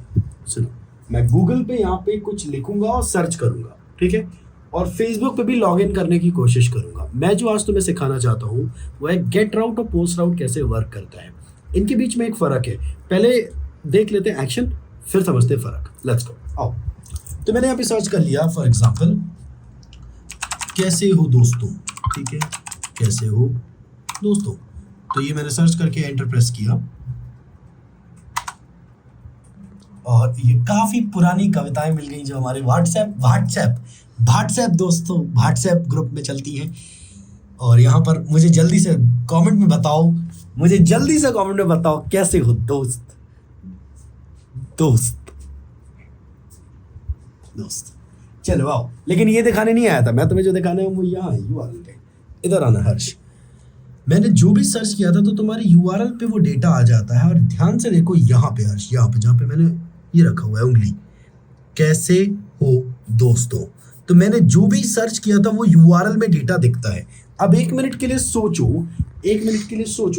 सुनो। मैं गूगल पे यहाँ पे कुछ लिखूंगा और सर्च करूंगा, ठीक है, और फेसबुक पे भी लॉग इन करने की कोशिश करूंगा। मैं जो आज तुम्हें सिखाना चाहता हूँ वो है गेट राउट और पोस्ट राउट कैसे वर्क करता है। इनके बीच में एक फर्क है, पहले देख लेते हैं एक्शन, फिर समझते हैं फर्क। लेट्स गो, आओ। तो मैंने यहाँ पे सर्च कर लिया फॉर एग्जाम्पल, कैसे हो दोस्तों, ठीक है, कैसे हो दोस्तों। तो ये मैंने सर्च करके एंटर प्रेस किया, और ये काफी पुरानी कविताएं मिल गई जो हमारे व्हाट्सएप दोस्तों, व्हाट्सएप ग्रुप में चलती हैं। और यहाँ पर मुझे जल्दी से कमेंट में बताओ, कैसे हो दोस्त, दोस्त। चलो आओ, लेकिन ये दिखाने नहीं आया था मैं तुम्हें, जो दिखाना है वो यहाँ है यूआरएल पे। इधर आना हर्ष, मैंने जो भी सर्च किया था तो तुम्हारे यूआरएल पे वो डेटा आ जाता है। और ध्यान से देखो यहाँ पे हर्ष, यहाँ पे जहाँ पे मैंने ये रखा हुआ है उंगली, कैसे हो दोस्तों। तो मैंने जो भी सर्च किया था वो यूआरएल में डेटा दिखता है। अब एक मिनट के लिए सोचो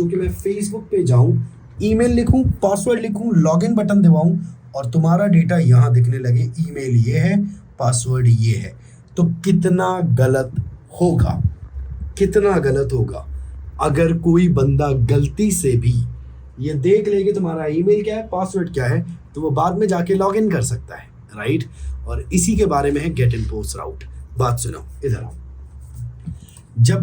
कि मैं फेसबुक पे जाऊं, ईमेल लिखूं, पासवर्ड लिखूं, लॉगिन बटन दबाऊं और तुम्हारा डेटा यहाँ दिखने लगे, ईमेल ये है, पासवर्ड ये है, तो कितना गलत होगा, अगर कोई बंदा गलती से भी ये देख ले कि तुम्हारा ईमेल क्या है, पासवर्ड क्या है, तो वो बाद में जाके लॉग इन कर सकता है, राइट। और इसी के बारे में है गेट इन पोस्ट राउट। बात सुनो, इधर आओ। जब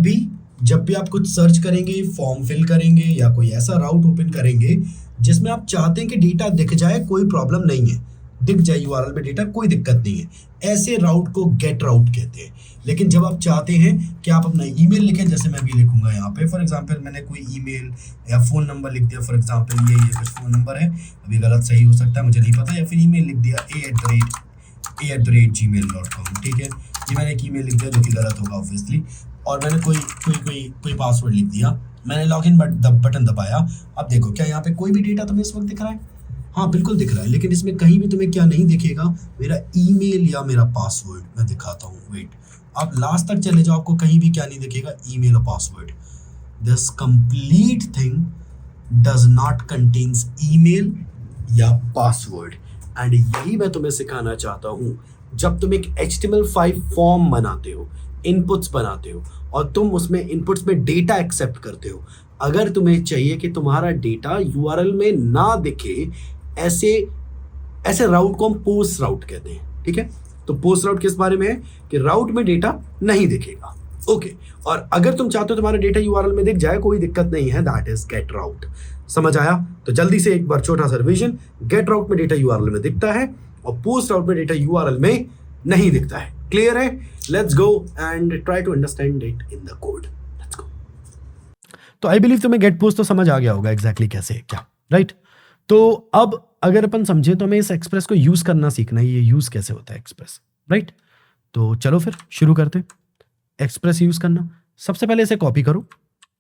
भी आप कुछ सर्च करेंगे, फॉर्म फिल करेंगे या कोई ऐसा राउट ओपन करेंगे जिसमें आप चाहते हैं कि डेटा दिख जाए, कोई प्रॉब्लम नहीं है, दिख जाए यूआरएल पे डेटा, कोई दिक्कत नहीं है, ऐसे राउट को गेट राउट कहते हैं। लेकिन जब आप चाहते हैं कि आप अपना ईमेल लिखें, जैसे मैं भी लिखूंगा यहाँ पे, फॉर एग्जांपल मैंने कोई ईमेल या फ़ोन नंबर लिख दिया, फॉर एग्जांपल ये कुछ फ़ोन नंबर है, अभी गलत सही हो सकता है मुझे नहीं पता, या फिर ईमेल लिख दिया a@gmail.com, ठीक है। ये मैंने एक ईमेल लिख दिया जो कि गलत होगा ऑब्वियसली, और मैंने कोई पासवर्ड लिख दिया, मैंने लॉगिन बटन दबाया। अब देखो, क्या यहाँ पे कोई भी डेटा तुम्हें इस वक्त दिख रहा है? हाँ बिल्कुल दिख रहा है, लेकिन इसमें कहीं भी तुम्हें क्या नहीं दिखेगा, मेरा ईमेल या मेरा पासवर्ड। मैं दिखाता हूँ, वेट, आप लास्ट तक चले जाओ, आपको कहीं भी क्या नहीं दिखेगा, ईमेल और password. This complete thing does not contains email या पासवर्ड। एंड यही मैं तुम्हें सिखाना चाहता हूँ। जब तुम एक HTML5 फॉर्म बनाते हो, इनपुट्स बनाते हो, और तुम उसमें इनपुट्स में डेटा एक्सेप्ट करते हो, अगर तुम्हें चाहिए कि तुम्हारा डेटा यूआरएल में ना दिखे, ऐसे राउट को हम पोस्ट राउट कहते हैं, ठीक है। तो पोस्ट राउट किस बारे में है कि राउट में डेटा नहीं दिखेगा, ओके। और अगर तुम चाहते हो तुम्हारा डेटा यूआरएल में दिख जाए, कोई दिक्कत नहीं है, दैट इज गेट राउट। समझ आया? तो जल्दी से एक बार छोटा सा रिवीजन, गेट राउट में डेटा यूआरएल में दिखता है और पोस्ट राउट में डेटा यूआरएल में नहीं दिखता है। क्लियर है? Let's go and try to understand it in the code. Let's go. तो आई बिलीव तुम्हें गेट पोस्ट तो समझ आ गया होगा एग्जैक्टली कैसे क्या, राइट। तो अब अगर अपन समझे तो हमें इस एक्सप्रेस को यूज करना सीखना है, ये यूज कैसे होता है एक्सप्रेस, राइट। तो चलो फिर शुरू करते हैं एक्सप्रेस यूज करना। सबसे पहले इसे कॉपी करो,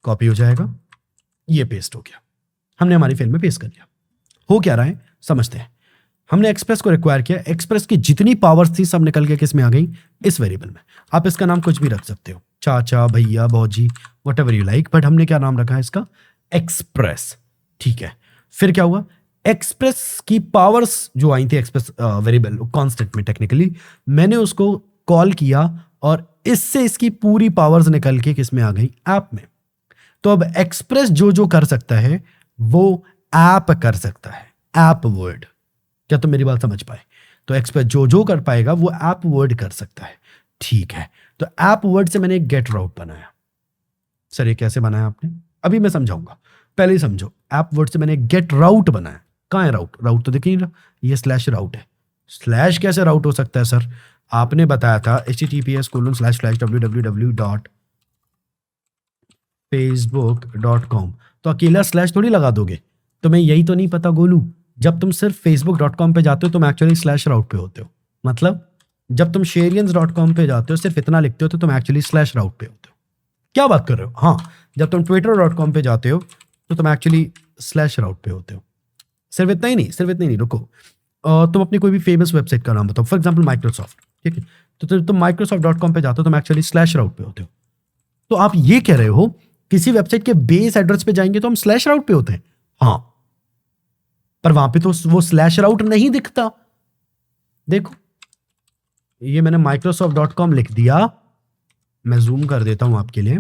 कॉपी हो जाएगा, ये पेस्ट हो गया, हमने हमारी फाइल में पेस्ट कर दिया। हो क्या रहा है समझते हैं। हमने एक्सप्रेस को रिक्वायर किया, एक्सप्रेस की जितनी पावर्स थी सब निकल के किस में आ गई, इस वेरिएबल में। आप इसका नाम कुछ भी रख सकते हो, चाचा, भैया, भौजी, what ever you like, but हमने क्या नाम रखा है इसका, एक्सप्रेस, ठीक है। फिर क्या हुआ, एक्सप्रेस की पावर्स जो आई थी एक्सप्रेस वेरिएबल कांस्टेंट में, टेक्निकली मैंने उसको कॉल किया और इससे इसकी पूरी पावर्स निकल के किस में आ गई, ऐप में। तो अब एक्सप्रेस जो कर सकता है वो ऐप कर सकता है, ऐप वर्ड। क्या तुम मेरी बात समझ पाए? तो एक्सप्रेस जो कर पाएगा वो ऐप वर्ड कर सकता है, ठीक है। तो ऐप वर्ड से मैंने एक गेट राउट बनाया। सर ये कैसे बनाया आपने? अभी मैं समझाऊंगा, पहले ही समझो। ऐप वर्ड से मैंने एक गेट राउट बनाया। कहाँ है राउट? राउट तो दिख नहीं रहा, ये स्लैश राउट है। स्लैश कैसे राउट हो सकता है सर? आपने बताया था https://www.facebook.com, तो अकेला स्लैश थोड़ी लगा दोगे। तुम्हें यही तो नहीं पता गोलू, जब तुम सिर्फ facebook.com पे जाते हो तुम एक्चुअली स्लैश राउट पे होते हो। मतलब जब तुम sharians.com पे जाते हो सिर्फ इतना लिखते हो तो तुम एक्चुअली स्लैश राउट पे होते हो। क्या बात कर रहे हो? हाँ, जब तुम twitter.com पे जाते हो तो तुम एक्चुअली स्लैश राउट पे होते हो। सिर्फ इतना ही नहीं, रुको। तुम अपनी कोई भी फेमस वेबसाइट का नाम बताओ, फॉर एग्जाम्पल माइक्रोसॉफ्ट, ठीक है। तो तुम microsoft.com पे जाते हो, तुम एक्चुअली स्लैश राउट पे होते हो। तो आप ये कह रहे हो किसी वेबसाइट के बेस एड्रेस पे जाएंगे तो हम स्लैश राउट पे होते हैं? हाँ, पर वहां पे तो वो स्लैश राउट नहीं दिखता। देखो ये मैंने microsoft.com लिख दिया, मैं जूम कर देता हूं आपके लिए,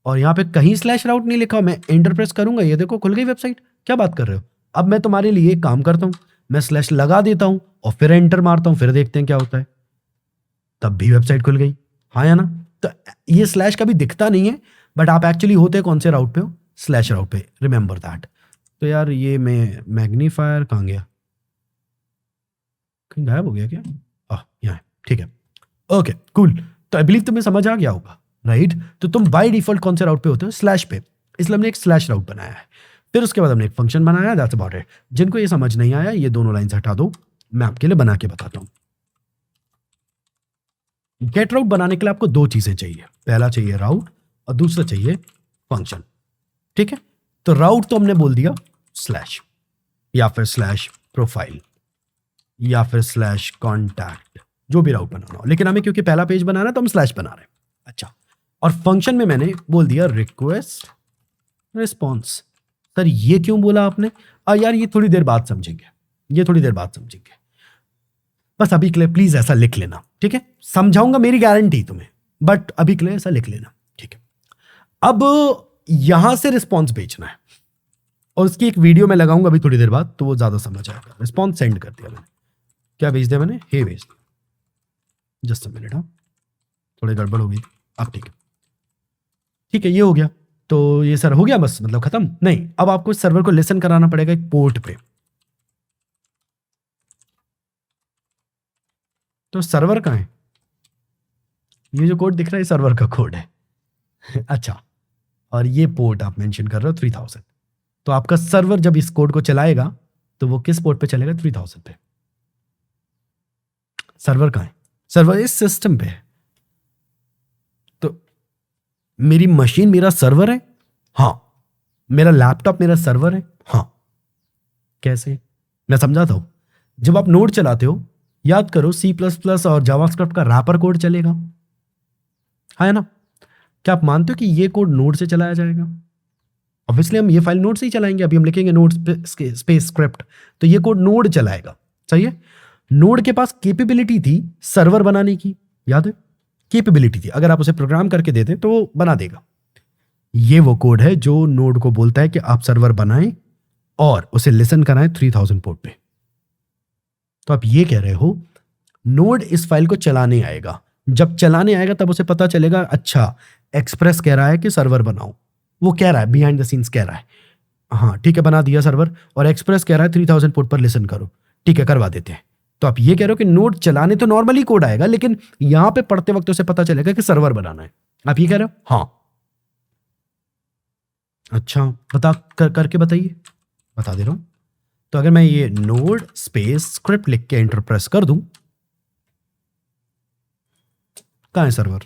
और यहां पे कहीं स्लैश राउट नहीं लिखा। मैं एंटर प्रेस करूंगा, ये देखो खुल गई वेबसाइट। क्या बात कर रहे हो? अब मैं तुम्हारे लिए एक काम करता हूं, मैं स्लैश लगा देता हूं और फिर एंटर मारता हूं, फिर देखते हैं क्या होता है। तब भी वेबसाइट खुल गई, हाँ या ना? तो ये स्लैश कभी दिखता नहीं है, बट आप एक्चुअली होते कौन से राउट पे हो? स्लैश राउट पे, रिमेंबर दैट। तो यार ये मैं मैग्नीफायर कहाँ गया, कहीं गायब हो गया क्या? यहाँ है, ठीक है, ओके कूल। तो आई बिलीव तुम्हें समझ आ गया होगा, राइट। तो तुम बाय डिफॉल्ट कौन से राउट पे होते हो? स्लैश पे, इसलिए हमने एक स्लैश राउट बनाया है। फिर उसके बाद हमने एक फंक्शन बनाया, दैट्स अबाउट इट। जिनको ये समझ नहीं आया ये दोनों लाइंस हटा दो, मैं आपके लिए बना के बताता हूं। गेट राउट बनाने के लिए आपको दो चीजें चाहिए, पहला चाहिए राउट और दूसरा चाहिए फंक्शन, ठीक है। तो राउट तो हमने बोल दिया स्लैश, या फिर स्लैश प्रोफाइल, या फिर स्लैश कॉन्टैक्ट, जो भी राउट बनाना हो, लेकिन हमें क्योंकि पहला पेज बनाना है तो हम स्लैश बना रहे हैं। अच्छा, और फंक्शन में मैंने बोल दिया रिक्वेस्ट रिस्पॉन्स। सर ये क्यों बोला आपने? यार ये थोड़ी देर बाद समझेंगे, बस अभी के लिए प्लीज ऐसा लिख लेना, ठीक है। समझाऊंगा, मेरी गारंटी तुम्हें, बट अभी के लिए ऐसा लिख लेना, ठीक है। अब यहां से रिस्पॉन्स भेजना है, और उसकी एक वीडियो मैं लगाऊंगा अभी थोड़ी देर बाद, तो वो ज्यादा समझ आएगा। रिस्पॉन्स सेंड कर दिया मैंने। क्या भेज दिया मैंने? हे भेज दिया। जस्ट अ मिनट, हाँ थोड़ी गड़बड़ हो गई। अब ठीक है, ठीक है, ये हो गया। तो ये सर हो गया बस, मतलब खत्म? नहीं, अब आपको सर्वर को लिसन कराना पड़ेगा एक पोर्ट पे। तो सर्वर कहाँ है? ये जो कोड दिख रहा है सर्वर का कोड है। अच्छा, और ये पोर्ट आप मेंशन कर रहे हो 3000। तो आपका सर्वर जब इस कोड को चलाएगा तो वो किस पोर्ट पे चलेगा? 3000 पे। सर्वर कहाँ है? सर्वर इस सिस्टम पे है। तो मेरी मशीन मेरा सर्वर है? हाँ। मेरा लैपटॉप मेरा सर्वर है? हाँ। कैसे? मैं समझाता हूं। जब आप नोड चलाते हो, याद करो C++ और जावास्क्रिप्ट का रैपर कोड चलेगा, है ना? क्या आप मानते हो कि ये कोड नोड से चलाया जाएगा? ऑब्वियसली हम ये फाइल नोड से ही चलाएंगे। अभी हम लिखेंगे नोड स्पेस स्क्रिप्ट, तो ये कोड नोड चलाएगा। सही है? नोड के पास कैपेबिलिटी थी सर्वर बनाने की, याद है? कैपेबिलिटी थी, अगर आप उसे प्रोग्राम करके देते तो वो बना देगा। ये वो कोड है जो नोड को बोलता है कि आप सर्वर बनाएं और उसे लिसन कराएं 3000 पोर्ट पे। तो आप ये कह रहे हो नोड इस फाइल को चलाने आएगा, जब चलाने आएगा तब उसे पता चलेगा अच्छा एक्सप्रेस कह रहा है कि सर्वर बनाओ, वो कह रहा है बिहाइंड द सीन्स कह रहा है, हाँ ठीक है बना दिया सर्वर, और एक्सप्रेस कह रहा है 3000 पोर्ट पर लिसन करो, ठीक है करवा देते हैं। तो आप ये कह रहे हो कि नोड चलाने तो नॉर्मली कोड आएगा, लेकिन यहां पे पढ़ते वक्त उसे पता चलेगा कि सर्वर बनाना है। आप ये कह रहे हो? हाँ। अच्छा, करके बताइए। बता दे रहा हूं। तो अगर मैं ये नोड स्पेस स्क्रिप्ट लिख के एंटर प्रेस कर दूं, कहां है सर्वर?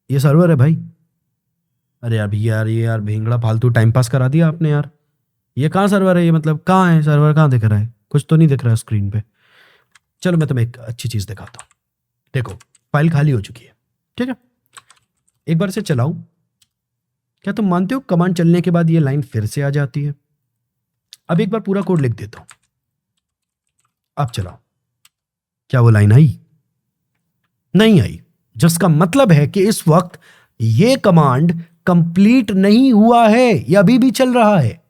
ये सर्वर है भाई। अरे यार भैया यार, ये यार भेंगड़ा फालतू टाइम पास करा दिया आपने यार। ये कहां सर्वर है? ये मतलब कहां है सर्वर? कहां दिख रहा है? कुछ तो नहीं दिख रहा है स्क्रीन पे। चलो मैं तुम्हें एक अच्छी चीज दिखाता हूं। देखो फाइल खाली हो चुकी है, ठीक है? एक बार इसे चलाऊं। क्या तुम मानते हो कमांड चलने के बाद ये लाइन फिर से आ जाती है? अब एक बार पूरा कोड लिख देता हूं, अब चलाओ। क्या वो लाइन आई? नहीं आई। जिसका मतलब है कि इस वक्त ये कमांड कंप्लीट नहीं हुआ है, ये अभी भी चल रहा है।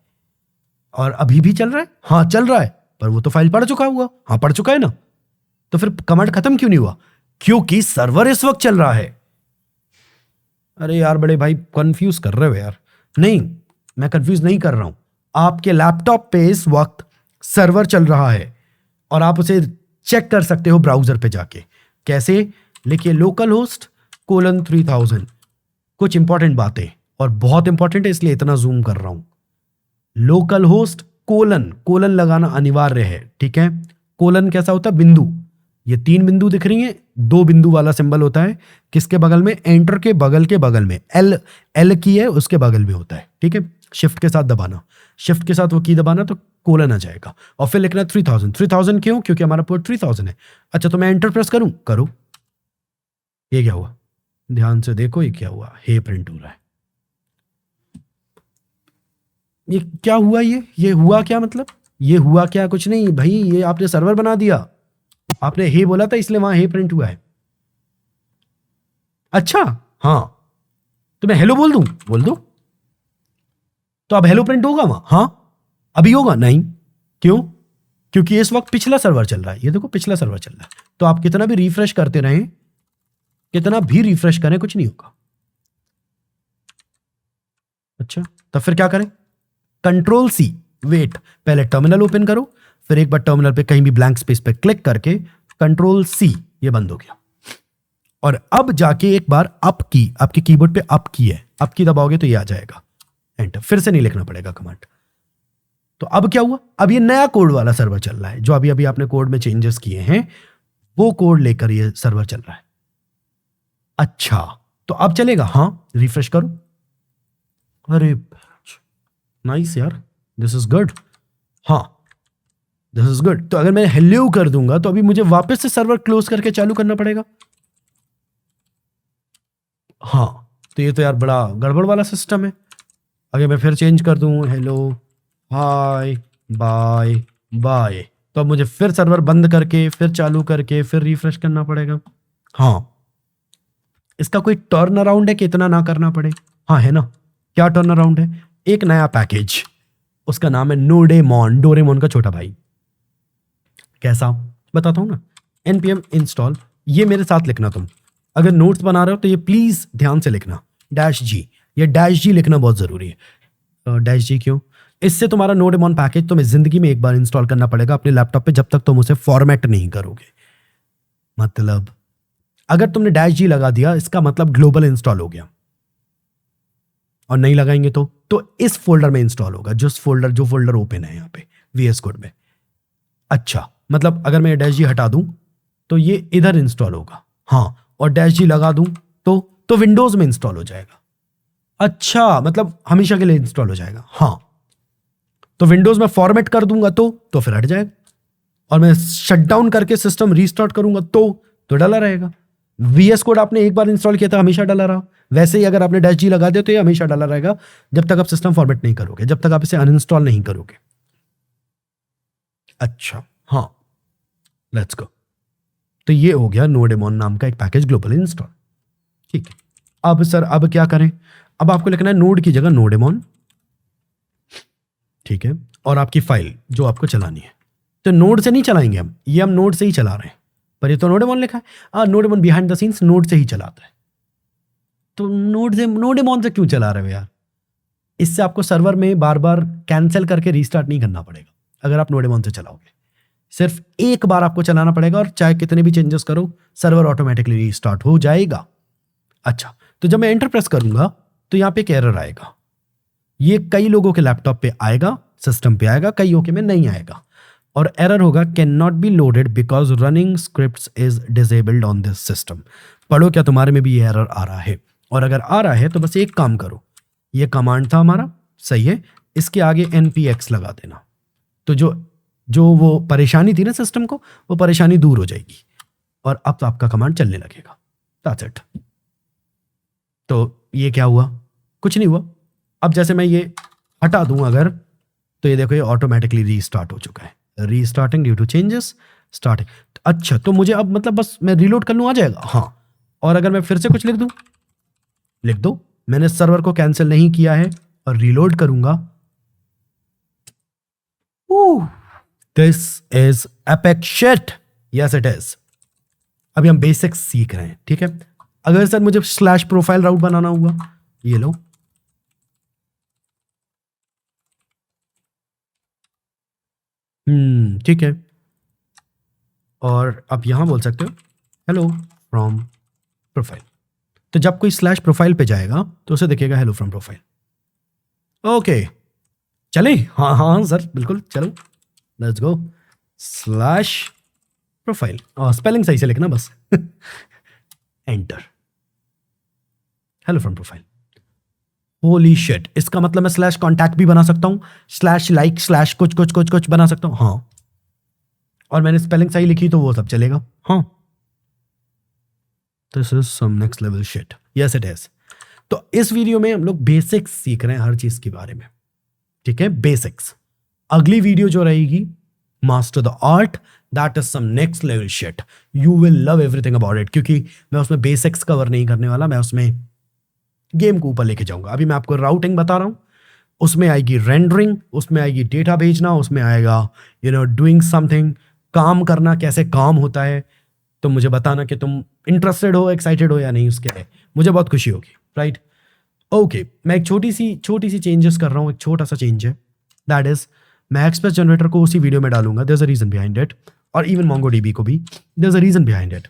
और अभी भी चल रहा है? हाँ चल रहा है, पर वो तो फाइल पढ़ चुका हुआ। हाँ पढ़ चुका है ना, तो फिर कमांड खत्म क्यों नहीं हुआ? क्योंकि सर्वर इस वक्त चल रहा है। अरे यार बड़े भाई कंफ्यूज कर रहे हो यार। नहीं, मैं कंफ्यूज नहीं कर रहा हूं। आपके लैपटॉप पे इस वक्त सर्वर चल रहा है और आप उसे चेक कर सकते हो ब्राउजर पे जाके। कैसे? लिखिए लोकल होस्ट :3000। कुछ इंपॉर्टेंट बातें, और बहुत इंपॉर्टेंट है इसलिए इतना जूम कर रहा हूं। लोकल होस्ट कोलन लगाना अनिवार्य है, ठीक है? कोलन कैसा होता है? बिंदु। ये 3 बिंदु दिख रही हैं, 2 बिंदु वाला सिंबल होता है किसके बगल में? एंटर के बगल में। एल की है उसके बगल में होता है, ठीक है? शिफ्ट के साथ दबाना, शिफ्ट के साथ वो की दबाना तो कोलन आ जाएगा, और फिर लिखना 3000। 3000 क्यों? क्योंकि हमारा पोर्ट 3000 है। अच्छा तो मैं एंटर प्रेस करूं? करो। ये क्या हुआ? ध्यान से देखो ये क्या हुआ। हे प्रिंट हो रहा है। ये क्या हुआ? ये हुआ क्या? मतलब ये हुआ क्या? कुछ नहीं भाई, ये आपने सर्वर बना दिया। आपने हे बोला था इसलिए वहां हे प्रिंट हुआ है। अच्छा हाँ, तो मैं हेलो बोल दूं? बोल दो। तो अब हेलो प्रिंट होगा वहां? हाँ। अभी होगा? नहीं। क्यों? क्योंकि इस वक्त पिछला सर्वर चल रहा है। ये देखो पिछला सर्वर चल रहा है, तो आप कितना भी रिफ्रेश करते रहें, कितना भी रिफ्रेश करें, कुछ नहीं होगा। अच्छा तब फिर क्या करें? Ctrl+C। वेट, पहले टर्मिनल ओपन करो, फिर एक बार टर्मिनल पे कहीं भी ब्लैंक स्पेस पे क्लिक करके Ctrl+C, ये बंद हो गया। और अब जाके एक बार अप की, आपके कीबोर्ड पे अप की है, अप की दबाओगे तो ये आ जाएगा। एंटर, फिर से नहीं लिखना पड़ेगा कमांड। तो अब क्या हुआ? अब ये नया कोड वाला सर्वर चल रहा है, जो अभी अभी आपने कोड में चेंजेस किए हैं वो कोड लेकर ये सर्वर चल रहा है। अच्छा तो अब चलेगा? हाँ रिफ्रेश करो। अरे नाइस यार, दिस इज गुड। हाँ दिस इज गुड। तो अगर मैं हेलो कर दूंगा तो अभी मुझे वापस से सर्वर क्लोज करके चालू करना पड़ेगा। हाँ तो ये तो यार बड़ा गड़बड़ वाला सिस्टम है। अगर मैं फिर चेंज कर दूं हेलो हाय बाय बाय, तो अब मुझे फिर सर्वर बंद करके फिर चालू करके फिर रिफ्रेश करना पड़ेगा। हाँ इसका कोई टर्न अराउंड है कि इतना ना करना पड़े? हाँ है ना। क्या टर्न अराउंड है? एक नया पैकेज, उसका नाम है नोडेमॉन, डोरेमोन का छोटा भाई। कैसा बताता हूं ना, npm इंस्टॉल, ये मेरे साथ लिखना तुम, अगर नोट्स बना रहे हो तो ये प्लीज ध्यान से लिखना, -g, ये -g लिखना बहुत जरूरी है। -g क्यों? इससे तुम्हारा नोडेमॉन पैकेज तुम्हें जिंदगी में एक बार इंस्टॉल करना पड़ेगा अपने लैपटॉप पे, जब तक तुम उसे फॉर्मेट नहीं करोगे। मतलब अगर तुमने -g लगा दिया, इसका मतलब ग्लोबल इंस्टॉल हो गया, और नहीं लगाएंगे तो इस फोल्डर में इंस्टॉल होगा, जो फोल्डर ओपन है यहाँ पे VS कोड में। अच्छा, मतलब अगर मैं -g हटा दूं तो ये इधर इंस्टॉल होगा, हाँ, और -g लगा दूं तो विंडोज में इंस्टॉल हो जाएगा। अच्छा, मतलब हमेशा के लिए इंस्टॉल हो जाएगा, हाँ। तो विंडोज में फॉर्मेट कर दूंगा तो फिर हट जाएगा, और मैं शटडाउन करके सिस्टम रीस्टार्ट करूंगा तो डला रहेगा। VS कोड आपने एक बार इंस्टॉल किया था, हमेशा डला रहा। वैसे ही अगर आपने -g लगा दिया तो ये हमेशा डला रहेगा, जब तक आप सिस्टम फॉर्मेट नहीं करोगे, जब तक आप इसे अनइंस्टॉल नहीं करोगे। अच्छा, हाँ, लेट्स गो। तो ये हो गया नोडेमॉन नाम का एक पैकेज ग्लोबल इंस्टॉल। ठीक है, अब सर अब क्या करें? अब आपको लिखना है नोड की जगह नोडेमॉन, ठीक है, और आपकी फाइल जो आपको चलानी है। तो नोड से नहीं चलाएंगे हम, ये हम नोड से ही चला रहे हैं, पर ये तो नोडेमॉन लिखा है, नोडेमॉन बिहाइंड द सीन्स नोड से ही चलाता है। तो नोडेमॉन से क्यों चला रहे हो यार? इससे आपको सर्वर में बार बार कैंसिल करके रीस्टार्ट नहीं करना पड़ेगा अगर आप नोडेमॉन से चलाओगे। सिर्फ एक बार आपको चलाना पड़ेगा, और चाहे कितने भी चेंजेस करो, सर्वर ऑटोमेटिकली रीस्टार्ट हो जाएगा। अच्छा, तो जब मैं एंटर प्रेस करूंगा तो यहां पे एक एरर आएगा। ये कई लोगों के लैपटॉप पे आएगा, सिस्टम पे आएगा, कईयों के में नहीं आएगा, और एरर होगा can not be loaded because running scripts is disabled on this system. पढ़ो क्या तुम्हारे में भी ये एरर आ रहा है? और अगर आ रहा है तो बस एक काम करो, ये कमांड था हमारा, सही है, इसके आगे npx लगा देना, तो जो वो परेशानी थी ना सिस्टम को, वो परेशानी दूर हो जाएगी, और अब तो आपका कमांड चलने लगेगा। That's it. तो ये क्या हुआ? कुछ नहीं हुआ। अब जैसे मैं ये हटा दूं अगर, तो ये देखो ये ऑटोमेटिकली रीस्टार्ट हो चुका है, restarting due to changes starting. अच्छा, तो मुझे अब मतलब बस मैं रीलोड कर लूं, आ जाएगा, हाँ। और अगर मैं फिर से कुछ लिख दूं, लिख दो, मैंने सर्वर को कैंसिल नहीं किया है, और रीलोड करूंगा। This is epic shit, yes it is. अभी हम बेसिक्स सीख रहे हैं, ठीक है। अगर सर मुझे स्लैश प्रोफाइल राउट बनाना हुआ, ये लो, ठीक है, और आप यहां बोल सकते हो हेलो फ्रॉम प्रोफाइल। तो जब कोई स्लैश प्रोफाइल पे जाएगा तो उसे दिखेगा हेलो फ्रॉम प्रोफाइल। ओके, चले, हाँ हाँ सर बिल्कुल, चलो let's go. Slash profile, spelling सही से लिखना बस। Enter, hello from profile. Holy shit, इसका मतलब मैं स्लैश कॉन्टैक्ट भी बना सकता हूं, स्लैश लाइक, स्लैश कुछ कुछ कुछ कुछ बना सकता हूं, हाँ। और मैंने स्पेलिंग सही लिखी तो वो सब चलेगा, हाँ। This is some next level shit, yes it is. तो इस वीडियो में हम लोग बेसिक्स सीख रहे हैं हर चीज के बारे में, ठीक है, बेसिक्स। अगली वीडियो जो रहेगी, master the art, that is some next level shit, you will love everything about it, क्योंकि मैं उसमें बेसिक्स कवर नहीं करने वाला, मैं उसमें गेम को ऊपर लेके जाऊंगा। अभी मैं आपको राउटिंग बता रहा हूं, उसमें आएगी रेंडरिंग, उसमें आएगी डेटा भेजना, उसमें आएगा डूइंग समथिंग, काम करना, कैसे काम होता है। तो मुझे बताना कि तुम इंटरेस्टेड हो, एक्साइटेड हो या नहीं, उसके लिए मुझे बहुत खुशी होगी, राइट। ओके, मैं एक छोटी सी चेंजेस कर रहा हूँ, एक छोटा सा चेंज है, दैट इज मैं एक्सप्रेस जनरेटर को उसी वीडियो में डालूंगा, there is a reason behind it, और इवन MongoDB को भी there is a reason behind it.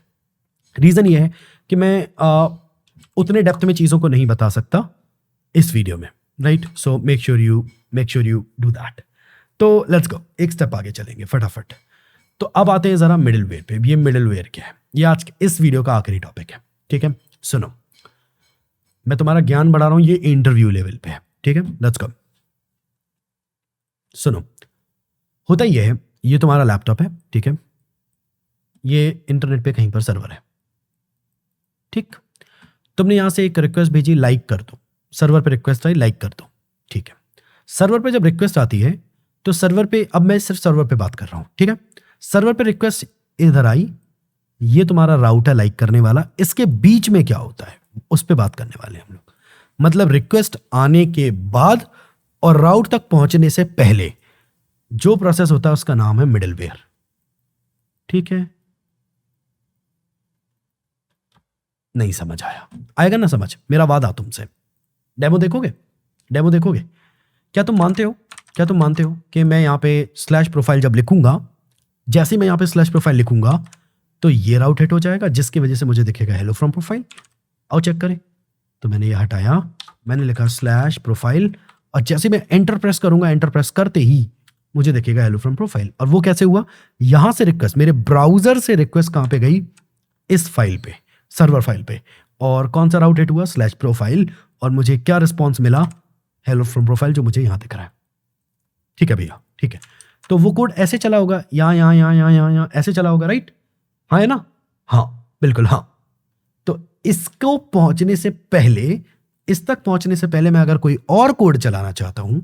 Reason ये है कि मैं उतने डेप्थ में चीज़ों को नहीं बता सकता इस वीडियो में, right. So make sure you do that. तो लेट्स गो, एक स्टेप आगे चलेंगे फटाफट। तो अब आते हैं जरा मिडिलवेयर पे। ये मिडिलवेयर क्या है, ये आज इस वीडियो का आखिरी टॉपिक है, ठीक है। सुनो, मैं तुम्हारा ज्ञान बढ़ा रहा हूं, ये इंटरव्यू लेवल पे है, ठीक है। लेट्स गो। सुनो, होता ये है, ये तुम्हारा लैपटॉप है, ठीक है, ये इंटरनेट पे कहीं पर सर्वर है, ठीक। तुमने यहां से एक रिक्वेस्ट भेजी, लाइक कर दो, सर्वर पे रिक्वेस्ट आई, लाइक कर दो, ठीक है। सर्वर पे जब रिक्वेस्ट आती है तो सर्वर पे, अब मैं सिर्फ सर्वर पे बात कर रहा हूं, ठीक है। सर्वर पे रिक्वेस्ट इधर आई, ये तुम्हारा राउट है लाइक करने वाला, इसके बीच में क्या होता है उस पे बात करने वाले हैं हम लोग। मतलब रिक्वेस्ट आने के बाद और राउट तक पहुंचने से पहले जो प्रोसेस होता है उसका नाम है मिडलवेयर। ठीक है, नहीं समझ आया? आएगा ना समझ, मेरा वादा तुमसे। डेमो देखोगे? डेमो देखोगे? क्या तुम मानते हो, क्या तुम मानते हो कि मैं यहां पे स्लैश प्रोफाइल जब लिखूंगा, जैसे ही मैं यहां पे स्लैश प्रोफाइल लिखूंगा तो ये राउट हिट हो जाएगा, जिसकी वजह से मुझे दिखेगा हेलो फ्रॉम प्रोफाइल। आओ चेक करें। तो मैंने ये हटाया, मैंने लिखा स्लैश प्रोफाइल, और जैसे मैं एंटर प्रेस करूंगा, एंटर प्रेस करते ही मुझे दिखेगा हेलो फ्रॉम प्रोफाइल। और वो कैसे हुआ? यहां से रिक्वेस्ट, मेरे ब्राउजर से रिक्वेस्ट कहां पे गई? इस फाइल पे, सर्वर फाइल पे। और कौन सा राउट हिट हुआ? Slash profile. और मुझे क्या रिस्पॉन्स मिला? हेलो फ्रॉम प्रोफाइल, जो मुझे यहां दिख रहा है। ठीक है भैया, ठीक है। तो वो कोड ऐसे चला होगा, यहाँ ऐसे चला होगा, राइट? हाँ है ना? हाँ बिल्कुल हाँ। तो इसको पहुंचने से पहले, इस तक पहुंचने से पहले मैं अगर कोई और कोड चलाना चाहता हूं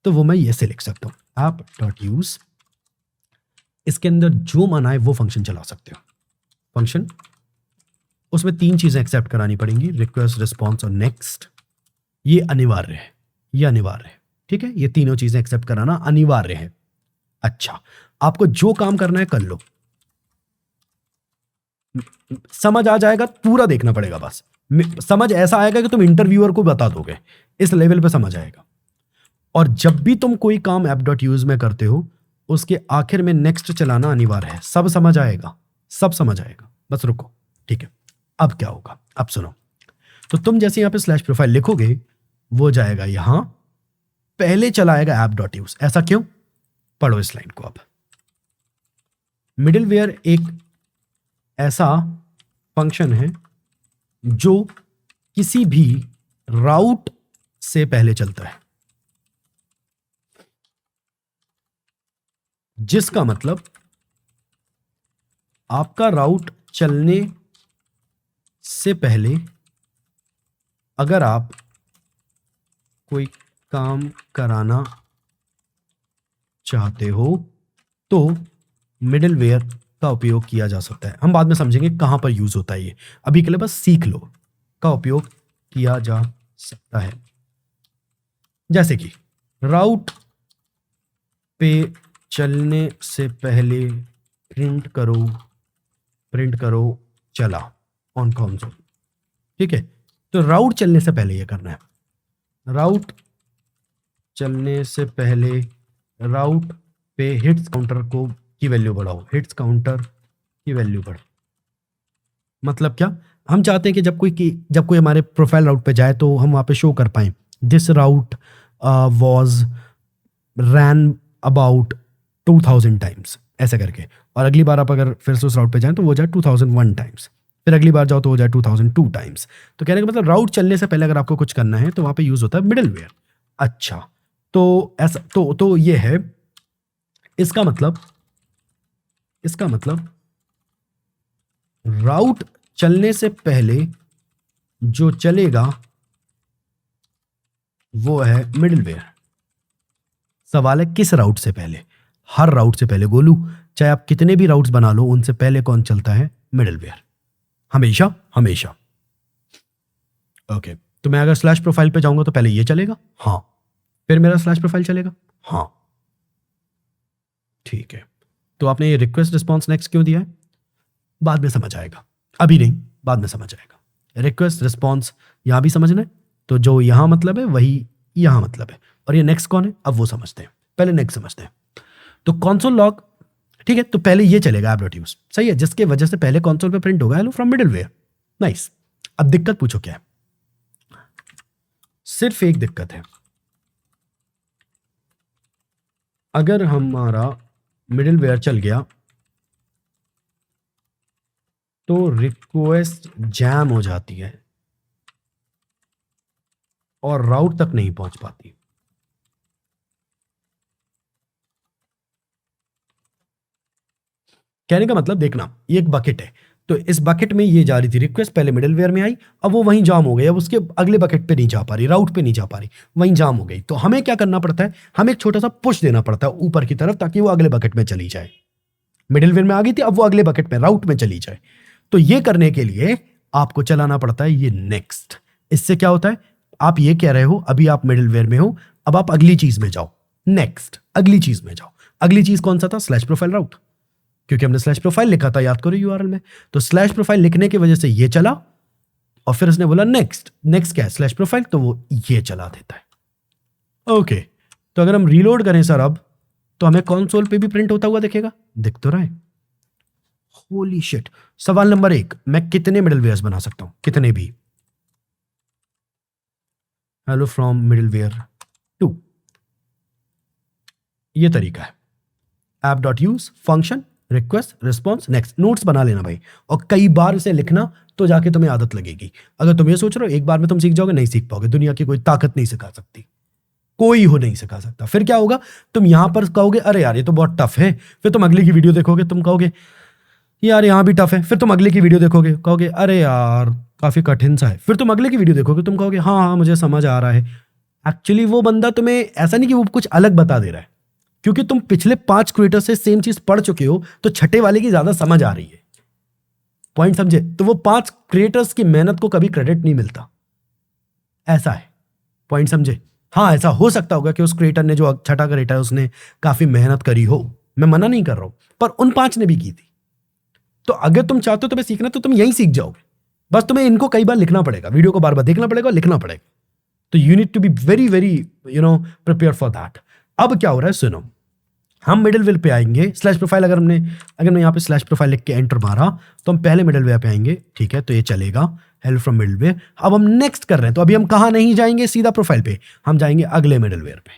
तो वो मैं ऐसे लिख सकता हूं, app.use। इसके अंदर जो माना है वो फंक्शन चला सकते हो। फंक्शन, उसमें 3 चीजें एक्सेप्ट करानी पड़ेंगी, रिक्वेस्ट, रिस्पॉन्स और नेक्स्ट। ये अनिवार्य है, ये अनिवार्य है। ठीक है, ये तीनों चीजें एक्सेप्ट कराना अनिवार्य है। अच्छा, आपको जो काम करना है कर लो, समझ आ जाएगा, पूरा देखना पड़ेगा बस। समझ ऐसा आएगा कि तुम इंटरव्यूअर को बता दोगे, इस लेवल पे समझ आएगा। और जब भी तुम कोई काम app.use में करते हो, उसके आखिर में नेक्स्ट चलाना अनिवार्य है। सब समझ आएगा, सब समझ आएगा, बस रुको। ठीक है, अब क्या होगा, अब सुनो। तो तुम जैसे यहां पे स्लैश प्रोफाइल लिखोगे, वो जाएगा यहां, पहले चलाएगा app.use। ऐसा क्यों? पढ़ो इस लाइन को अब। मिडिलवेयर एक ऐसा फंक्शन है जो किसी भी राउट से पहले चलता है, जिसका मतलब आपका राउट चलने से पहले अगर आप कोई काम कराना चाहते हो तो मिडिलवेयर का उपयोग किया जा सकता है। हम बाद में समझेंगे कहां पर यूज होता है ये, अभी के लिए बस सीख लो। का उपयोग किया जा सकता है, जैसे कि राउट पे चलने से पहले प्रिंट करो चला ऑन कंसोल। ठीक है, तो राउट चलने से पहले ये करना है। राउट चलने से पहले राउट पे हिट्स काउंटर को की वैल्यू बढ़ाओ, हिट्स काउंटर की वैल्यू बढ़। मतलब क्या? हम चाहते हैं कि जब कोई हमारे प्रोफाइल राउट पे जाए तो हम वहां पे शो कर पाए this route was ran about 2000 times, ऐसे करके। और अगली बार आप अगर फिर से उस राउट पे जाएं तो वो जाए 2001 टाइम्स, फिर अगली बार जाओ तो हो जाए 2002 टाइम्स। तो कहने का मतलब राउट चलने से पहले अगर आपको कुछ करना है तो वहां पे यूज होता है मिडिलवेयर। अच्छा, तो ऐसा तो ये है। इसका मतलब राउट चलने से पहले जो चलेगा वो है मिडिलवेयर। सवाल है किस राउट से पहले? हर राउट से पहले गोलू, चाहे आप कितने भी राउट्स बना लो, उनसे पहले कौन चलता है? मिडिलवेयर, हमेशा हमेशा। ओके, तो मैं अगर स्लैश प्रोफाइल पे जाऊंगा तो पहले ये चलेगा, हाँ, फिर मेरा स्लैश प्रोफाइल चलेगा, हाँ। ठीक है, तो आपने ये रिक्वेस्ट रिस्पॉन्स नेक्स्ट क्यों दिया है? बाद में समझ आएगा, अभी नहीं, बाद में समझ आएगा। रिक्वेस्ट रिस्पॉन्स यहां भी समझना है, तो जो यहां मतलब है वही यहां मतलब है। और ये नेक्स्ट कौन है, अब वो समझते हैं, पहले नेक्स्ट समझते हैं। तो कंसोल लॉग, ठीक है, तो पहले ये चलेगा app.use, सही है, जिसके वजह से पहले कंसोल पे प्रिंट होगा हेलो फ्रॉम मिडिलवेयर। नाइस। अब दिक्कत पूछो क्या है? सिर्फ एक दिक्कत है, अगर हमारा मिडिलवेयर चल गया तो रिक्वेस्ट जैम हो जाती है और राउट तक नहीं पहुंच पाती। कहने का मतलब देखना, ये एक बकेट है, तो इस बकेट में ये जा रही थी रिक्वेस्ट, पहले मिडिलवेयर में आई, अब वो वहीं जाम हो गई, अब उसके अगले बकेट पे नहीं जा पा रही, राउट पे नहीं जा पा रही, वहीं जाम हो गई। तो हमें क्या करना पड़ता है? हमें एक छोटा सा पुश देना पड़ता है ऊपर की तरफ, ताकि वो अगले बकेट में चली जाए। मिडिलवेयर में आ गई थी, अब वो अगले बकेट में, राउट में चली जाए। तो ये करने के लिए आपको चलाना पड़ता है ये नेक्स्ट। इससे क्या होता है? आप ये कह रहे हो अभी आप मिडिलवेयर में हो, अब आप अगली चीज में जाओ, नेक्स्ट अगली चीज में जाओ। अगली चीज कौन सा था? स्लैश प्रोफाइल राउट, क्योंकि हमने स्लैश प्रोफाइल लिखा था, याद करो यूआरएल में। तो स्लैश प्रोफाइल लिखने की वजह से ये चला, और फिर उसने बोला नेक्स्ट, नेक्स्ट क्या है? स्लैश प्रोफाइल, तो वो ये चला देता है। ओके, तो अगर हम रीलोड करें सर अब, तो हमें कंसोल पे भी प्रिंट होता हुआ दिखेगा, दिख तो रहा है। Holy shit. सवाल नंबर 1, मैं कितने मिडलवेयर्स बना सकता हूं? कितने भी। हेलो फ्रॉम मिडलवेयर 2, ये तरीका है। App dot use function request response next. Notes बना लेना भाई, और कई बार इसे लिखना, तो जाके तुम्हें आदत लगेगी। अगर तुम ये सोच रहे हो एक बार में तुम सीख जाओगे, नहीं सीख पाओगे। दुनिया की कोई ताकत नहीं सिखा सकती, कोई हो नहीं सिखा सकता। फिर क्या होगा? तुम यहां पर कहोगे अरे यार ये तो बहुत टफ है, फिर तुम अगले की वीडियो देखोगे, तुम कहोगे यार यहां भी टफ है, फिर तुम अगले की वीडियो देखोगे, कहोगे अरे यार काफी कठिन सा है, फिर तुम अगले की वीडियो देखोगे, तुम कहोगे हाँ हाँ मुझे समझ आ रहा है। एक्चुअली वो बंदा तुम्हें ऐसा नहीं कि वो कुछ अलग बता दे रहा है, क्योंकि तुम पिछले 5 क्रिएटर से सेम चीज पढ़ चुके हो, तो छठे वाले की ज्यादा समझ आ रही है। पॉइंट समझे? तो वो 5 क्रिएटर्स की मेहनत को कभी क्रेडिट नहीं मिलता, ऐसा है। पॉइंट समझे? हाँ, ऐसा हो सकता होगा कि उस क्रिएटर ने, जो छठा क्रिएटर है, उसने काफी मेहनत करी हो, मैं मना नहीं कर रहा हूं, पर उन 5 ने भी की थी। तो अगर तुम चाहते हो तुम्हें सीखना, तो तुम यही सीख जाओगे। बस तुम्हें इनको कई बार लिखना पड़ेगा, वीडियो को बार बार देखना पड़ेगा और लिखना पड़ेगा। तो you need to be very very prepare for that. अब क्या हो रहा है सुनो, हम मिडिलवेयर पे आएंगे। स्लैश प्रोफाइल अगर मैं यहाँ पे स्लैश प्रोफाइल लिख के एंटर मारा, तो हम पहले मिडिलवेयर पे आएंगे, ठीक है? तो ये चलेगा, हेल्प फ्रॉम मिडिलवेयर। अब हम नेक्स्ट कर रहे हैं, तो अभी हम कहाँ नहीं जाएंगे सीधा प्रोफाइल पे, हम जाएंगे अगले मिडिलवेयर पे।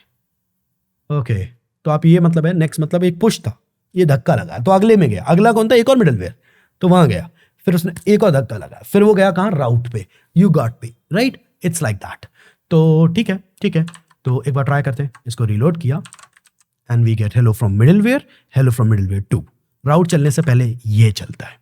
ओके, तो आप ये मतलब है नेक्स्ट मतलब एक पुश था, ये धक्का लगा तो अगले में गया। अगला कौन था? एक और मिडिलवेयर, तो वहां गया, फिर उसने एक और धक्का लगा, फिर वो गया कहाँ? राउट पे। You got me right, it's like that. तो ठीक है, ठीक है, तो एक बार ट्राई करते हैं। इसको रीलोड किया and we get hello from middleware, hello from middleware 2। Route चलने से पहले ये चलता है।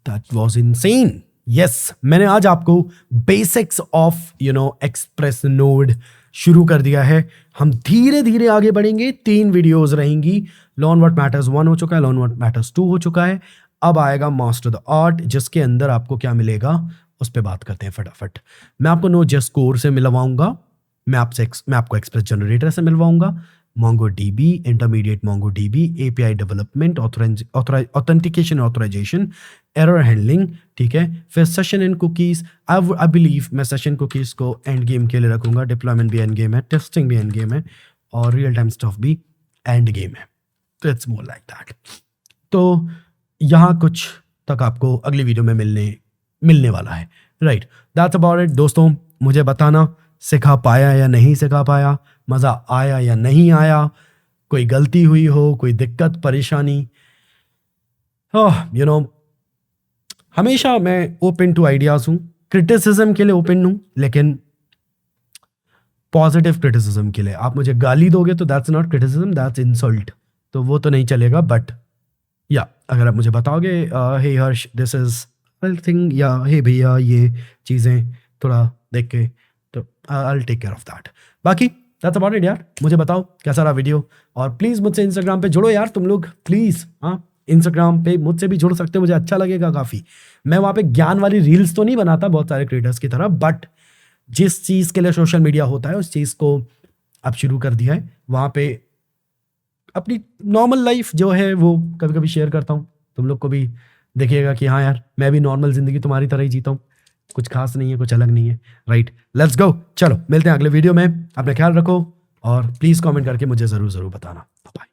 That was insane. यस, मैंने आज आपको बेसिक्स ऑफ एक्सप्रेस नोड शुरू कर दिया है। हम धीरे धीरे आगे बढ़ेंगे। 3 वीडियोस रहेंगी। लर्न व्हाट मैटर्स 1 हो चुका है, लर्न व्हाट मैटर्स 2 हो चुका है। अब आएगा मास्टर द आर्ट, जिसके अंदर आपको क्या मिलेगा उस पर बात करते हैं फटाफट। मैं आपको नो जस्ट कोर से मिलवाऊंगा, मैं आपको एक्सप्रेस जनरेटर से मिलवाऊंगा, MongoDB, intermediate MongoDB, API development, authentication, authorization, error handling, ठीक है? फिर session and cookies. I believe मैं सेशन कुकीज को एंड गेम के लिए रखूंगा। डिप्लॉयमेंट भी एंड गेम है, टेस्टिंग भी एंड गेम है, और रियल टाइम स्टफ भी एंड गेम है। तो इट्स मोर लाइक दैट। तो यहाँ कुछ तक आपको अगली वीडियो में मिलने वाला है। राइट, दैट्स अबाउट इट दोस्तों। मुझे बताना सिखा पाया या नहीं सिखा पाया, मज़ा आया या नहीं आया, कोई गलती हुई हो, कोई दिक्कत परेशानी। हमेशा मैं ओपन टू आइडियाज हूँ, क्रिटिसिज्म के लिए ओपन हूँ, लेकिन पॉजिटिव क्रिटिसिज्म के लिए। आप मुझे गाली दोगे तो that's not criticism, that's insult, तो वो तो नहीं चलेगा। बट या अगर आप मुझे बताओगे hey Harsh this is thing, या हे भैया ये चीज़ें थोड़ा देख के, तो I will take care of that. बाकी दैट्स अबाउट इट यार। मुझे बताओ कैसा रहा वीडियो, और प्लीज़ मुझसे इंस्टाग्राम पे जुड़ो यार तुम लोग, प्लीज़। हाँ, इंस्टाग्राम पे मुझसे भी जुड़ सकते हो, मुझे अच्छा लगेगा काफ़ी। मैं वहाँ पे ज्ञान वाली रील्स तो नहीं बनाता बहुत सारे क्रिएटर्स की तरह, बट जिस चीज़ के लिए सोशल मीडिया होता है उस चीज़ को अब शुरू कर दिया है। वहाँ पे अपनी नॉर्मल लाइफ जो है वो कभी कभी शेयर करता हूँ, तुम लोग को भी देखिएगा कि हाँ यार मैं भी नॉर्मल ज़िंदगी तुम्हारी तरह ही जीता हूँ, कुछ खास नहीं है, कुछ अलग नहीं है। Right, let's go. चलो मिलते हैं अगले वीडियो में, अपना ख्याल रखो, और प्लीज़ कमेंट करके मुझे ज़रूर बताना। बाय।